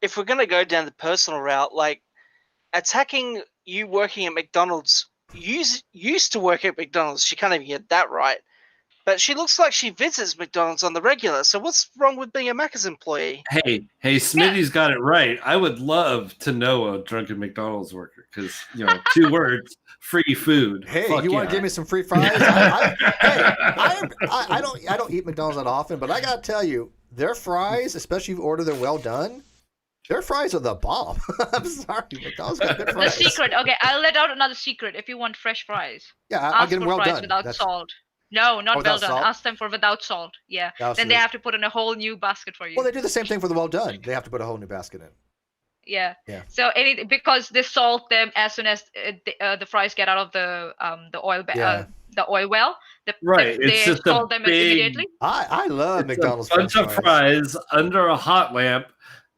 if we're gonna go down the personal route, like, attacking you working at McDonald's, used to work at McDonald's. She can't even get that right. But she looks like she visits McDonald's on the regular. So what's wrong with being a Macca's employee? Hey, Smitty's got it right. I would love to know a drunken McDonald's worker because, 2 words, free food. Hey, Fuck you want yeah. to give me some free fries? I don't eat McDonald's that often, but I gotta tell you, their fries, especially if you order them well done, their fries are the bomb. I'm sorry, McDonald's got good The fries. secret. Okay, I'll let out another secret. If you want fresh fries, Yeah, I'll ask get them for well fries done. without salt. No, not well without done. salt? Ask them for without salt. Yeah. Oh, so Then they have to put in a whole new basket for you. Well, they do the same thing for the well done. They have to put a whole new basket in. Yeah. Yeah. So because they salt them as soon as the fries get out of the oil the oil well. Right, They it's just a salt them big- immediately. I love McDonald's a bunch French of fries under a hot lamp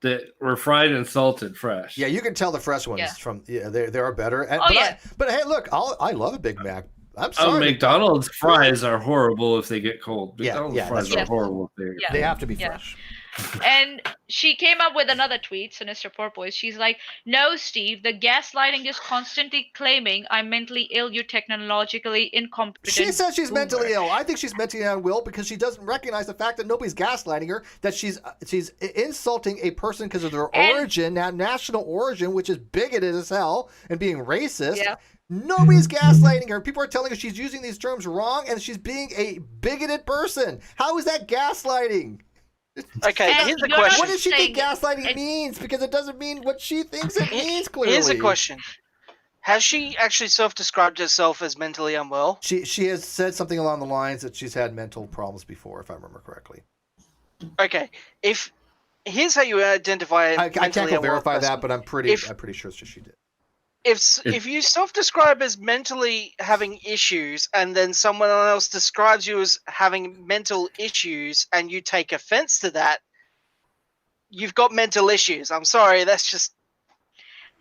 that were fried and salted fresh. Yeah, you can tell the fresh ones from they are better. And, Oh, but yeah. but hey, look, I love a Big Mac. I'm sorry. McDonald's fries are horrible if they get cold. Yeah, McDonald's yeah, fries that's are horrible if they get Yeah. They have to be Yeah. fresh. And she came up with another tweet, Sinister Porpoise. She's like, "No, Steve, the gaslighting is constantly claiming I'm mentally ill, you're technologically incompetent." She says she's boomer." mentally ill. I think she's mentally unwell because she doesn't recognize the fact that nobody's gaslighting her, that she's insulting a person because of their origin, national origin, which is bigoted as hell and being racist. Yeah. Nobody's gaslighting her. People are telling her she's using these terms wrong and she's being a bigoted person. How is that gaslighting? Okay, And here's the you're not question. What does she think saying- gaslighting means? Because it doesn't mean what she thinks it means clearly. Here's the question. Has she actually self-described herself as mentally unwell? She has said something along the lines that she's had mental problems before, if I remember correctly. Okay, here's how you identify I can't go verify that, but I'm pretty sure she did. If you self-describe as mentally having issues and then someone else describes you as having mental issues and you take offense to that, you've got mental issues. I'm sorry, that's just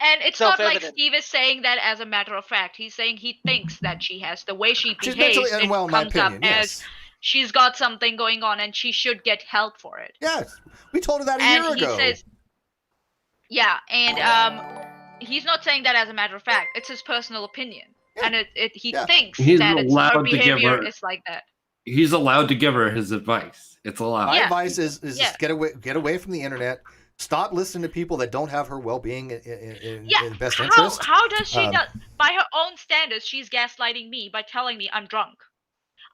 And it's not like self-evident. Steve is saying that as a matter of fact. He's saying he thinks that she has. The way she She's behaves, mentally it unwell, in my comes up opinion. as Yes. she's got something going on and she should get help for it. Yes. We told her that a And year he ago. says, yeah, and he's not saying that as a matter of fact. It's his personal opinion, and he thinks He's that her allowed to give behavior her- is like that. He's allowed to give her his advice. It's allowed. My Yeah. advice is Yeah. just get away from the internet. Stop listening to people that don't have her well-being in the best interest. How does she do? By her own standards, she's gaslighting me by telling me I'm drunk.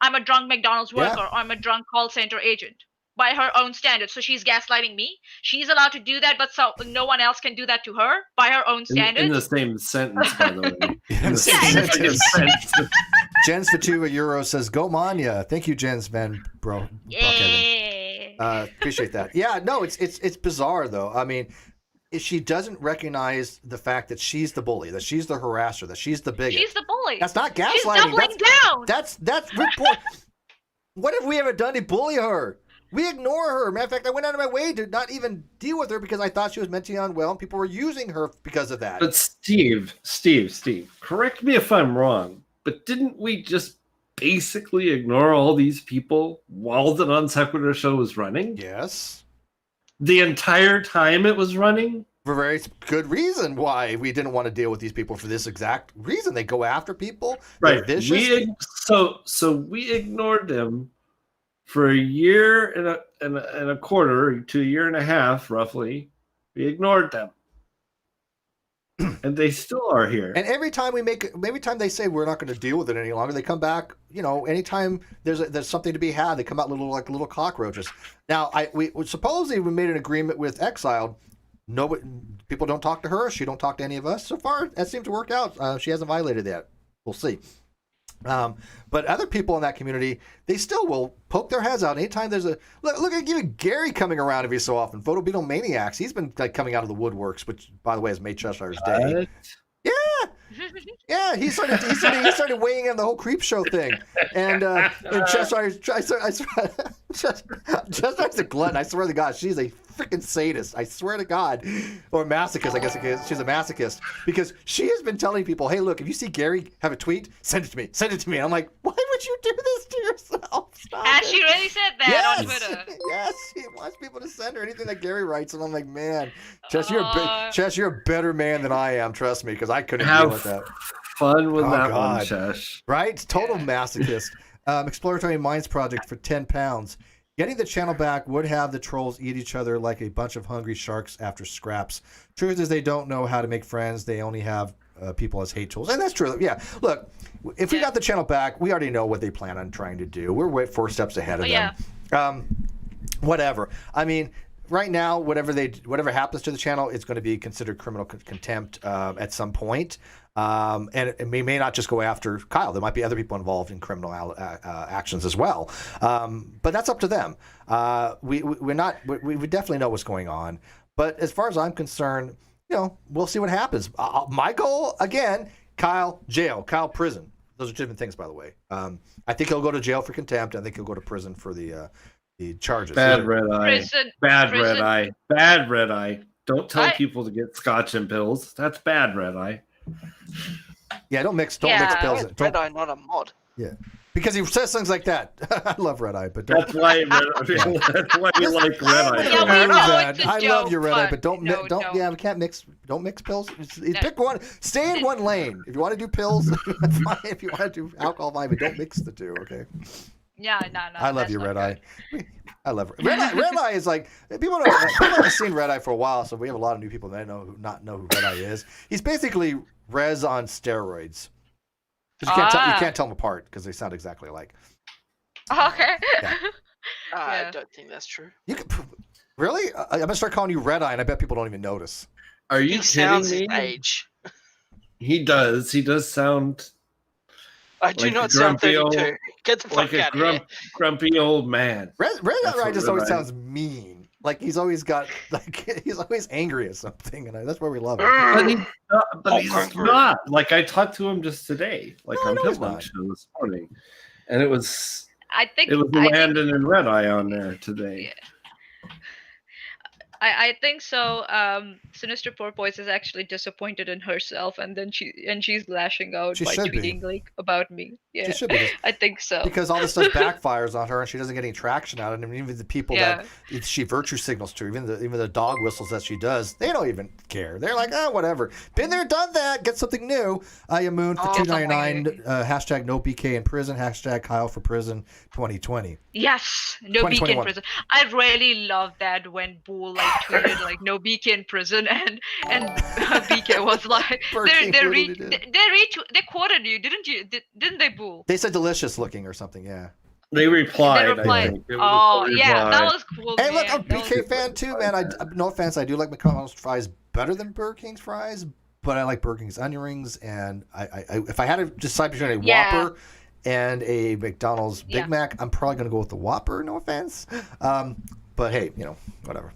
I'm a drunk McDonald's Yeah. worker, or I'm a drunk call center agent. By her own standards, so she's gaslighting me. She's allowed to do that, but no one else can do that to her by her own standards. In the same sentence, by the way. In the same sentence. sentence. Jens for €2 says, "Go Manya." Thank you, Jens, man, bro. Yeah. Appreciate that. Yeah, no, it's bizarre though. I mean, if she doesn't recognize the fact that she's the bully, that she's the harasser, that she's the bigot. She's the bully. That's not gaslighting. She's doubling down. That's report. What have we ever done to bully her? We ignore her. Matter of fact, I went out of my way to not even deal with her because I thought she was mentally unwell, and people were using her because of that. But Steve, correct me if I'm wrong, but didn't we just basically ignore all these people while the Non Sequitur show was running? Yes. The entire time it was running? for very good reason why we didn't want to deal with these people for this exact reason. They go after people. They're Right. vicious. So we ignored them for a year and a quarter to a year and a half, roughly. We ignored them. And they still are here. And every time they say we're not going to deal with it any longer, they come back. Anytime there's something to be had, they come out little cockroaches. Now, we supposedly we made an agreement with Exiled. Nobody, people don't talk to her. She don't talk to any of us. So far, that seems to work out. She hasn't violated that. We'll see. But other people in that community, they still will poke their heads out anytime there's a look at even Gary coming around every so often. Photobeetle Maniacs. He's been coming out of the woodworks, which by the way has made Cheshire's day. Yeah, he started weighing in the whole creep show thing, and Cheshire's a glutton. I swear to God, she's a freaking sadist. I swear to God, or masochist. I guess she's a masochist because she has been telling people, "Hey, look, if you see Gary have a tweet, send it to me. Send it to me." And I'm like, "Why would you do this to yourself?" Stop And it. she really said that on Twitter. Yes, she wants people to send her anything that Gary writes, and I'm like, man, Chess, you're a better man than I am. Trust me, because I couldn't deal with that. Fun with that God. one, Chesh. Right? Total masochist. Exploratory Minds project for £10. Getting the channel back would have the trolls eat each other like a bunch of hungry sharks after scraps. Truth is, they don't know how to make friends. They only have people as hate tools. And that's true. Yeah. Look, if we got the channel back, we already know what they plan on trying to do. We're 4 steps ahead of them. Whatever. I mean, right now, whatever happens to the channel, it's going to be considered criminal contempt at some point. And we may not just go after Kyle. There might be other people involved in criminal actions as well. But that's up to them. We definitely know what's going on. But as far as I'm concerned, we'll see what happens. My goal, again, Kyle, jail, Kyle, prison. Those are different things, by the way. I think he'll go to jail for contempt. I think he'll go to prison for the charges. Bad red eye. Bad prison. red eye. Bad red eye. Don't tell people to get scotch and pills. That's bad red eye. Yeah, don't mix pills. Red Eye, not a mod. Yeah, because he says things like that. I love Red Eye, but don't. That's why you like Red Eye. Yeah, we know it's a I love you, Red Eye, but don't. No. We can't mix. Don't mix pills. Pick one. Stay in one lane. If you want to do pills, fine. If you want to do alcohol, fine, but don't mix the two. Okay. Yeah, no. I love you, Red Eye. I love Red Eye. Red Eye is like people haven't seen Red Eye for a while, so we have a lot of new people that not know who Red Eye is. He's basically Rez on steroids. You can't tell them apart because they sound exactly alike. Okay. Yeah. I don't think that's true. You can really? I'm gonna start calling you Red Eye, and I bet people don't even notice. Are you He kidding sounds me? his age. He does. He does sound I do like not a sound grumpy 32. old- Get the fuck like a out of here. grumpy old man. Red That's Eye what just Red always Eye sounds mean. Like he's always got he's always angry at something, and that's why we love him. But he's not. Like I talked to him just today, like No, on no, he's Pillman not. Show this morning, and it was I think Landon and Red Eye on there today. I think so. Sinister Porpoise is actually disappointed in herself, and then she's lashing out She by should be. tweeting like about me. Yeah, She should be. I think so. Because all this stuff backfires on her, and she doesn't get any traction out of it. And even the people that she virtue signals to, even the dog whistles that she does, they don't even care. They're like, whatever. Been there, done that. Get something new. Moon for $2.99. Hashtag no BK in prison. Hashtag Kyle for prison 2020. Yes, no BK in 2021. prison. I really love that when Bull tweeted like no BK in prison, and BK was like they quoted you, didn't you? Didn't they, Bull? They said delicious looking or something. Yeah. They replied. They replied. I think. It was a reply. That was cool. Hey, look, man. I'm a BK fan too, man. No offense, I do like McDonald's fries better than Burger King's fries, but I like Burger King's onion rings, and I if I had to decide between a Whopper and a McDonald's Big Mac, I'm probably gonna go with the Whopper. No offense, but hey, whatever.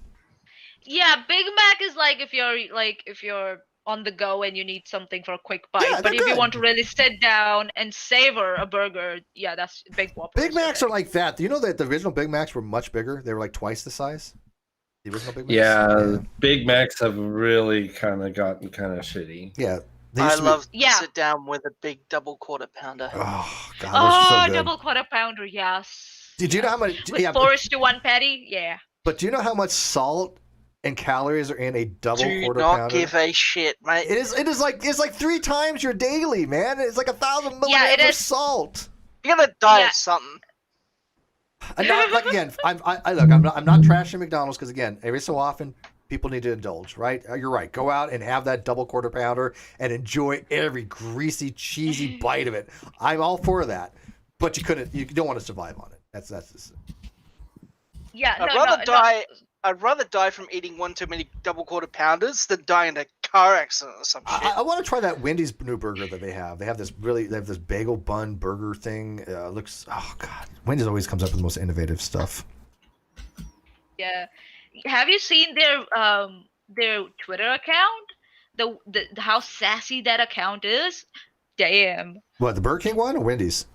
Yeah, Big Mac is like if you're on the go and you need something for a quick bite. But if you want to really sit down and savor a burger, that's Big Whopper. Big Macs are like that. Do you know that the original Big Macs were much bigger? They were like twice the size. The original Big Macs. Yeah, Big Macs have really kind of gotten kind of shitty. Yeah. I love to sit down with a big double quarter pounder. Oh God, those are so good. Double quarter pounder, yes. Did you know how much? With 4:1 patty, But do you know how much salt and calories are in a double Do quarter not pounder. give a shit, mate. It's like 3 times your daily, man. It's like 1,000 Yeah, it milligrams of is. salt. You're gonna die Yeah. of something. I'm not, like again, I'm not trashing McDonald's because again, every so often people need to indulge, right? You're right. Go out and have that double quarter pounder and enjoy every greasy, cheesy bite of it. I'm all for that, but you don't want to survive on it. That's just, Yeah, I'd rather die from eating one too many double quarter pounders than die in a car accident or some shit. I want to try that Wendy's new burger that they have. They have this bagel bun burger thing. Looks, oh god, Wendy's always comes up with the most innovative stuff. Yeah. Have you seen their Twitter account? The how sassy that account is? Damn. What, the Burger King one or Wendy's?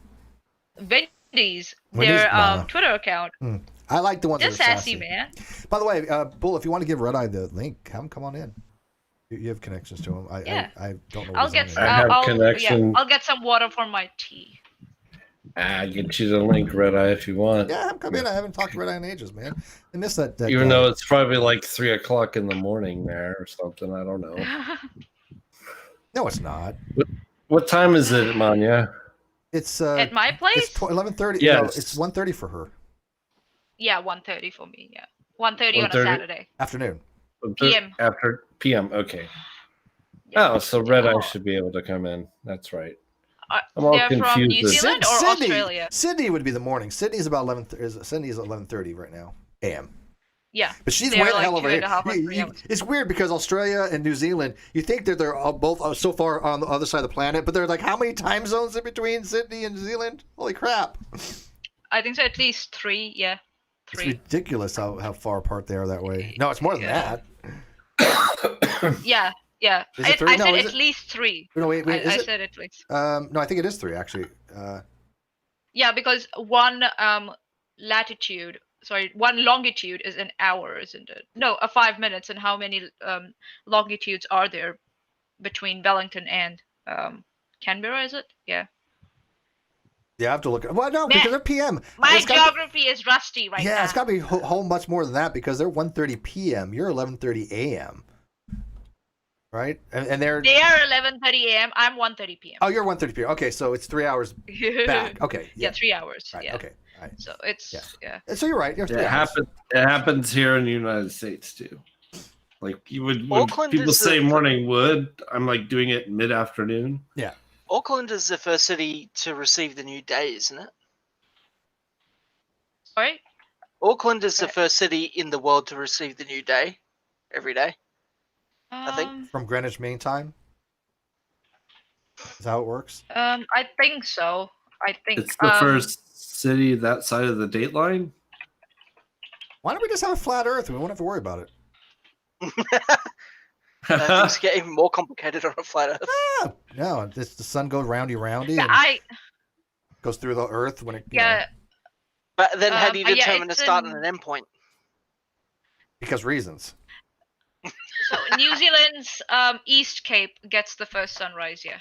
Wendy's, Wendy's? their Nah. Twitter account. I like the ones They're that are sassy, sassy. man. By the way, Bull, if you want to give Red Eye the link, have him come on in. You have connections to him. I don't know. I'll his get. name. I have I'll, connection. Yeah, I'll get some water for my tea. I get you the link, Red Eye, if you want. Yeah, come in. I haven't talked to Red Eye in ages, man. I miss that. Even though it's probably like 3 o'clock in the morning there or something. I don't know. No, it's not. What time is it, Manya? It's At my place? It's 11:30. Yes. No, it's 1:30 for her. Yeah, 1:30 for me. Yeah, 1:30 on a 1:30? Saturday. Afternoon. PM. After PM, okay. Yeah. Oh, so Red Eye should be able to come in. That's right. I'm all They're from New confused. Zealand or Australia? Sydney would be the morning. Sydney's about 11. Sydney's 11:30 right now a.m. Yeah. But she's They're way the like hell over 2.5 or here. 3 hours. It's weird because Australia and New Zealand, you think that they're all both so far on the other side of the planet, but they're like, how many time zones in between Sydney and New Zealand? Holy crap. I think so. At least 3. Yeah, It's 3. ridiculous how far apart they are that way. No, it's more than Yeah. that. Yeah. Yeah. Is I it 3? No, said is at it? least 3. No, wait, is I it? said at least. No, I think it is 3 actually. Yeah, because one longitude is an hour, isn't it? No, 5 minutes. And how many longitudes are there between Wellington and Canberra? Is it? Yeah. Yeah, I have to look. Well, no, Man, because they're PM. My It's gotta be- geography is rusty right now. Yeah, it's got to be home much more than that because they're 1:30 p.m. You're 11:30 a.m. Right? And they're... They are 11:30 a.m. I'm 1:30 p.m. Oh, you're 1:30 p.m. Okay, so it's 3 hours back. Okay. Yeah, 3 hours. Right, Yeah. okay. All right. So it's yeah. So you're right. You're 3 hours. It happens here in the United States too. Like you would when Auckland people is say the- morning wood, I'm like doing it mid-afternoon. Yeah. Auckland is the first city to receive the new day, isn't it? Sorry. Auckland is the first city in the world to receive the new day every day. I think. From Greenwich Mean Time? Is that how it works? I think so. I think It's the first city that side of the date line. Why don't we just have a flat Earth and we won't have to worry about it? Things get even more complicated on a flat Earth. Ah, no, the sun goes roundy Yeah, and goes through the Earth when it. But then how do you yeah, determine a it's start in- and an end point? Because reasons. So New Zealand's East Cape gets the first sunrise. Yeah.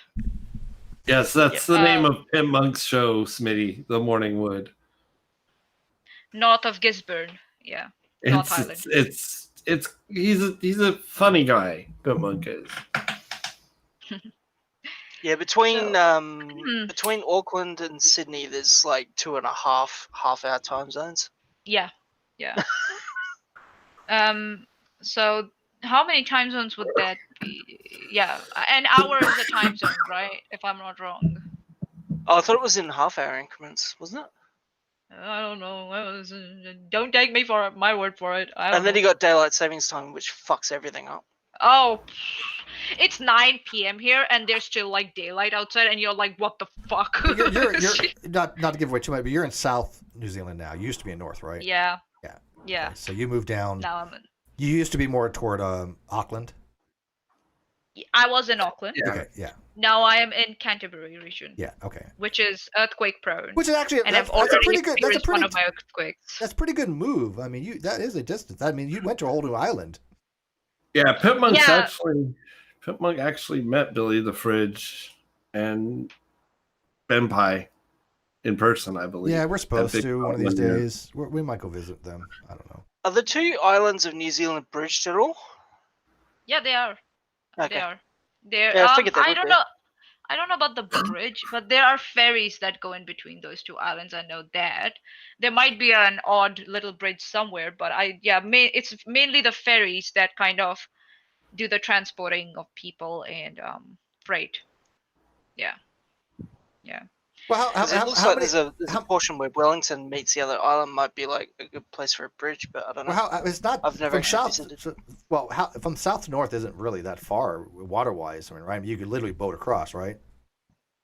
Yes, that's the name of Tim Monk's show, Smitty, The Morning Wood. North of Gisborne. Yeah. North Island. He's a funny guy, Tim Monk is. Yeah, between between Auckland and Sydney, there's like 2.5 half-hour time zones. Yeah. Yeah. So how many time zones would that be? Yeah, an hour is a time zone, right? If I'm not wrong. Oh, I thought it was in half-hour increments, wasn't it? I don't know. Don't take me for my word for it. I don't And then know. you got daylight savings time, which fucks everything up. Oh, it's 9 p.m. here, and there's still like daylight outside, and you're like, "What the fuck?" You're not to give away too much, but you're in South New Zealand now. You used to be in North, right? Yeah. Yeah. Yeah. Okay, so you moved down. Now I'm in. You used to be more toward Auckland. I was in Auckland. Yeah. Okay. Yeah. Now I am in Canterbury region. Yeah. Okay. Which is earthquake prone. Which is actually and that's I've already a pretty good. That's a experienced pretty. one of my earthquakes. That's a pretty good move. I mean, that is a distance. I mean, you went to a whole new island. Yeah, Pip Monk actually met Billy the Fridge and Ben Pie in person, I believe. Yeah, we're supposed Big to one of these Island, yeah. days. We might go visit them. I don't know. Are the two islands of New Zealand bridged at all? Yeah, they are. Okay. They are. They're. Yeah, I figured they I would don't be. know. I don't know about the bridge, but there are ferries that go in between those two islands. I know that. There might be an odd little bridge somewhere, but it's mainly the ferries that kind of do the transporting of people and freight. Yeah. Yeah. Well, Because it looks how like many? there's a portion where Wellington meets the other island might be like a good place for a bridge, but I don't know. Well, it's not I've never from actually south. visited. Well, from south to north isn't really that far water wise. I mean, right? You could literally boat across, right?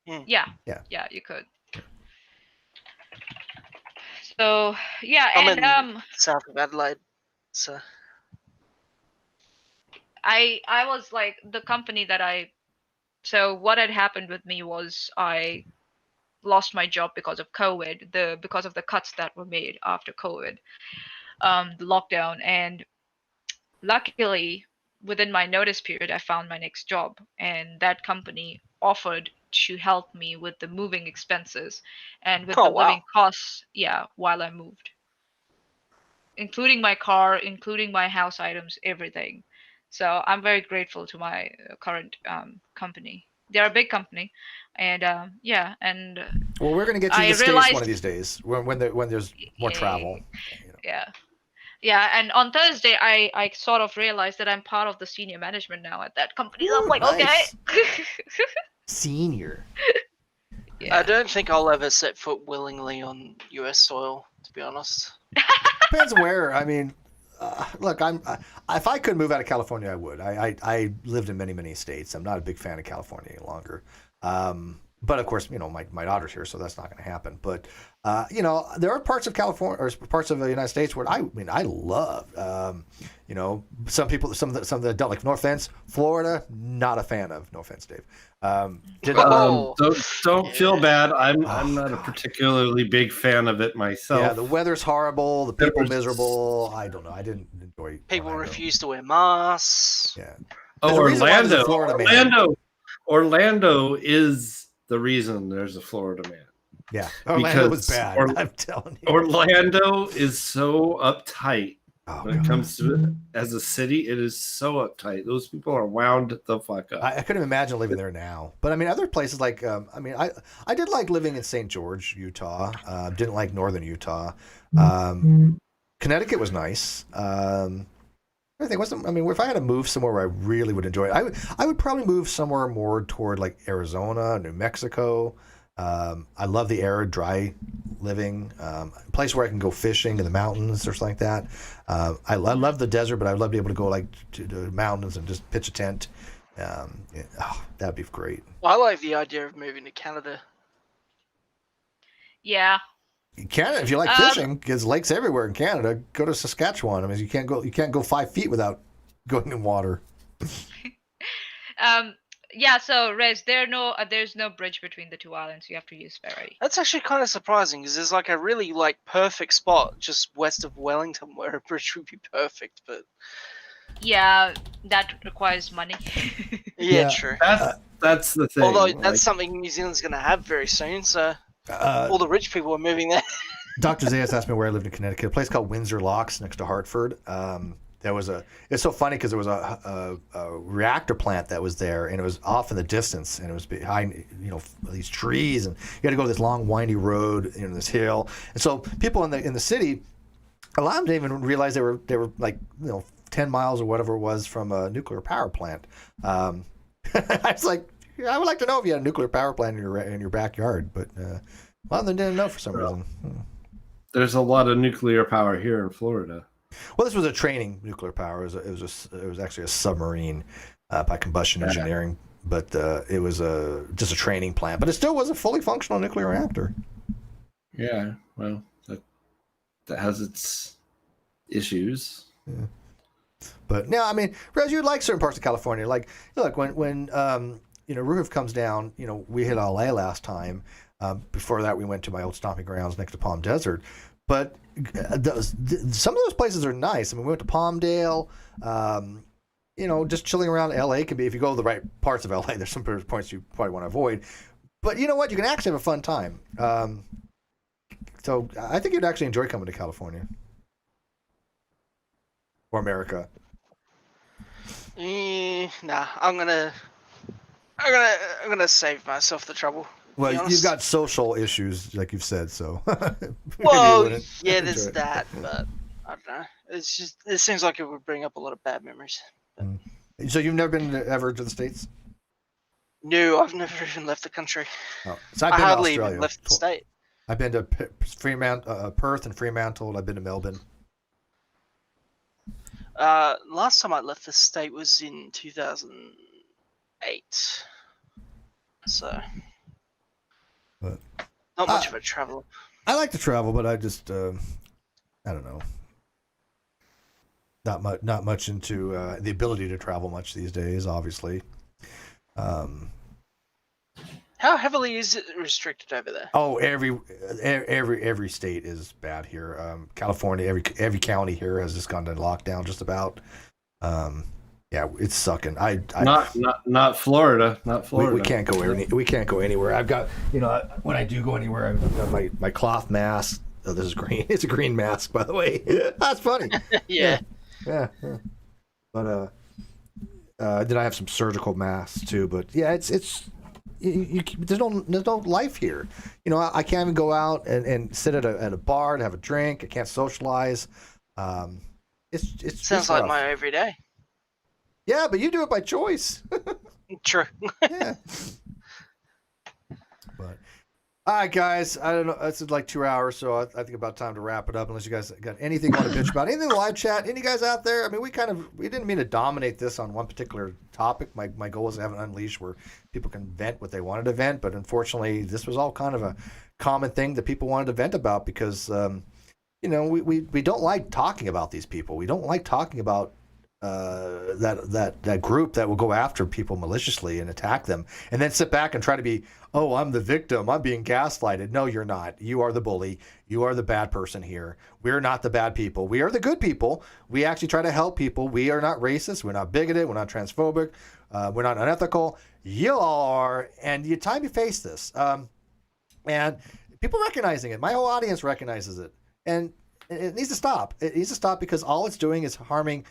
Yeah. Yeah. Yeah, you could. So yeah, I'm and in south of Adelaide, so I was like the company that so what had happened with me was I lost my job because of COVID, because of the cuts that were made after COVID, the lockdown, and luckily within my notice period I found my next job, and that company offered to help me with the moving expenses and with Oh, the wow. living costs, yeah, while I moved, including my car, including my house items, everything. So I'm very grateful to my current company. They're a big company, and yeah, and Well, we're going to get you to I the States realized, one of these days when there's more travel. yeah, yeah. And on Thursday, I sort of realized that I'm part of the senior management now at that company. So I'm Ooh, like, nice. okay. Senior. Yeah. I don't think I'll ever set foot willingly on U.S. soil, to be honest. Depends where. I mean, look, if I could move out of California, I would. I lived in many states. I'm not a big fan of California any longer. But of course, my daughter's here, so that's not going to happen. But there are parts of California or parts of the United States where I love. Some people, some that don't like. No offense, Florida, not a fan of. No offense, Dave. Don't feel bad. I'm not a particularly big fan of it myself. Yeah, the weather's horrible. The people miserable. I don't know. I didn't enjoy. People Orlando. refuse to wear masks. Yeah. Oh, There's a reason why there's a Orlando. Florida man. Orlando is the reason there's a Florida man. Yeah, Orlando was bad. I'm telling you. Orlando is so uptight. Oh, When it comes to it as a city, it is so uptight. Those people are wound the fuck up. I couldn't imagine living there now. But I mean, other places like I did like living in St. George, Utah. Didn't like northern Utah. Connecticut was nice. Everything wasn't. I mean, if I had to move somewhere where I really would enjoy it, I would probably move somewhere more toward like Arizona, New Mexico. I love the arid, dry living. A place where I can go fishing in the mountains or something like that. I love the desert, but I'd love to be able to go like to the mountains and just pitch a tent. That'd be great. I like the idea of moving to Canada. Yeah. Canada, if you like fishing, there's lakes everywhere in Canada. Go to Saskatchewan. I mean, you can't go 5 feet without going in water. Yeah, so Rez, there's no bridge between the two islands. You have to use ferry. That's actually kind of surprising because there's like a really perfect spot just west of Wellington where a bridge would be perfect, but yeah, that requires money. yeah, true. That's the thing. Although that's something New Zealand's going to have very soon, so all the rich people are moving there. Dr. Zayas asked me where I lived in Connecticut. A place called Windsor Locks next to Hartford. It's so funny because there was a reactor plant that was there, and it was off in the distance, and it was behind these trees, and you had to go this long windy road, this hill, and so people in the city, a lot of them didn't even realize they were like 10 miles or whatever it was from a nuclear power plant. I was like, I would like to know if you had a nuclear power plant in your backyard, but a lot of them didn't know for some reason. There's a lot of nuclear power here in Florida. Well, this was a training nuclear power. It was actually a submarine by combustion engineering, but it was just a training plant. But it still was a fully functional nuclear reactor. Yeah, well, that has its issues. Yeah. But no, I mean, Rez, you'd like certain parts of California. Like, look, when Roof comes down, we hit LA last time. Before that, we went to my old stomping grounds next to Palm Desert. But some of those places are nice. I mean, we went to Palmdale. Just chilling around LA can be, if you go to the right parts of LA, there's some points you probably want to avoid. But you know what? You can actually have a fun time. So I think you'd actually enjoy coming to California. or America? Nah, I'm gonna save myself the trouble. Well, be you've honest. got social issues, like you've said, so. maybe you Well, wouldn't yeah, enjoy there's it. that, but I don't know. It's just it seems like it would bring up a lot of bad memories. So you've never been ever to the States? No, I've never even left the country. Oh, so I've I been to hardly Australia. even left the state. I've been to Perth and Fremantle. I've been to Melbourne. Last time I left the state was in 2008. So, But- not much of a traveler. I like to travel, but I just, I don't know. Not much into the ability to travel much these days, obviously. How heavily is it restricted over there? Oh, every state is bad here. California, every county here has just gone to lockdown, just about. Yeah, it's sucking. Not Florida. Not Florida. We can't go we can't go anywhere. I've got, when I do go anywhere, I've got my cloth mask. Oh, this is green. It's a green mask, by the way. That's funny. Yeah. Yeah. But then I have some surgical masks too. But yeah, it's there's no life here. I can't even go out and sit at a bar to have a drink. I can't socialize. It's Sounds like rough. my everyday. Yeah, but you do it by choice. True. Yeah. But all right, guys. I don't know. It's like 2 hours, so I think about time to wrap it up. Unless you guys got anything you want to bitch about, anything in the live chat, any guys out there? I mean, we didn't mean to dominate this on one particular topic. My goal was to have an unleash where people can vent what they wanted to vent, but unfortunately, this was all kind of a common thing that people wanted to vent about because we don't like talking about these people. We don't like talking about that group that will go after people maliciously and attack them and then sit back and try to be, oh, I'm the victim, I'm being gaslighted. No, you're not. You are the bully. You are the bad person here. We're not the bad people. We are the good people. We actually try to help people. We are not racist. We're not bigoted. We're not transphobic. We're not unethical. You all are, and you time you face this. And people recognizing it. My whole audience recognizes it. And it needs to stop. It needs to stop because all it's doing is harming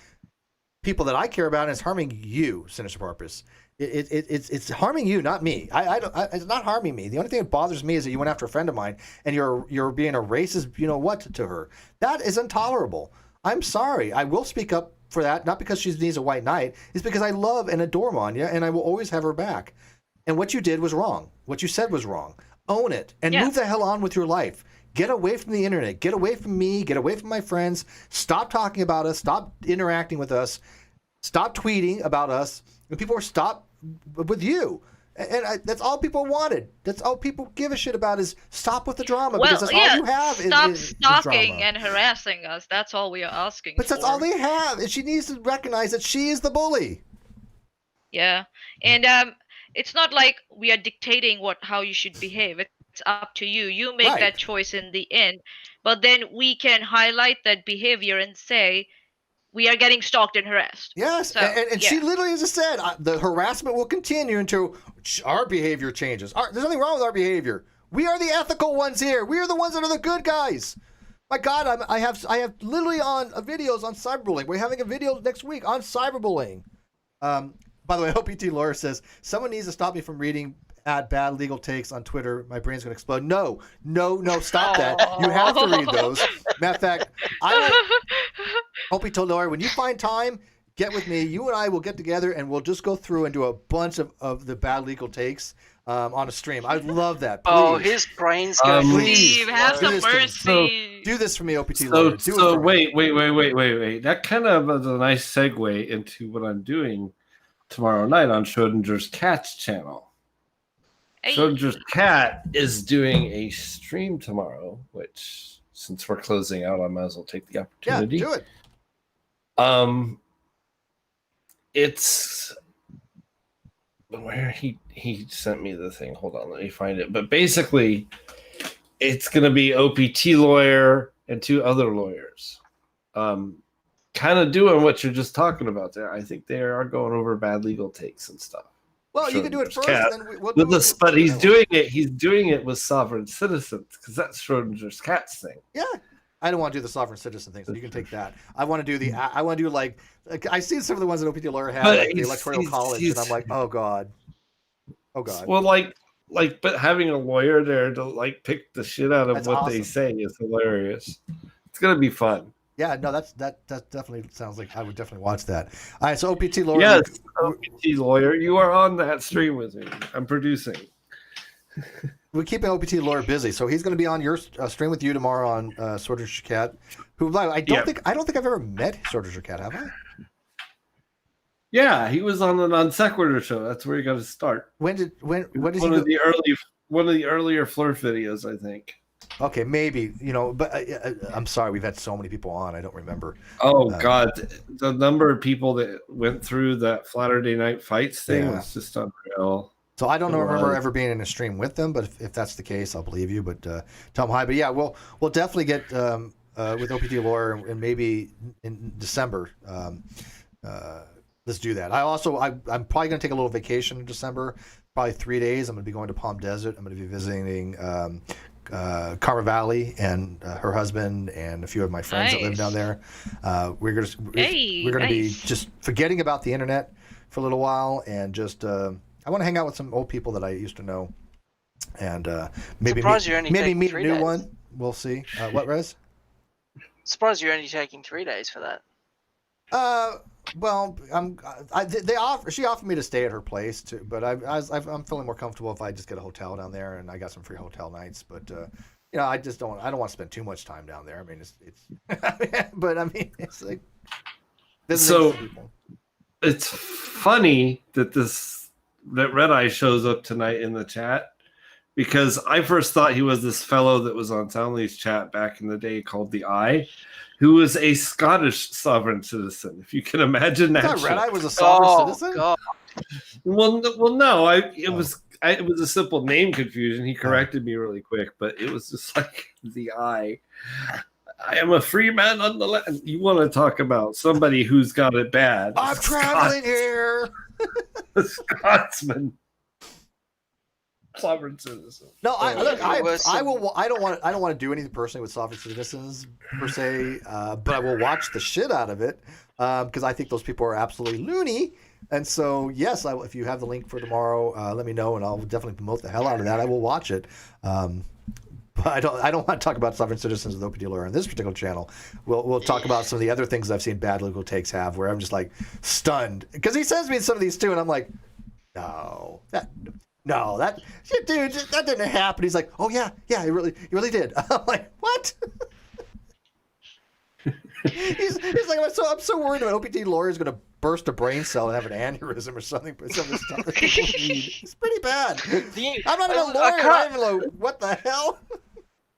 people that I care about, and it's harming you, Sinister Porpoise. It's harming you, not me. It's not harming me. The only thing that bothers me is that you went after a friend of mine, and you're being a racist, to her. That is intolerable. I'm sorry. I will speak up for that, not because she needs a white knight. It's because I love and adore Manya, and I will always have her back. And what you did was wrong. What you said was wrong. Own it and move the hell on with your life. Get away from the internet. Get away from me. Get away from my friends. Stop talking about us. Stop interacting with us. Stop tweeting about us. And people are stop with you. And that's all people wanted. That's all people give a shit about is stop with the drama. Because that's all you have. Stop is stalking drama. and harassing us. That's all we are asking But for. that's all they have. And she needs to recognize that she is the bully. Yeah. And it's not like we are dictating how you should behave. It's up to you. You make that choice in the end. But then we can highlight that behavior and say, we are getting stalked and harassed. Yes, So, and she literally just said the harassment will continue until our behavior changes. There's nothing wrong with our behavior. We are the ethical ones here. We are the ones that are the good guys. My God, I have literally on videos on cyberbullying. We're having a video next week on cyberbullying. By the way, OPT Lawyer says someone needs to stop me from reading bad legal takes on Twitter. My brain's gonna explode. No, stop that. You have to read those. Matter of fact, OPT Lawyer, when you find time, get with me. You and I will get together and we'll just go through and do a bunch of the bad legal takes on a stream. I'd love that. Please. Oh, his brain's going. Steve, have some mercy. Do this for me, OPT Lawyer. Wait. That kind of is a nice segue into what I'm doing tomorrow night on Schrodinger's Cat's channel. Hey. Schrodinger's Cat is doing a stream tomorrow, which, since we're closing out, I might as well take the opportunity. Yeah, do it. It's where he sent me the thing. Hold on, let me find it. But basically, it's going to be OPT Lawyer and 2 other lawyers. Kind of doing what you're just talking about there. I think they are going over bad legal takes and stuff. Well, you can do it first, Cat. and then we'll do it. But he's doing it. He's doing it with sovereign citizens because that's Schrodinger's Cat's thing. Yeah. I don't want to do the sovereign citizen thing, so you can take that. I want to do I want to do like I see some of the ones that OPT Lawyer had, But like the he's- electoral he's- college, and I'm like, oh god. Well, but having a lawyer there to like pick the shit out of That's what they awesome. say is hilarious. It's gonna be fun. Yeah, no, that definitely sounds like I would definitely watch that. All right, so OPT Lawyer. Yes, OPT Lawyer, you are on that stream with me. I'm producing. We're keeping OPT Lawyer busy, so he's going to be on your stream with you tomorrow on Sword of Cat. Who I don't think I've ever met Sword of Cat, have I? Yeah, he was on the Non Sequitur show. That's where you got to start. When did one he of the earlier flirt videos, I think. Okay, maybe, but I'm sorry, we've had so many people on, I don't remember. Oh God, the number of people that went through that Saturday Night Fights thing was just unreal. So I don't remember ever being in a stream with them, but if that's the case, I'll believe you. But tell them hi. But yeah, we'll definitely get with OPT Lawyer and maybe in December. Let's do that. I'm probably going to take a little vacation in December, probably 3 days. I'm going to be going to Palm Desert. I'm going to be visiting Carver Valley and her husband and a few of my friends that live down there. We're going to be just forgetting about the internet for a little while and just I want to hang out with some old people that I used to know and maybe meet a new one. We'll see. What, Rez? Surprised you're only taking 3 days for that. Well, she offered me to stay at her place too, but I'm feeling more comfortable if I just get a hotel down there, and I got some free hotel nights. But I don't want to spend too much time down there. I mean, it's but I mean, it's like so. It's funny that Red Eye shows up tonight in the chat because I first thought he was this fellow that was on Soundly's chat back in the day called the Eye, who was a Scottish sovereign citizen. If you can imagine that. Red Eye was a sovereign citizen. God. Well, no. It was a simple name confusion. He corrected me really quick, but it was just like the Eye. I am a free man on the land. You want to talk about somebody who's got it bad? I'm traveling here. A Scotsman, sovereign citizen. No, I don't want to do anything personally with sovereign citizens per se, but I will watch the shit out of it because I think those people are absolutely loony. And so, yes, if you have the link for tomorrow, let me know, and I'll definitely promote the hell out of that. I will watch it. But I don't want to talk about sovereign citizens with OPT Lawyer on this particular channel. We'll talk about some of the other things I've seen bad legal takes have, where I'm just like stunned because he sends me some of these too, and I'm like, shit, dude, that didn't happen. He's like, oh yeah, it really did. I'm like, what? he's like, I'm so worried about OPT Lawyer is going to burst a brain cell and have an aneurysm or something. Some of the stuff that people read. It's pretty bad. I'm not even a lawyer. I don't even know what the hell.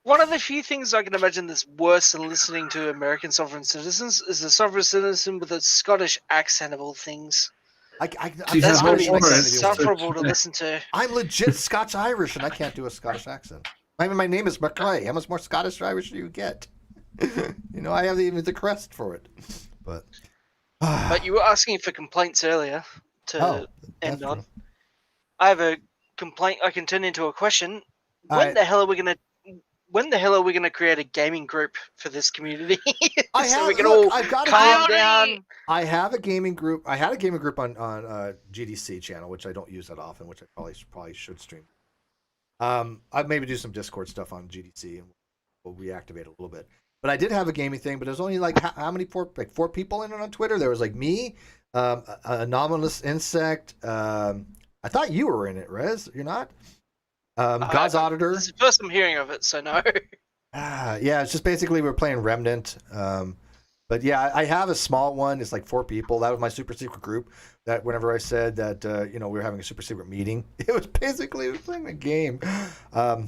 One of the few things I can imagine that's worse than listening to American sovereign citizens is a sovereign citizen with a Scottish accent of all things. That's going to be insufferable to listen to. I'm legit Scotch-Irish, and I can't do a Scottish accent. I mean, my name is McClay. How much more Scottish or Irish do you get? I have even the crest for it. But you were asking for complaints earlier to end on. True. I have a complaint I can turn into a question. When the hell are we gonna create a gaming group for this community? We can all calm down. I have a gaming group. I had a gaming group on GDC channel, which I don't use that often, which I probably should stream. I'd maybe do some Discord stuff on GDC and we'll reactivate it a little bit. But I did have a gaming thing, but there's only like how many? Four people in it on Twitter. There was like me, Anomalous Insect. I thought you were in it, Rez. You're not? God's Auditor. This is the first I'm hearing of it, so no. Yeah, it's just basically we're playing Remnant. But yeah, I have a small one. It's like 4 people. That was my super secret group. That whenever I said that we were having a super secret meeting, it was basically playing a game. Let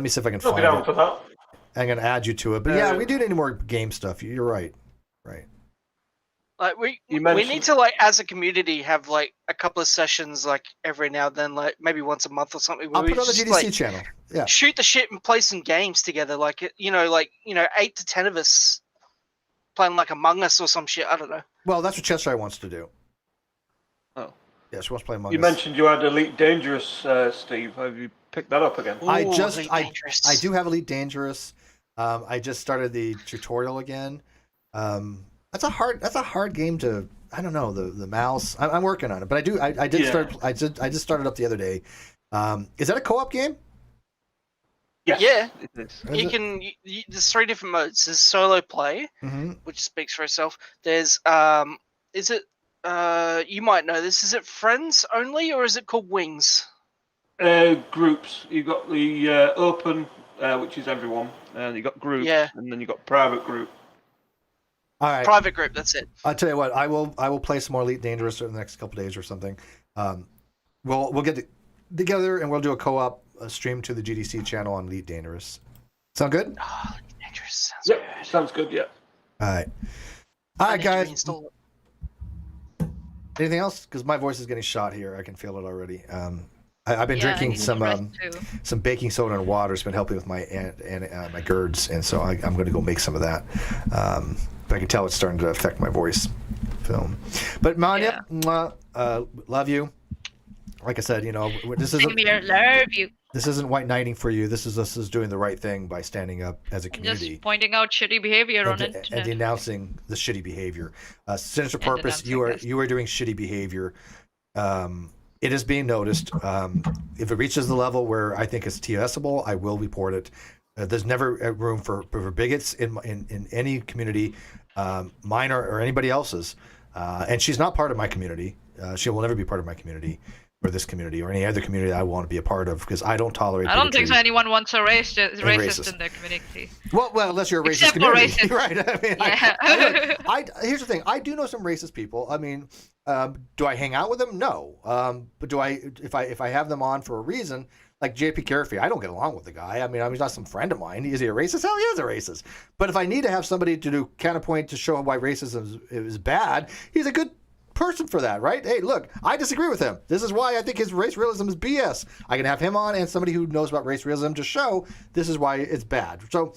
me see if I can find it. For that. I'm gonna add you to it. But yeah, we do need more game stuff. You're right. Right. Like we need to as a community have like a couple of sessions like every now and then, like maybe once a month or something. I'll put it on the GDC channel. Yeah. Shoot the shit and play some games together. 8 to 10 of us playing like Among Us or some shit. I don't know. Well, that's what Cheshire wants to do. Oh. Yeah, she wants to play Among Us. You mentioned you had Elite Dangerous, Steve. Have you picked that up again? I do have Elite Dangerous. I just started the tutorial again. That's a hard game to. I don't know the mouse. I'm working on it, but I did Yeah. start. I just started up the other day. Is that a co-op game? Yes, Yeah. it is. Is You it? can. There's 3 different modes. There's solo play, Mm-hmm. which speaks for itself. There's is it you might know this. Is it friends only or is it called Wings? Groups. You've got the open, which is everyone, and you've got groups, Yeah. and then you've got private group. All right. Private group. That's it. I'll tell you what. I will play some more Elite Dangerous in the next couple days or something. We'll get together and we'll do a co-op stream to the GDC channel on Elite Dangerous. Sound good? Oh, dangerous. Sounds Yep, good. sounds good. Yeah. All right. I All right, need to guys. reinstall it. Anything else? Because my voice is getting shot here. I can feel it already. I've been Yeah, I drinking need to some rest too. some baking soda and water. It's been helping with my my GERDs, and so I'm going to go make some of that. But I can tell it's starting to affect my voice. But Manya, love you. Like I said, this Same here, love you. isn't white knighting for you. This is doing the right thing by standing up as a community. Just pointing out shitty behavior on and internet. denouncing the shitty behavior. Sinister And Porpoise, denouncing you are doing shitty behavior. It is being noticed. If it reaches the level where I think it's TSable, I will report it. There's never room for bigots in any community, mine or anybody else's. And she's not part of my community. She will never be part of my community, or this community, or any other community I want to be a part of, because I don't tolerate. I don't think bigotry. anyone wants a racist racist. in their community. Well, unless you're a racist Except for community, racist. right? I mean, Yeah. here's the thing. I do know some racist people. I mean, do I hang out with them? No. But do I? If I have them on for a reason, like JP Carefree, I don't get along with the guy. I mean, he's not some friend of mine. Is he a racist? Hell, he is a racist. But if I need to have somebody to do counterpoint to show why racism is bad, he's a good person for that, right? Hey, look, I disagree with him. This is why I think his race realism is BS. I can have him on and somebody who knows about race realism to show this is why it's bad. So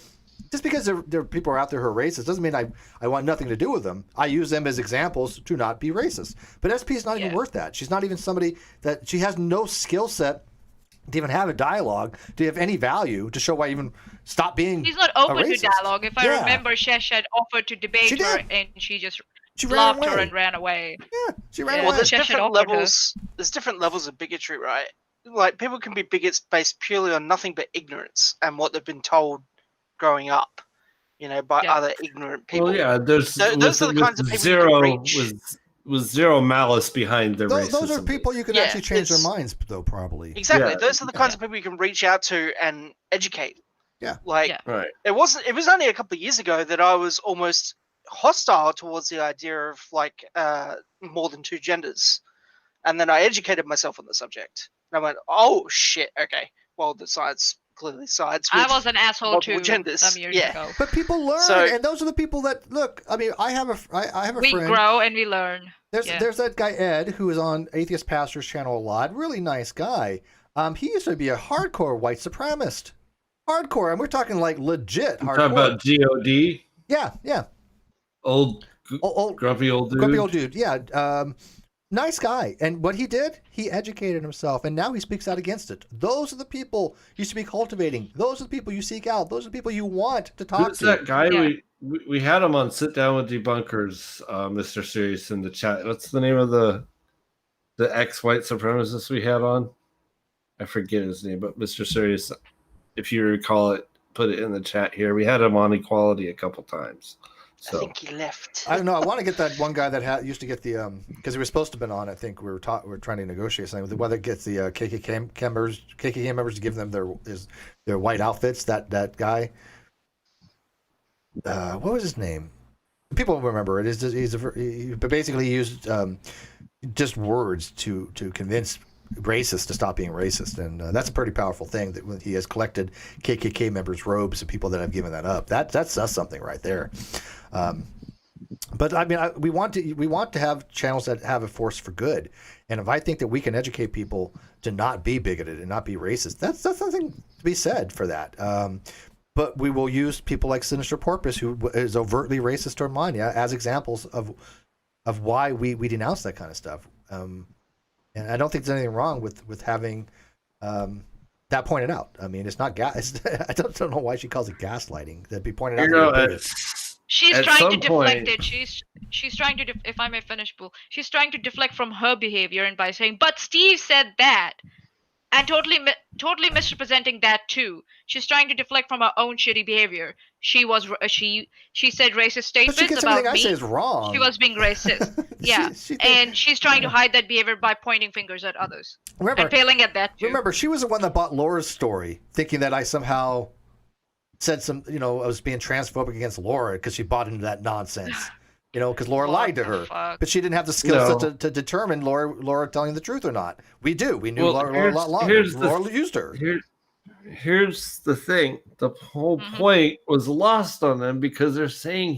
just because there are people out there who are racist doesn't mean I want nothing to do with them. I use them as examples to not be racist. But SP is not even worth that. She's not even somebody that she has no skill set to even have a dialogue, to have any value, to show why even stop being He's not a open to racist. dialogue. If I remember, Shesh had offered to debate She her, did. and she just She blocked ran her away. and ran away. Yeah, she ran Yeah. away. Well, there's Shesh had different offered her. levels. There's different levels of bigotry, right? Like people can be bigots based purely on nothing but ignorance and what they've been told growing up, by other ignorant people. Well, yeah, there's Those are the kinds of people you can reach. with zero malice behind their racism. Those are people you can Yeah, actually change their it's- minds, though, probably. Exactly. Yeah. Those are the kinds of people you can reach out to and educate. Yeah. Like Yeah. Right. it was only a couple of years ago that I was almost hostile towards the idea of like more than 2 genders. And then I educated myself on the subject. And I went, "Oh shit, okay. Well, the science clearly sides with I was an asshole multiple too genders." some years Yeah. ago. But people learn, So- and those are the people that look. I mean, I have a We friend. grow and we learn. There's that guy Ed who is on Atheist Pastor's channel a lot. Really nice guy. He used to be a hardcore white supremacist. Hardcore, and we're talking like legit I'm hardcore. talking about God, Yeah. old Old grumpy old dude. grumpy old dude. Yeah. Nice guy. And what he did, he educated himself, and now he speaks out against it. Those are the people you should be cultivating. Those are the people you seek out. Those are the people you want to talk Who's to. that guy? Yeah. We had him on Sit Down with Debunkers, Mr. Serious in the chat. What's the name of the ex-white supremacist we had on? I forget his name, but Mr. Serious, if you recall it, put it in the chat here. We had him on Equality a couple times. I So think he left. I don't know. I want to get that one guy that used to get the because he was supposed to have been on. I think we were trying to negotiate something with whether it gets the KKK members to give them their white outfits. That guy. What was his name? People remember it. He basically used just words to convince racists to stop being racist, and that's a pretty powerful thing. That when he has collected KKK members' robes of people that have given that up, that's something right there. But I mean, we want to have channels that have a force for good, and if I think that we can educate people to not be bigoted and not be racist, that's something to be said for that. But we will use people like Sinister Porpoise, who is overtly racist toward Manya, as examples of why we denounce that kind of stuff. And I don't think there's anything wrong with having that pointed out. I mean, it's not gas. I don't know why she calls it gaslighting. That'd be pointed out. You to know, the She's At trying to some deflect point- it. She's trying to, if I may finish, Boo. She's trying to deflect from her behavior and by saying, "But Steve said that," and totally misrepresenting that too. She's trying to deflect from her own shitty behavior. She said racist but she statements gets about everything I say me. is wrong. She was being racist. Yeah, and she's trying to hide that behavior by pointing fingers at others remember, and failing at that too. remember, she was the one that bought Laura's story, thinking that I somehow said some, I was being transphobic against Laura because she bought into that nonsense. Because Laura What lied to the her, fuck? but she didn't have the skills No. to determine Laura telling the truth or not. We do. We knew Well, Laura a lot longer. here's the- Laura used her. Here's the thing: the whole point was lost on them because they're saying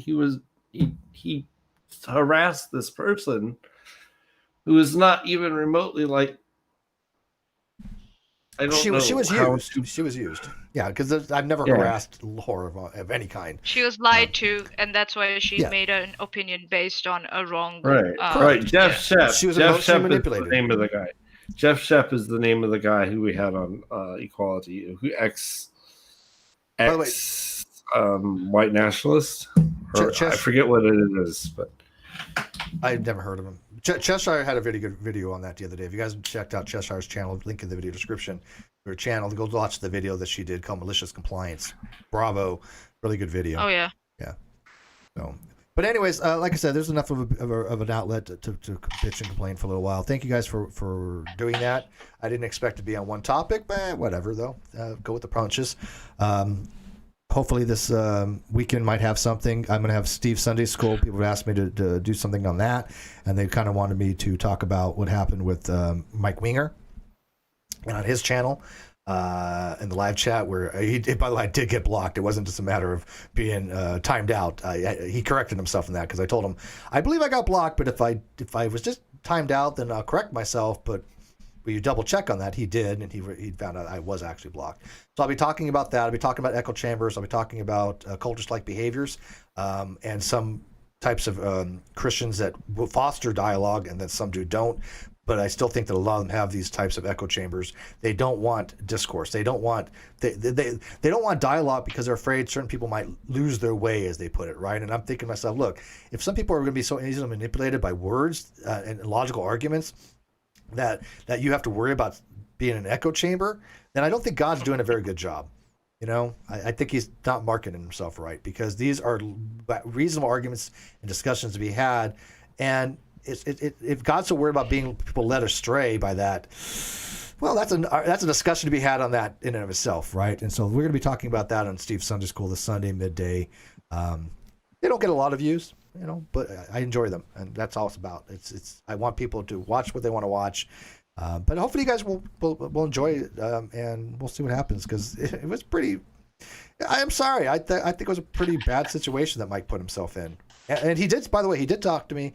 he harassed this person who is not even remotely like. I don't She know. was how used. to- She was used. Yeah, because I've never Yeah. harassed Laura of any kind. She was lied to, and that's why she Yeah. made an opinion based on a wrong. Right, uh, right. Jeff Shep. She was Jeff emotionally Shep is manipulated. the name of the guy. Jeff Shep is the name of the guy who we had on Equality, who By the way- white nationalist. Or, Ch- Ch- I forget what it is, but I've never heard of him. Cheshire had a very good video on that the other day. If you guys checked out Cheshire's channel, link in the video description. Her channel, go watch the video that she did called "Malicious Compliance." Bravo, really good video. Oh yeah. So, but anyways, like I said, there's enough of an outlet to bitch and complain for a little while. Thank you guys for doing that. I didn't expect to be on one topic, but whatever though. Go with the punches. Hopefully this weekend might have something. I'm going to have Steve Sunday School. People have asked me to do something on that, and they kind of wanted me to talk about what happened with Mike Winger and on his channel in the live chat where by the way, I did get blocked. It wasn't just a matter of being timed out. He corrected himself in that because I told him, I believe I got blocked, but if I was just timed out, then I'll correct myself. But you double check on that, he did, and he found out I was actually blocked. So I'll be talking about that. I'll be talking about echo chambers. I'll be talking about cultist-like behaviors and some types of Christians that will foster dialogue and then some don't. But I still think that a lot of them have these types of echo chambers. They don't want discourse. They don't want they don't want dialogue because they're afraid certain people might lose their way, as they put it, right? And I'm thinking to myself, look, if some people are going to be so easily manipulated by words and logical arguments that you have to worry about being in an echo chamber, then I don't think God's doing a very good job. I think he's not marketing himself right, because these are reasonable arguments and discussions to be had. And if God's so worried about being people led astray by that, well, that's a discussion to be had on that in and of itself, right? And so we're going to be talking about that on Steve's Sunday School this Sunday midday. They don't get a lot of views, but I enjoy them, and that's all it's about. It's I want people to watch what they want to watch, but hopefully you guys will enjoy it, and we'll see what happens, because it was pretty. I'm sorry, I think it was a pretty bad situation that Mike put himself in, and he did. By the way, he did talk to me,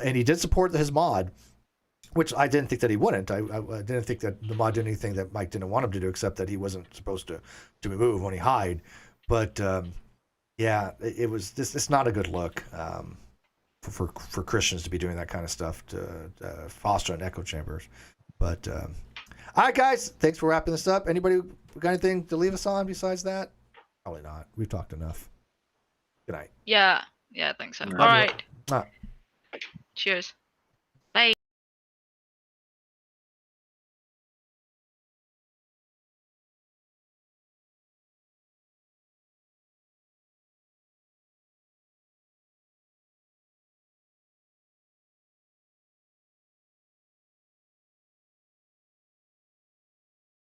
and he did support his mod, which I didn't think that he wouldn't. I didn't think that the mod did anything that Mike didn't want him to do, except that he wasn't supposed to move when he hide, but. Yeah, it was. It's not a good look for Christians to be doing that kind of stuff to foster an echo chambers. But all right, guys, thanks for wrapping this up. Anybody got anything to leave us on besides that? Probably not. We've talked enough. Good night. Yeah, I think so. All All right. Ah. Cheers.